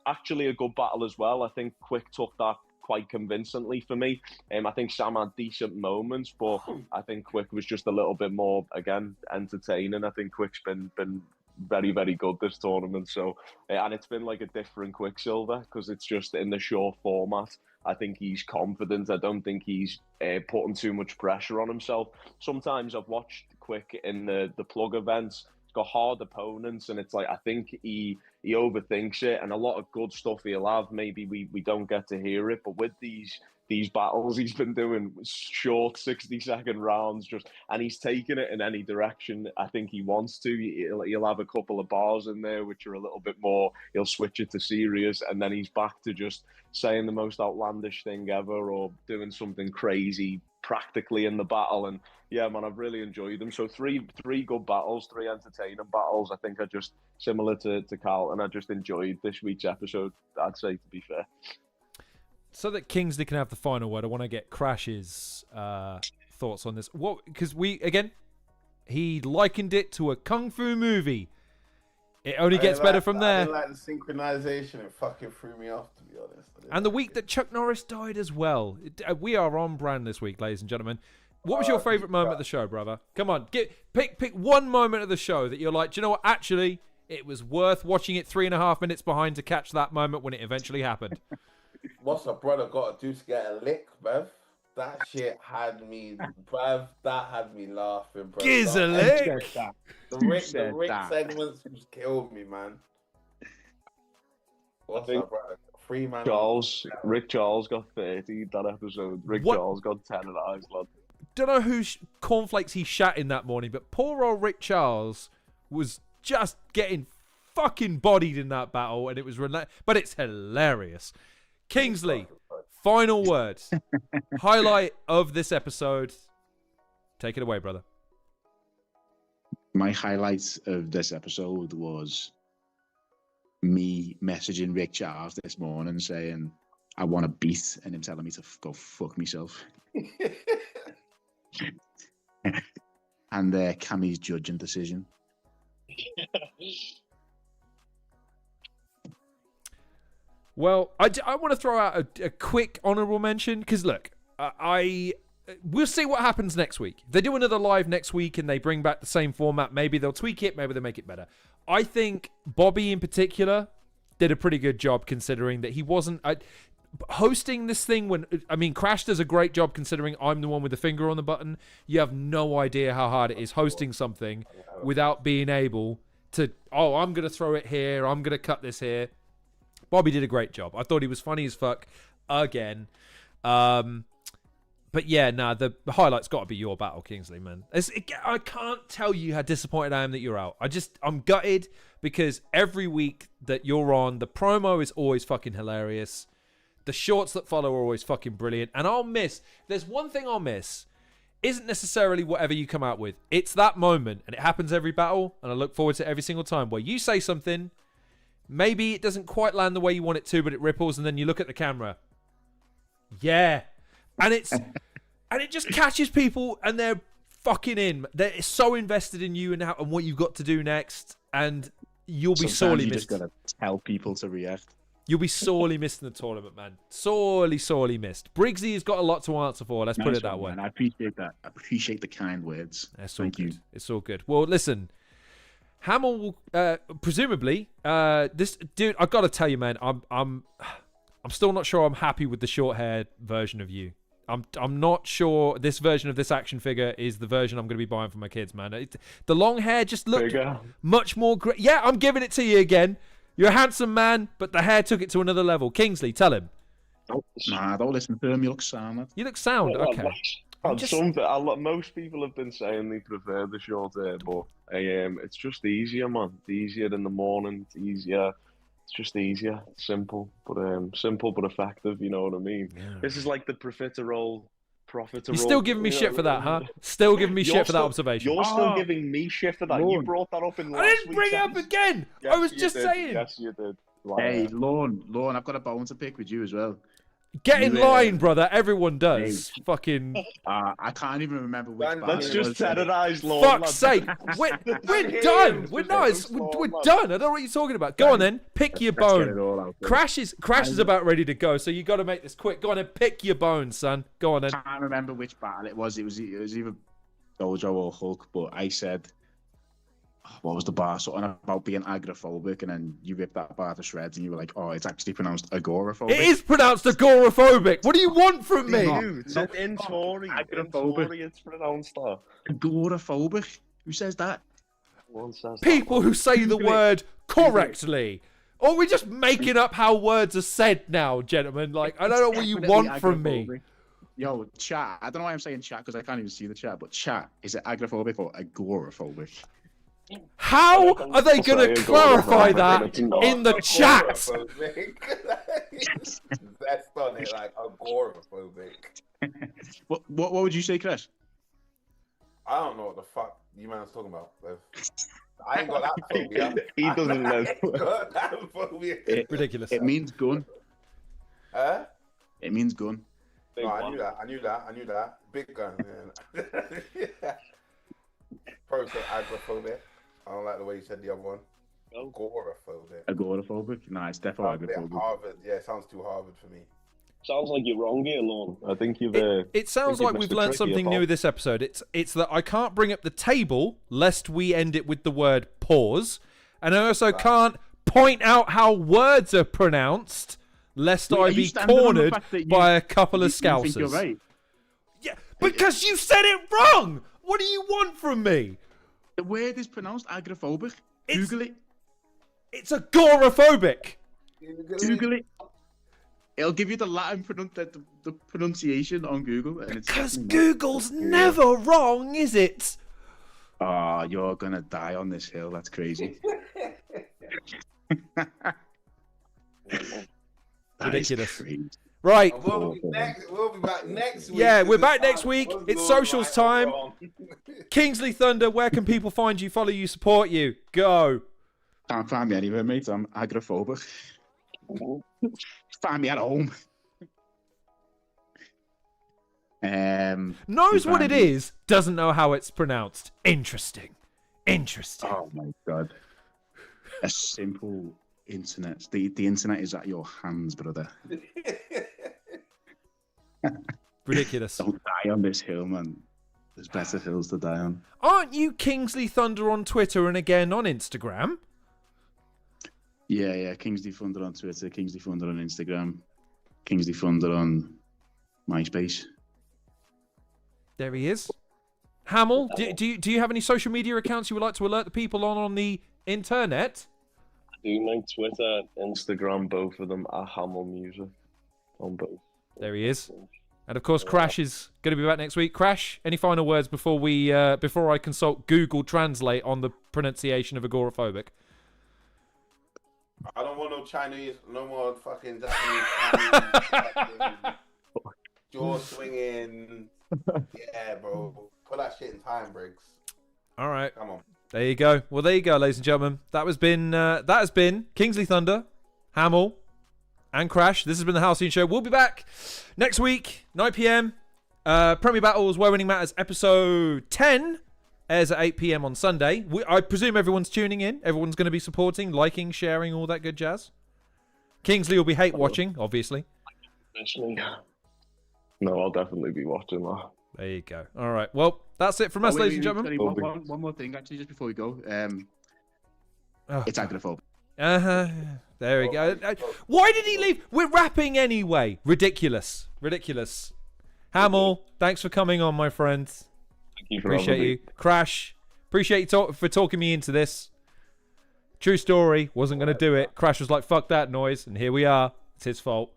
[SPEAKER 4] Actually a good battle as well. I think Quick took that quite convincingly for me. I think Sam had decent moments, but I think Quick was just a little bit more, again, entertaining. I think Quick's been very, very good this tournament. So, and it's been like a different Quicksilver because it's just in the short format. I think he's confident. I don't think he's putting too much pressure on himself. Sometimes I've watched Quick in the plug events. He's got hard opponents, and it's like I think he overthinks it, and a lot of good stuff he'll have. Maybe we don't get to hear it, but with these battles, he's been doing short 60-second rounds, and he's taking it in any direction I think he wants to. He'll have a couple of bars in there which are a little bit more. He'll switch it to serious, and then he's back to just saying the most outlandish thing ever or doing something crazy practically in the battle. And yeah, man, I've really enjoyed them. So three good battles, three entertaining battles. I think are just similar to Carlton. I just enjoyed this week's episode, I'd say, to be fair.
[SPEAKER 2] So that Kingsley can have the final word, I want to get Crash's thoughts on this. What? Because he likened it to a kung fu movie. It only gets better from there.
[SPEAKER 1] I didn't like the synchronization. It fucking threw me off, to be honest.
[SPEAKER 2] And the week that Chuck Norris died as well. We are on brand this week, ladies and gentlemen. What was your favourite moment of the show, brother? Come on, pick one moment of the show that you're like, do you know what? Actually, it was worth watching it 3.5 minutes behind to catch that moment when it eventually happened.
[SPEAKER 1] What's a brother got to do to get a lick, bruv? That shit had me, bruv. That had me laughing, bruv.
[SPEAKER 2] Giz a lick.
[SPEAKER 1] The Rick segments just killed me, man. What's up, brother? Free man.
[SPEAKER 4] Rick Charles got 30 that episode. Charles got 10 of eyes, lad.
[SPEAKER 2] Don't know whose cornflakes he shat in that morning, but poor old Rick Charles was just getting fucking bodied in that battle, and it was but it's hilarious. Kingslee, final words. Highlight of this episode. Take it away, brother.
[SPEAKER 3] My highlight of this episode was me messaging Rick Charles this morning saying I want a beat, and him telling me to go fuck myself. And Cammy's judging decision.
[SPEAKER 2] Well, I want to throw out a quick honourable mention because look, we'll see what happens next week. If they do another live next week and they bring back the same format, maybe they'll tweak it, maybe they'll make it better. I think Bobby in particular did a pretty good job considering that he wasn't hosting this thing when, I mean, Crash does a great job considering I'm the one with the finger on the button. You have no idea how hard it is hosting something without being able to, I'm going to throw it here. I'm going to cut this here. Bobby did a great job. I thought he was funny as fuck again. But yeah, the highlight's got to be your battle, Kingslee, man. I can't tell you how disappointed I am that you're out. I'm gutted because every week that you're on, the promo is always fucking hilarious. The shorts that follow are always fucking brilliant. And there's one thing I'll miss, isn't necessarily whatever you come out with. It's that moment, and it happens every battle, and I look forward to it every single time, where you say something, maybe it doesn't quite land the way you want it to, but it ripples, and then you look at the camera. Yeah. And it just catches people, and they're fucking in. They're so invested in you and what you've got to do next, and you'll be sorely missed.
[SPEAKER 3] You just gotta tell people to react.
[SPEAKER 2] You'll be sorely missed in the tournament, man. Sorely missed. Briggsy has got a lot to answer for. Let's put it that way.
[SPEAKER 3] Man. I appreciate that. I appreciate the kind words. Thank you.
[SPEAKER 2] It's all good. Well, listen, Hamill will presumably this dude. I got to tell you, man. I'm still not sure I'm happy with the short hair version of you. I'm not sure this version of this action figure is the version I'm going to be buying for my kids, man. The long hair just looked much more great. Yeah, I'm giving it to you again. You're a handsome man, but the hair took it to another level. Kingsley, tell him.
[SPEAKER 3] Nah, don't listen to him. You look sound.
[SPEAKER 2] You look sound. Okay.
[SPEAKER 4] Most people have been saying they prefer the short hair, but it's just easier, man. It's easier in the morning. It's easier. It's just easier. Simple, but effective. You know what I mean? Yeah. This is like the profiterole.
[SPEAKER 2] You're still giving me shit for that, huh? Still giving me shit for that observation.
[SPEAKER 4] You're still giving me shit for that.
[SPEAKER 3] Lorne.
[SPEAKER 4] You brought that up in last
[SPEAKER 2] I didn't bring it up again.
[SPEAKER 4] Yes,
[SPEAKER 2] I was just saying.
[SPEAKER 4] Yes, you did.
[SPEAKER 3] Hey, Lorne, I've got a bone to pick with you as well.
[SPEAKER 2] Get in line, brother. Everyone does. Fucking.
[SPEAKER 3] I can't even remember which.
[SPEAKER 4] Let's just terrorize Lorne.
[SPEAKER 2] Fuck's sake. We're done. We're done. I don't know what you're talking about. Go on then. Pick your bone. Crash is about ready to go, so you got to make this quick. Go on and pick your bone, son. Go on then.
[SPEAKER 3] I can't remember which battle it was. It was either Dojo or Hulk, but I said, what was the bar? Something about being agoraphobic, and then you ripped that bar to shreds, and you were like, "Oh, it's actually pronounced agoraphobic."
[SPEAKER 2] It is pronounced agoraphobic. What do you want from me?
[SPEAKER 4] It's in Tory. It's pronounced that.
[SPEAKER 3] Agoraphobic. Who says that?
[SPEAKER 2] People who say the word correctly. Or we're just making up how words are said now, gentlemen. Like, I don't know what you want from me.
[SPEAKER 3] Yo, chat. I don't know why I'm saying chat because I can't even see the chat. But chat, is it agoraphobic or agoraphobic?
[SPEAKER 2] How are they going to clarify that in the chat?
[SPEAKER 1] That's funny, like agoraphobic.
[SPEAKER 3] What would you say, Chris?
[SPEAKER 1] I don't know what the fuck you man is talking about. I ain't got that phobia.
[SPEAKER 4] He doesn't know.
[SPEAKER 1] Got that phobia.
[SPEAKER 2] Ridiculous.
[SPEAKER 3] It means gun.
[SPEAKER 1] Huh?
[SPEAKER 3] It means gun.
[SPEAKER 1] No, I knew that. Big gun. Yeah. Probably said agoraphobic. I don't like the way you said the other one.
[SPEAKER 3] Agoraphobic? No, it's definitely agoraphobic.
[SPEAKER 1] Harvard. Yeah, it sounds too Harvard for me.
[SPEAKER 4] Sounds like you're wrong here, Lorne. I think you've.
[SPEAKER 2] It sounds like we've learned something new this episode. It's that I can't bring up the table lest we end it with the word pause, and I also can't point out how words are pronounced lest I be cornered by a couple of scousers.
[SPEAKER 3] You're right.
[SPEAKER 2] Yeah, because you said it wrong. What do you want from me?
[SPEAKER 3] The word is pronounced agoraphobic. Google it.
[SPEAKER 2] It's agoraphobic.
[SPEAKER 3] Google it. It'll give you the Latin the pronunciation on Google.
[SPEAKER 2] Because Google's never wrong, is it?
[SPEAKER 3] Oh, you're going to die on this hill. That's crazy.
[SPEAKER 2] Ridiculous. Right.
[SPEAKER 1] We'll be back next week.
[SPEAKER 2] Yeah, we're back next week. It's socials time. Kingslee Thunder, where can people find you, follow you, support you? Go.
[SPEAKER 3] Can't find me anywhere, mate. I'm agoraphobic. Find me at home.
[SPEAKER 2] Knows what it is, doesn't know how it's pronounced. Interesting.
[SPEAKER 3] Oh my god. A simple internet. The internet is at your hands, brother.
[SPEAKER 2] Ridiculous.
[SPEAKER 3] Don't die on this hill, man. There's better hills to die on.
[SPEAKER 2] Aren't you Kingslee Thunder on Twitter and again on Instagram?
[SPEAKER 3] Yeah. Kingslee Thunder on Twitter, Kingslee Thunder on Instagram, Kingslee Thunder on MySpace.
[SPEAKER 2] There he is. Hamill, do you have any social media accounts you would like to alert the people on the internet?
[SPEAKER 4] I do my Twitter, Instagram, both of them are Hamill Music on both.
[SPEAKER 2] There he is. And of course, Crash is going to be back next week. Crash, any final words before before I consult Google Translate on the pronunciation of agoraphobic?
[SPEAKER 1] I don't want no more fucking Japanese jaw swinging. Yeah, bro. Put that shit in time, Briggz.
[SPEAKER 2] All right.
[SPEAKER 1] Come on.
[SPEAKER 2] There you go. Well, there you go, ladies and gentlemen. That has been Kingslee Thunder, Hamill, and Crash. This has been the Halcyon Show. We'll be back next week, 9 p.m. Premier Battles, Where Winning Matters, episode 10 airs at 8 p.m. on Sunday. I presume everyone's tuning in. Everyone's going to be supporting, liking, sharing, all that good jazz. Kingsley will be hate watching, obviously.
[SPEAKER 4] No, I'll definitely be watching that.
[SPEAKER 2] There you go. All right. Well, that's it from us, ladies and gentlemen.
[SPEAKER 3] Sorry, one more thing, actually, just before we go. It's agoraphobic.
[SPEAKER 2] There we go. Why did he leave? We're rapping anyway. Ridiculous. Hamill, thanks for coming on, my friend.
[SPEAKER 4] Thank you for
[SPEAKER 2] Appreciate you. Crash, appreciate you for talking me into this. True story. Wasn't going to do it. Crash was like, fuck that noise. And here we are. It's his fault.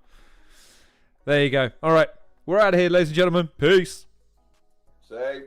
[SPEAKER 2] There you go. All right. We're out of here, ladies and gentlemen. Peace.
[SPEAKER 1] Say.